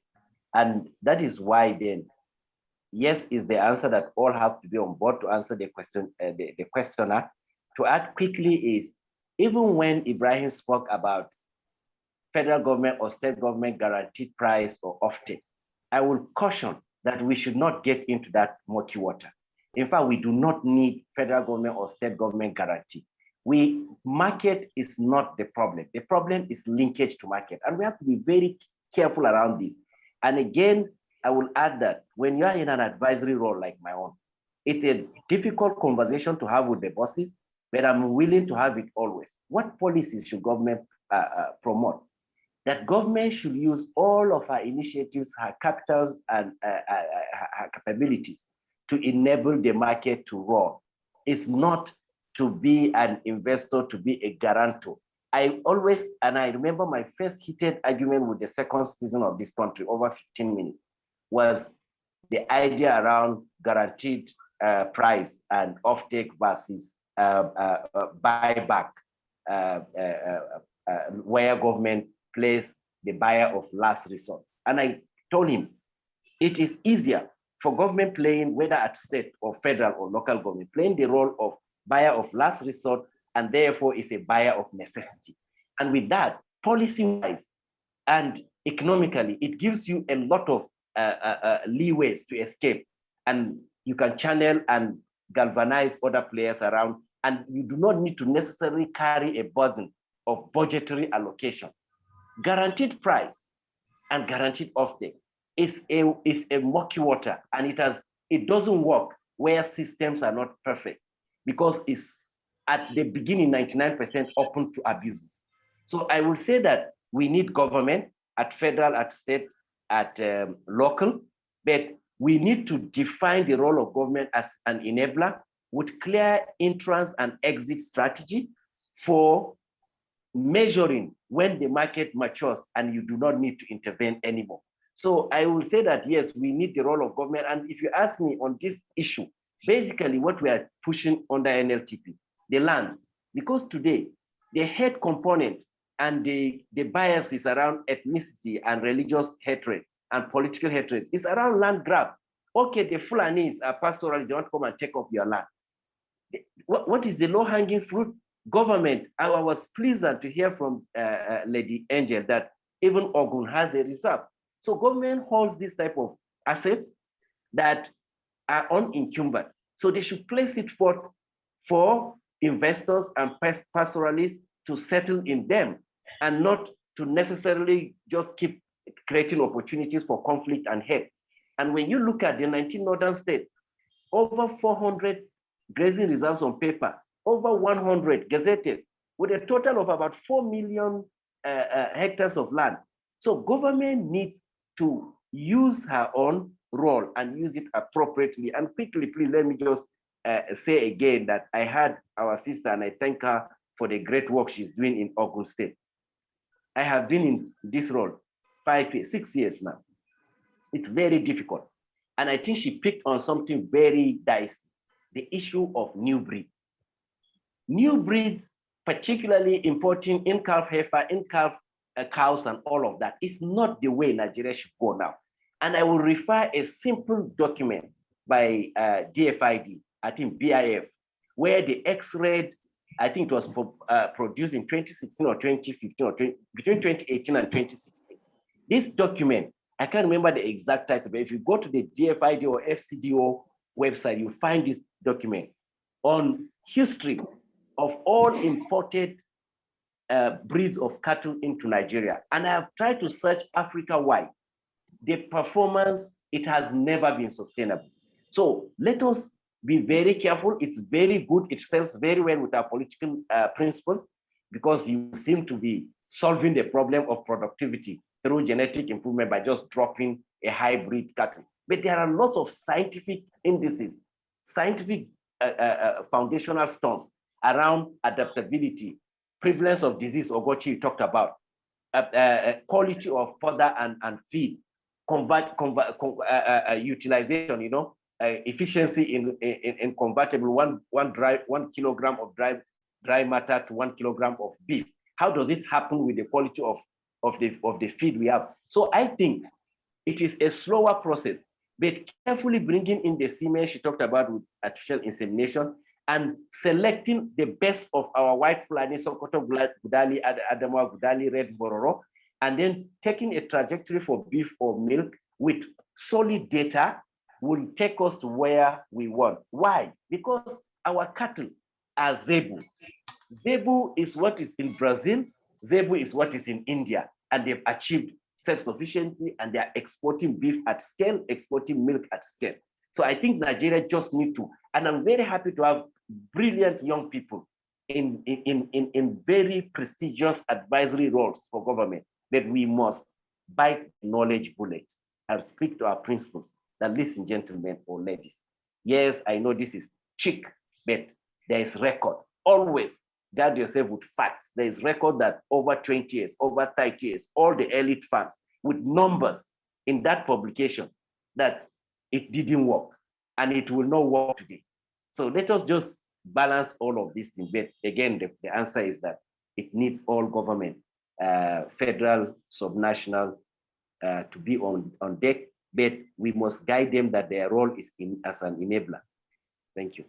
S5: And that is why then, yes is the answer that all have to be on board to answer the question, the questioner. To add quickly is, even when Ibrahim spoke about federal government or state government guaranteed price or offtake, I will caution that we should not get into that murky water. In fact, we do not need federal government or state government guarantee. Market is not the problem. The problem is linkage to market. And we have to be very careful around this. And again, I will add that when you are in an advisory role like my own, it's a difficult conversation to have with the bosses, but I'm willing to have it always. What policies should government promote? That government should use all of her initiatives, her capitals, and her capabilities to enable the market to roar. It's not to be an investor, to be a guarantor. I always, and I remember my first heated argument with the second citizen of this country, over 15 minutes, was the idea around guaranteed price and offtake versus buyback, where government plays the buyer of last resort. And I told him, it is easier for government playing, whether at state or federal or local government, playing the role of buyer of last resort, and therefore is a buyer of necessity. And with that, policy-wise and economically, it gives you a lot of leeways to escape, and you can channel and galvanize other players around, and you do not need to necessarily carry a burden of budgetary allocation. Guaranteed price and guaranteed offtake is a murky water, and it doesn't work where systems are not perfect, because it's at the beginning 99% open to abuses. So I will say that we need government at federal, at state, at local, but we need to define the role of government as an enabler with clear entrance and exit strategy for measuring when the market matures and you do not need to intervene anymore. So I will say that, yes, we need the role of government. And if you ask me on this issue, basically what we are pushing under NLTP, the lands, because today the head component and the biases around ethnicity and religious hatred and political hatred is around land grab. Okay, the Fulanis are pastoralists, they want to come and take off your land. What is the low-hanging fruit? Government. I was pleased to hear from Lady Angel that even Ogun has a reserve. So government holds this type of assets that are unencumbered. So they should place it forth for investors and pastoralists to settle in them, and not to necessarily just keep creating opportunities for conflict and hate. And when you look at the 19 northern states, over 400 grazing reserves on paper, over 100 gazetted, with a total of about 4 million hectares of land. So government needs to use her own role and use it appropriately. And quickly, please let me just say again that I had our sister, and I thank her for the great work she's doing in Ogun State. I have been in this role 6 years now. It's very difficult. And I think she picked on something very dicey, the issue of new breed. New breeds, particularly importing in-calf heifer, in-calf cows and all of that, is not the way Nigeria should go now. And I will refer a simple document by DFID, I think BIF, where the X-rayed, I think it was produced in 2016 or 2015, or between 2018 and 2016. This document, I can't remember the exact title, but if you go to the DFID or FCDO website, you find this document on history of all imported breeds of cattle into Nigeria. And I have tried to search Africa-wide. The performance, it has never been sustainable. So let us be very careful. It's very good. It sells very well with our political principles. because you seem to be solving the problem of productivity through genetic improvement by just dropping a hybrid cattle. But there are lots of scientific indices, scientific foundational stones around adaptability, prevalence of disease, Ogochi you talked about, quality of fodder and feed, utilization, you know, efficiency in convertible, one kilogram of dry matter to 1 kilogram of beef. How does it happen with the quality of the feed we have? So I think it is a slower process, but carefully bringing in the semen she talked about with artificial insemination and selecting the best of our white Fulani, Sokoto, Gudali, Adamawa, Gudali, Red Bororo, and then taking a trajectory for beef or milk with solid data will take us to where we want. Why? Because our cattle are Zebu. Zebu is what is in Brazil, Zebu is what is in India, and they've achieved self-sufficiency and they're exporting beef at scale, exporting milk at scale. So I think Nigeria just need to, and I'm very happy to have brilliant young people in very prestigious advisory roles for government, that we must bite knowledge bullet and speak to our principals that, listen, gentlemen or ladies, yes, I know this is chic, but there is record. Always guard yourself with facts. There is record that over 20 years, over 30 years, all the elite funds with numbers in that publication that it didn't work and it will not work today. So let us just balance all of these things. But again, the answer is that it needs all government, federal, subnational, to be on deck, but we must guide them that their role is as an enabler. Thank you.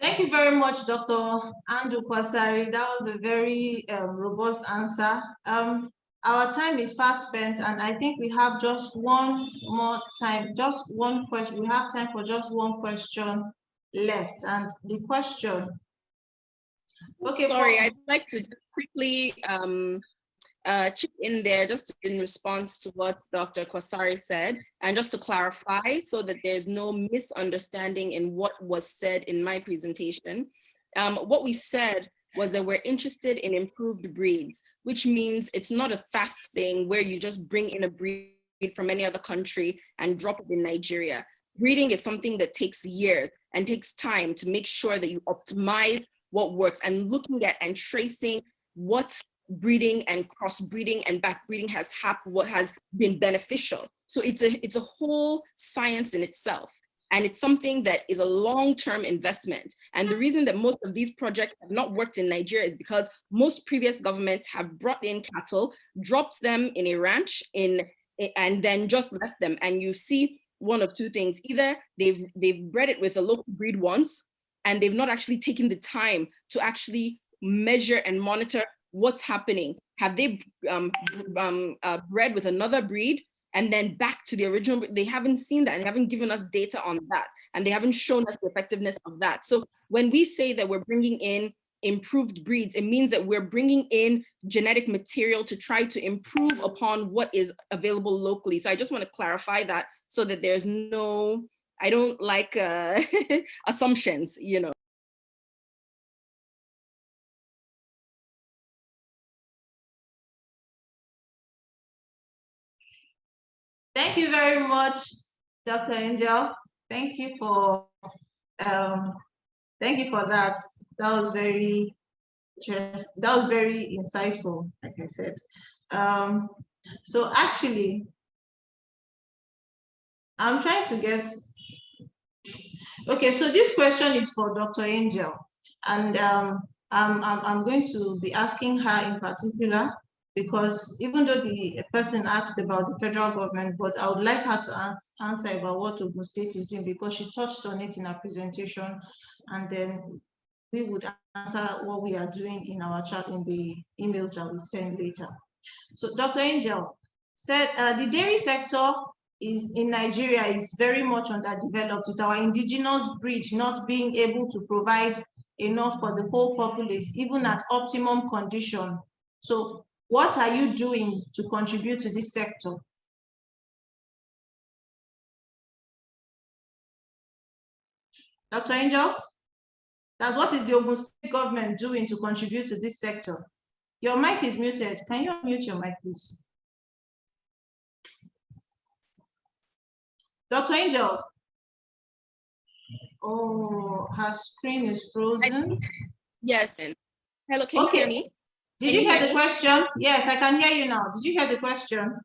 S1: Thank you very much, Dr. Andrew Sarri. That was a very robust answer. Our time is fast spent, and I think we have just one more time, just one question. We have time for just one question left, and the question. Okay.
S6: Sorry, I'd like to just quickly chip in there, just in response to what Dr. Kwasari said, and just to clarify so that there's no misunderstanding in what was said in my presentation. What we said was that we're interested in improved breeds, which means it's not a fast thing where you just bring in a breed from any other country and drop it in Nigeria. Breeding is something that takes years and takes time to make sure that you optimize what works, and looking at and tracing what breeding and crossbreeding and backbreeding has happened, what has been beneficial. So it's a whole science in itself. And it's something that is a long-term investment. And the reason that most of these projects have not worked in Nigeria is because most previous governments have brought in cattle, dropped them in a ranch, and then just left them. And you see one of two things: either they've bred it with a local breed once, and they've not actually taken the time to actually measure and monitor what's happening. Have they bred with another breed and then back to the original? They haven't seen that, and they haven't given us data on that, and they haven't shown us the effectiveness of that. So when we say that we're bringing in improved breeds, it means that we're bringing in genetic material to try to improve upon what is available locally. So I just want to clarify that so that there's no, I don't like assumptions, you know.
S1: Thank you very much, Dr. Angel. Thank you for that. That was very interesting. That was very insightful, like I said. So actually, I'm trying to get. Okay, so this question is for Dr. Angel, and I'm going to be asking her in particular, because even though the person asked about the federal government, but I would like her to answer about what Ogun State is doing, because she touched on it in her presentation, and then we would answer what we are doing in our chat in the emails that we send later. So Dr. Angel said the dairy sector in Nigeria is very much underdeveloped, with our indigenous breed not being able to provide enough for the whole populace, even at optimum condition. So what are you doing to contribute to this sector? Dr. Angel? That's what is the Ogun State government doing to contribute to this sector? Your mic is muted. Can you unmute your mic, please? Dr. Angel. Oh, her screen is frozen.
S6: Yes. Hello, can you hear me?
S1: Did you hear the question? Yes, I can hear you now. Did you hear the question?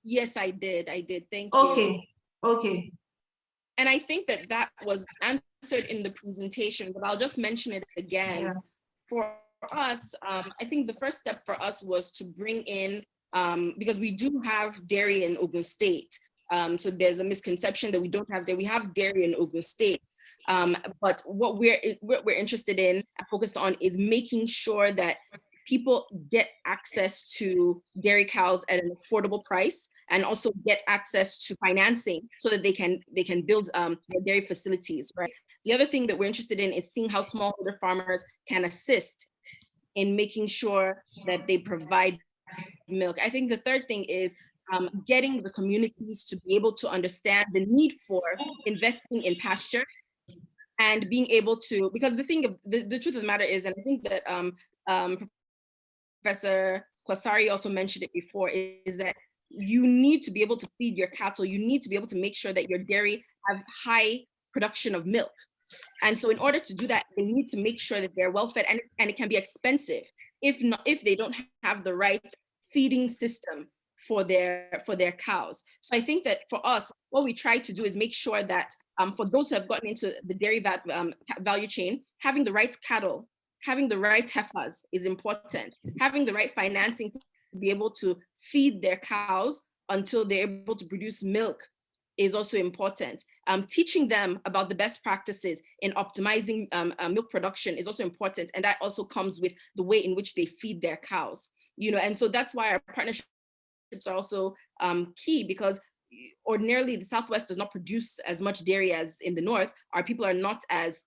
S6: Yes, I did. Thank you.
S1: Okay.
S6: And I think that was answered in the presentation, but I'll just mention it again. Yeah. For us, I think the first step for us was to bring in, because we do have dairy in Ogun State. So there's a misconception that we don't have dairy. We have dairy in Ogun State. But what we're interested in and focused on is making sure that people get access to dairy cows at an affordable price, and also get access to financing so that they can build their dairy facilities, right? The other thing that we're interested in is seeing how smallholder farmers can assist in making sure that they provide milk. I think the third thing is getting the communities to be able to understand the need for investing in pasture and being able to, because the truth of the matter is, and I think that Professor Kwasari also mentioned it before, is that you need to be able to feed your cattle. You need to be able to make sure that your dairy have high production of milk. And so in order to do that, they need to make sure that they're well fed, and it can be expensive if they don't have the right feeding system for their cows. So I think that for us, what we try to do is make sure that for those who have gotten into the dairy value chain, having the right cattle, having the right heifers is important. Having the right financing to be able to feed their cows until they're able to produce milk is also important. Teaching them about the best practices in optimizing milk production is also important, and that also comes with the way in which they feed their cows. And so that's why our partnerships are also key, because ordinarily the Southwest does not produce as much dairy as in the North. Our people are not as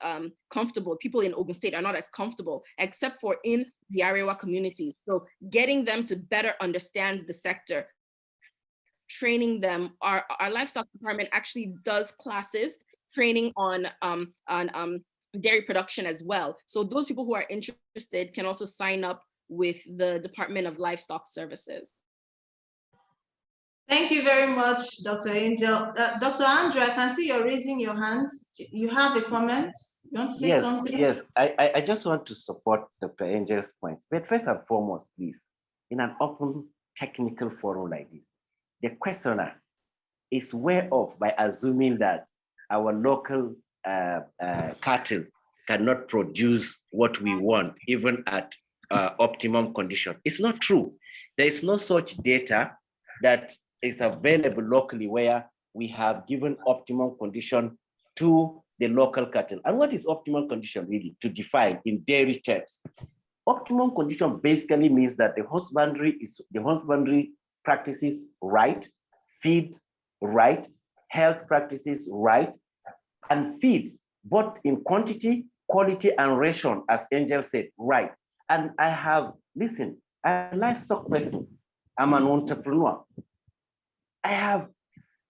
S6: comfortable. People in Ogun State are not as comfortable, except for in the Arewa community. So getting them to better understand the sector, training them. Our livestock department actually does classes training on dairy production as well. So those people who are interested can also sign up with the Department of Livestock Services.
S1: Thank you very much, Dr. Angel. Dr. Andrew, I can see you're raising your hands. You have a comment? You want to say something?
S5: Yes, I just want to support Dr. Angel's points. But first and foremost, please, in an open technical forum like this, the questioner is aware of by assuming that our local cattle cannot produce what we want, even at optimum condition. It's not true. There is no such data that is available locally where we have given optimum condition to the local cattle. And what is optimum condition really, to define in dairy terms? Optimum condition basically means that the husbandry practices right, feed right, health practices right, and feed both in quantity, quality, and ration, as Angel said, right. And I have a livestock person. I'm an entrepreneur. I have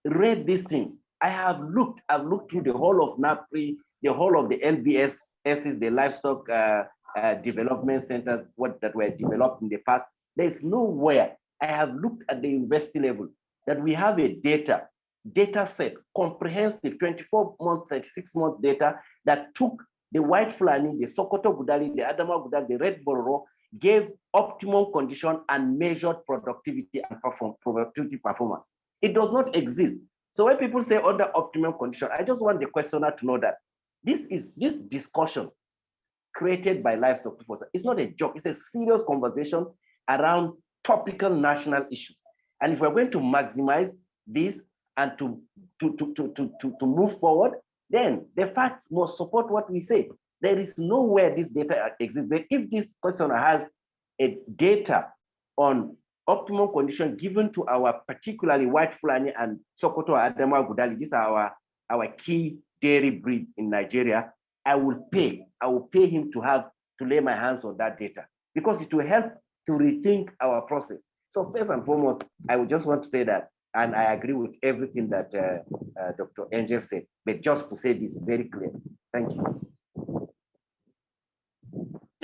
S5: read these things. I've looked through the whole of NAPRI, the whole of the LBSs, the livestock development centers that were developed in the past. There's nowhere. I have looked at the university level that we have a data set, comprehensive 24-month, 36-month data that took the white Fulani, the Sokoto Gudali, the Adama Gudali, the Red Bororo, gave optimum condition and measured productivity and productivity performance. It does not exist. So when people say under optimum condition, I just want the questioner to know that this discussion created by livestock people, it's not a joke. It's a serious conversation around topical national issues. And if we're going to maximize this and to move forward, then the facts must support what we say. There is nowhere this data exists. But if this questioner has a data on optimum condition given to our particularly white Fulani and Sokoto Adama Gudali, these are our key dairy breeds in Nigeria, I will pay him to lay my hands on that data, because it will help to rethink our process. So first and foremost, I would just want to say that, and I agree with everything that Dr. Angel said, but just to say this very clear. Thank you.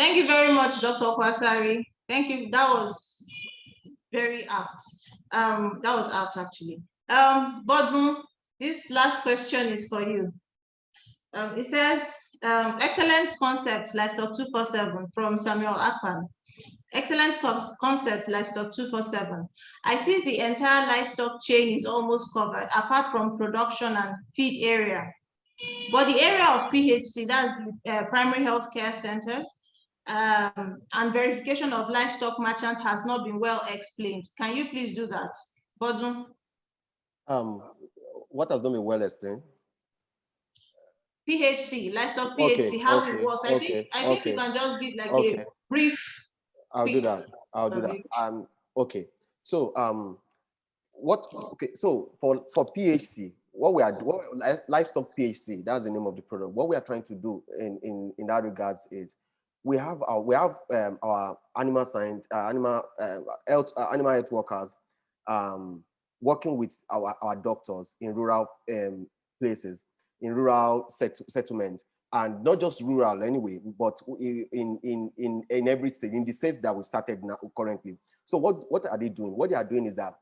S1: Thank you very much, Dr. Kwasari. Thank you. That was very apt. That was apt, actually. Bodun, this last question is for you. It says, excellent concept, Livestock 247 from Samuel Akpan. Excellent concept, Livestock 247. I see the entire livestock chain is almost covered, apart from production and feed area. But the area of PHC, that's the primary health care centers, and verification of livestock merchants has not been well explained. Can you please do that, Bodun?
S4: What has not been well explained?
S1: PHC, livestock PHC, how it works. I think you can just give like a brief.
S4: I'll do that. Okay. So so for PHC, livestock PHC, that's the name of the product. What we are trying to do in that regards is we have our animal science, animal health workers working with our doctors in rural places, in rural settlement, and not just rural anyway, but in every state, in the states that we started now currently. So what are they doing? What they are doing is that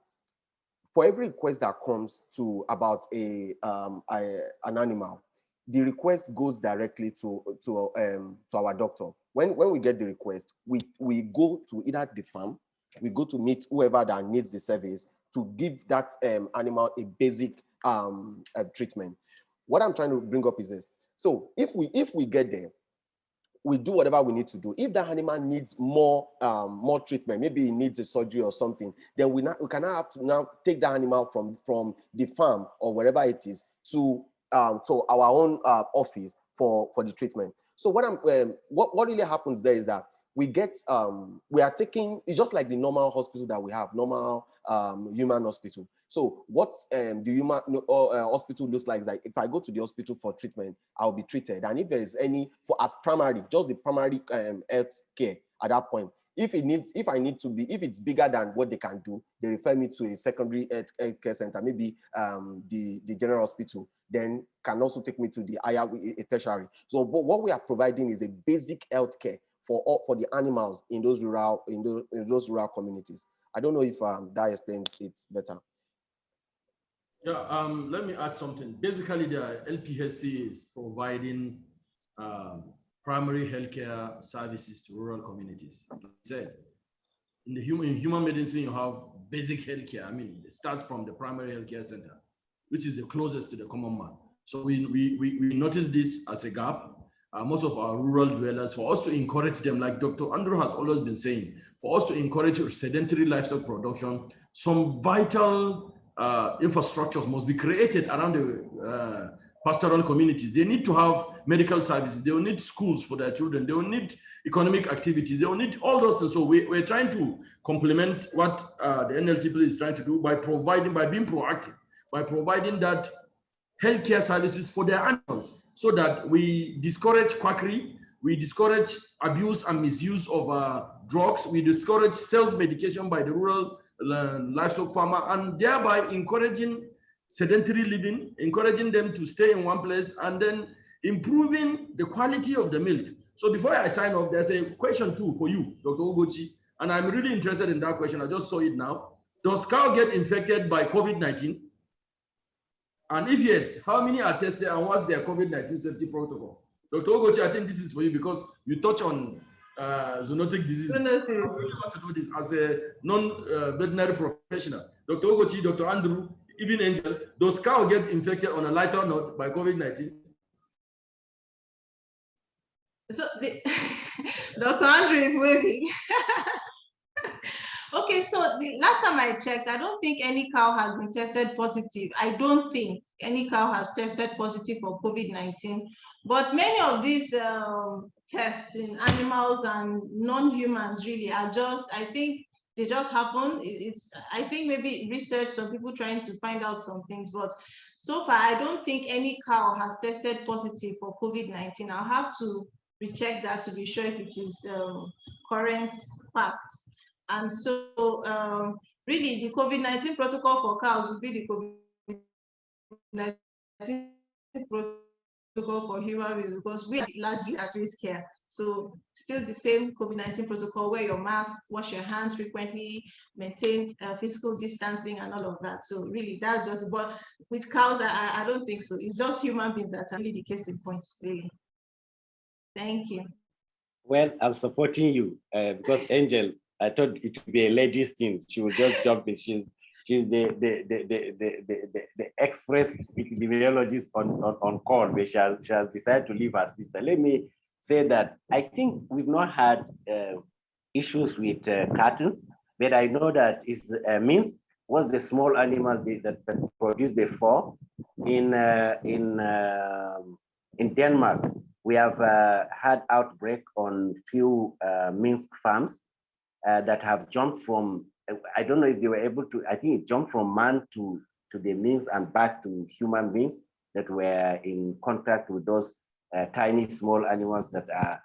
S4: for every request that comes to about an animal, the request goes directly to our doctor. When we get the request, we go to either the farm, we go to meet whoever that needs the service to give that animal a basic treatment. What I'm trying to bring up is this. So if we get there, we do whatever we need to do. If the animal needs more treatment, maybe it needs a surgery or something, then we cannot have to now take the animal from the farm or wherever it is to our own office for the treatment. So what really happens there is that we are taking, it's just like the normal hospital that we have, normal human hospital. So what the human hospital looks like is like, if I go to the hospital for treatment, I'll be treated. And if there is any, as primary, just the primary health care at that point, if it's bigger than what they can do, they refer me to a secondary health care center, maybe the general hospital, then can also take me to the higher tertiary. So but what we are providing is a basic health care for the animals in those rural communities. I don't know if that explains it better.
S2: Yeah, let me add something. Basically, the LPHC is providing primary healthcare services to rural communities. Like I said, in human medicine, you have basic healthcare. I mean, it starts from the primary healthcare center, which is the closest to the common man. So we notice this as a gap. Most of our rural dwellers, for us to encourage them, like Dr. Andrew has always been saying, for us to encourage sedentary livestock production, some vital infrastructures must be created around the pastoral communities. They need to have medical services. They will need schools for their children. They will need economic activities. They will need all those things. So we're trying to complement what the NLTP is trying to do by being proactive, by providing that healthcare services for their animals, so that we discourage quackery, we discourage abuse and misuse of drugs, we discourage self-medication by the rural livestock farmer, and thereby encouraging sedentary living, encouraging them to stay in one place, and then improving the quality of the milk. So before I sign off, there's a question too for you, Dr. Ugochi, and I'm really interested in that question. I just saw it now. Does cow get infected by COVID-19? And if yes, how many are tested and what's their COVID-19 safety protocol? Dr. Ugochi, I think this is for you because you touch on zoonotic disease. I really want to do this as a non-veterinary professional. Dr. Ugochi, Dr. Andrew, even Angel, does cow get infected on a lighter note by COVID-19?
S1: So Dr. Andrew is waving. Okay, so the last time I checked, I don't think any cow has been tested positive. I don't think any cow has tested positive for COVID-19. But many of these tests in animals and non-humans really are just, I think they just happen. I think maybe research, some people trying to find out some things, but so far I don't think any cow has tested positive for COVID-19. I'll have to recheck that to be sure if it is current fact. And so really the COVID-19 protocol for cows would be the COVID-19 protocol for human beings, because we are largely at risk here. So still the same COVID-19 protocol, wear your mask, wash your hands frequently, maintain physical distancing and all of that. So really that's just, but with cows, I don't think so. It's just human beings that are really the case in point, really. Thank you.
S5: Well, I'm supporting you because Angel, I thought it would be a lady's thing. She will just jump in. She's the express epidemiologist on call, but she has decided to leave her sister. Let me say that I think we've not had issues with cattle, but I know that is Minsk was the small animal that produced the fur in Denmark. We have had outbreak on few Minsk farms that have jumped from, I don't know if they were able to, I think it jumped from man to the Minsk and back to human beings that were in contact with those tiny small animals that are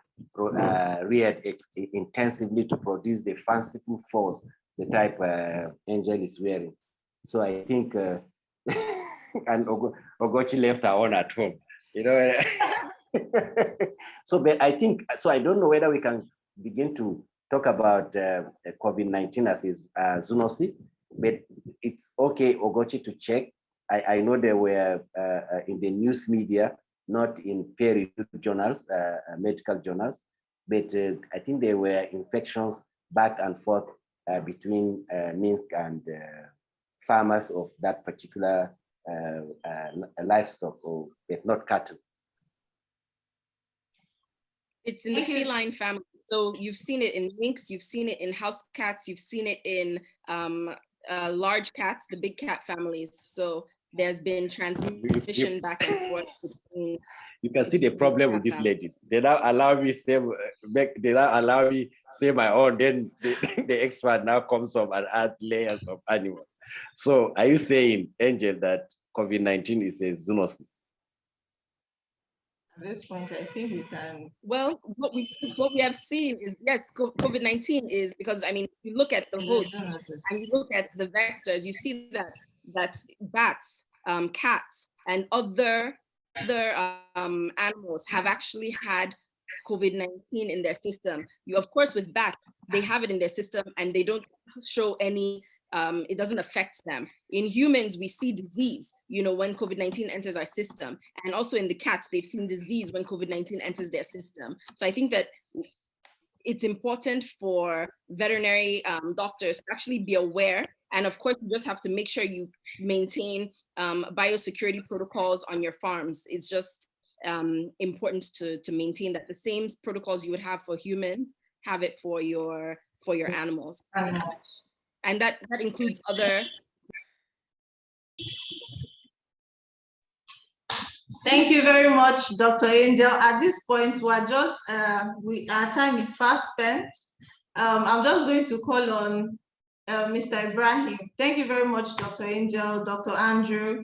S5: reared intensively to produce the fanciful furs, the type Angel is wearing. So I think, and Ogochi left her on at home, you know. So, but I think, so I don't know whether we can begin to talk about COVID-19 as a zoonosis, but it's okay, Ogochi, to check. I know they were in the news media, not in peer-reviewed journals, medical journals, but I think there were infections back and forth between Minsk and farmers of that particular livestock, but not cattle.
S6: It's in the feline family. So you've seen it in minks, you've seen it in house cats, you've seen it in large cats, the big cat families. So there's been transmission back and forth between.
S5: You can see the problem with these ladies. They now allow me say my own. Then the expert now comes up and adds layers of animals. So are you saying, Angel, that COVID-19 is a zoonosis?
S1: At this point, I think we can.
S6: Well, what we have seen is, yes, COVID-19 is, because I mean, if you look at the hosts and you look at the vectors, you see that bats, cats, and other animals have actually had COVID-19 in their system. You, of course, with bats, they have it in their system and they don't show any, it doesn't affect them. In humans, we see disease, you know, when COVID-19 enters our system. And also in the cats, they've seen disease when COVID-19 enters their system. So I think that it's important for veterinary doctors to actually be aware. And of course, you just have to make sure you maintain biosecurity protocols on your farms. It's just important to maintain that the same protocols you would have for humans, have it for your animals. And that includes other.
S1: Thank you very much, Dr. Angel. At this point, we're just, our time is fast spent. I'm just going to call on Mr. Ibrahim. Thank you very much, Dr. Angel, Dr. Andrew,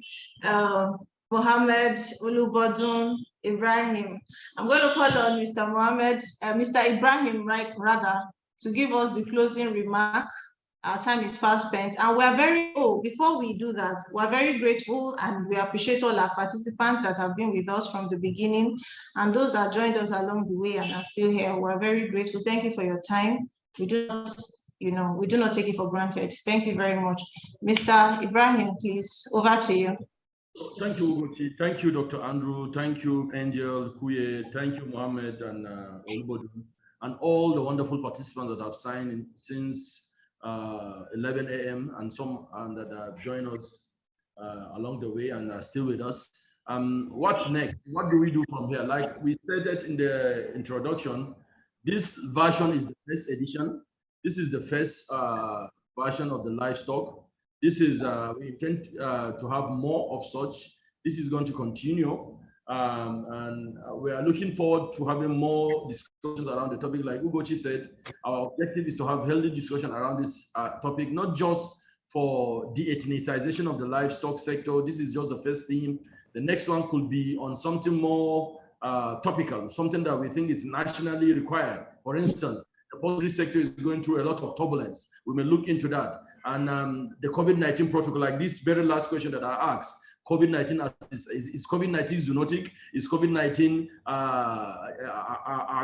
S1: Mohammed, Olubodun, Ibrahim. I'm going to call on Mr. Mohammed, Mr. Ibrahim, rather, to give us the closing remark. Our time is fast spent, and we're before we do that, we're very grateful and we appreciate all our participants that have been with us from the beginning and those that joined us along the way and are still here. We're very grateful. Thank you for your time. We do not, we do not take it for granted. Thank you very much. Mr. Ibrahim, please, over to you.
S2: Thank you, Ugochi. Thank you, Dr. Andrew. Thank you, Angel, Kuye. Thank you, Mohammed and Olubodun, and all the wonderful participants that have signed in since 11 a.m. and some that have joined us along the way and are still with us. What's next? What do we do from here? Like we said that in the introduction, this version is the first edition. This is the first version of the livestock. This is, we intend to have more of such. This is going to continue. And we are looking forward to having more discussions around the topic. Like Ugochi said, our objective is to have healthy discussion around this topic, not just for de-ethnicization of the livestock sector. This is just the first theme. The next one could be on something more topical, something that we think is nationally required. For instance, the poultry sector is going through a lot of turbulence. We may look into that. And the COVID-19 protocol, like this very last question that I asked, COVID-19 is COVID-19 zoonotic? Is COVID-19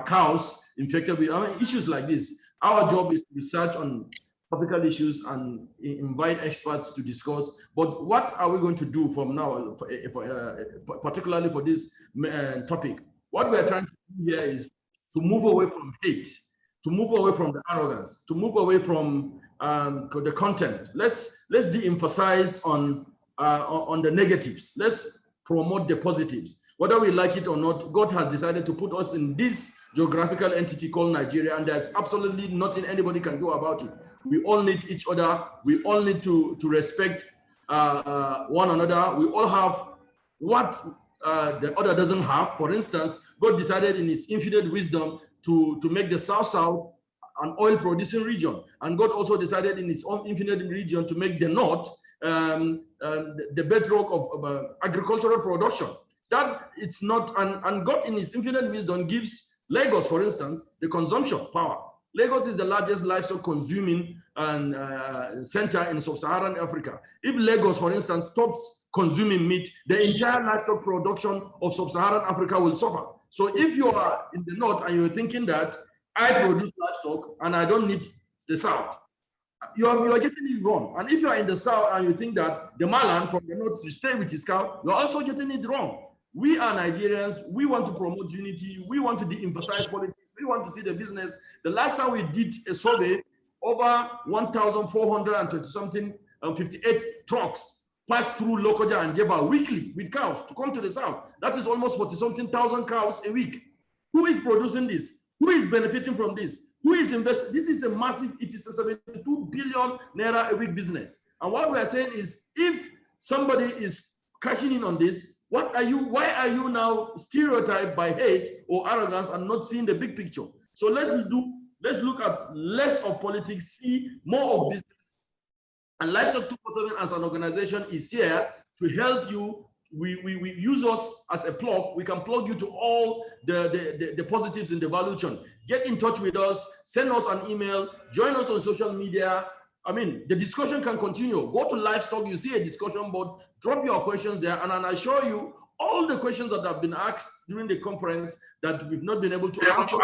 S2: cows infected with issues like this? Our job is to research on topical issues and invite experts to discuss. But what are we going to do from now, particularly for this topic? What we are trying to do here is to move away from hate, to move away from the arrogance, to move away from the content. Let's de-emphasize on the negatives. Let's promote the positives. Whether we like it or not, God has decided to put us in this geographical entity called Nigeria, and there's absolutely nothing anybody can do about it. We all need each other. We all need to respect one another. We all have what the other doesn't have. For instance, God decided in his infinite wisdom to make the South an oil-producing region. And God also decided in his own infinite region to make the North the bedrock of agricultural production. That it's not, and God in his infinite wisdom gives Lagos, for instance, the consumption power. Lagos is the largest livestock consuming center in sub-Saharan Africa. If Lagos, for instance, stops consuming meat, the entire livestock production of sub-Saharan Africa will suffer. So if you are in the north and you're thinking that I produce livestock and I don't need the south, you are getting it wrong. And if you are in the south and you think that the Malan from the north should stay with his cow, you're also getting it wrong. We are Nigerians. We want to promote unity. We want to de-emphasize politics. We want to see the business. The last time we did a survey, over 1,420 something, 58 trucks passed through Lokoja and Jeba weekly with cows to come to the south. That is almost 40 something thousand cows a week. Who is producing this? Who is benefiting from this? Who is investing? This is a massive, it is a 72 billion naira a week business. And what we are saying is, if somebody is cashing in on this, why are you now stereotyped by hate or arrogance and not seeing the big picture? So let's look at less of politics, see more of business. And Livestock 247 as an organization is here to help you. We use us as a plug. We can plug you to all the positives in the value chain. Get in touch with us, send us an email, join us on social media. I mean, the discussion can continue. Go to Livestock, you see a discussion board, drop your questions there, and I assure you, all the questions that have been asked during the conference that we've not been able to answer,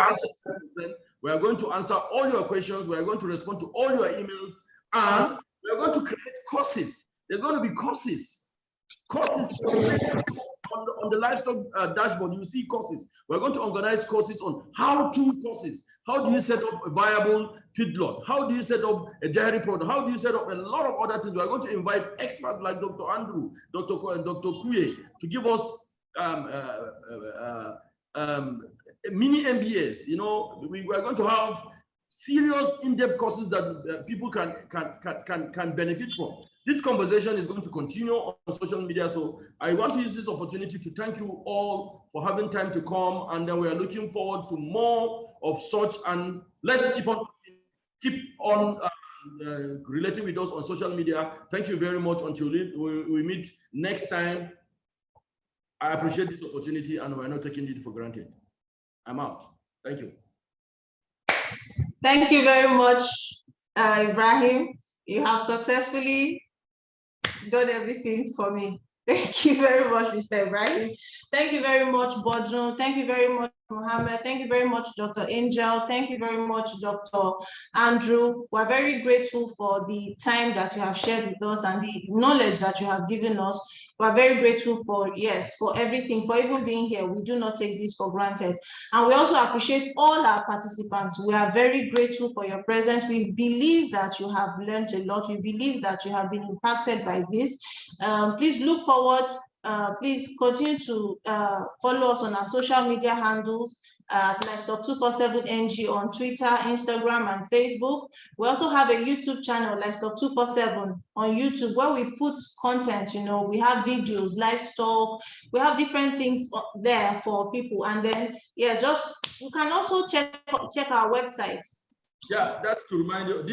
S2: we are going to answer all your questions. We are going to respond to all your emails, and we are going to create courses. There's going to be courses on the Livestock dashboard. You see courses. We're going to organize courses on how-to courses. How do you set up a viable feedlot? How do you set up a dairy product? How do you set up a lot of other things? We're going to invite experts like Dr. Andrew, Dr. Kuye to give us mini MBAs. You know, we are going to have serious in-depth courses that people can benefit from. This conversation is going to continue on social media. So I want to use this opportunity to thank you all for having time to come. And then we are looking forward to more of such. And let's keep on relating with us on social media. Thank you very much. Until we meet next time. I appreciate this opportunity and we're not taking it for granted. I'm out. Thank you.
S1: Thank you very much, Ibrahim. You have successfully done everything for me. Thank you very much, Mr. Ibrahim. Thank you very much, Bodro. Thank you very much, Mohammed. Thank you very much, Dr. Angel. Thank you very much, Dr. Andrew. We're very grateful for the time that you have shared with us and the knowledge that you have given us. We're very grateful for, yes, for everything, for even being here. We do not take this for granted. And we also appreciate all our participants. We are very grateful for your presence. We believe that you have learned a lot. We believe that you have been impacted by this. Please look forward. Please continue to follow us on our social media handles at Livestock 247NG on Twitter, Instagram, and Facebook. We also have a YouTube channel, Livestock 247 on YouTube, where we put content. You know, we have videos, livestock, we have different things there for people. And then, yeah, just you can also check our websites.
S2: Yeah, that's to remind you,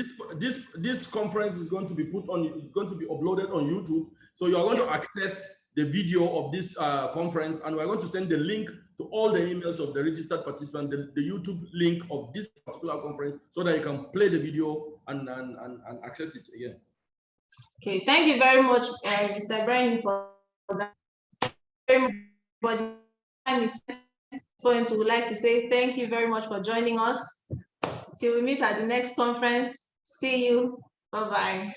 S2: this conference is going to be put on, it's going to be uploaded on YouTube. So you are going to access the video of this conference, and we're going to send the link to all the emails of the registered participants, the YouTube link of this particular conference, so that you can play the video and access it again.
S1: Okay, thank you very much, Mr. Ibrahim, for Everybody, time is point. We would like to say thank you very much for joining us. Till we meet at the next conference. See you. Bye-bye.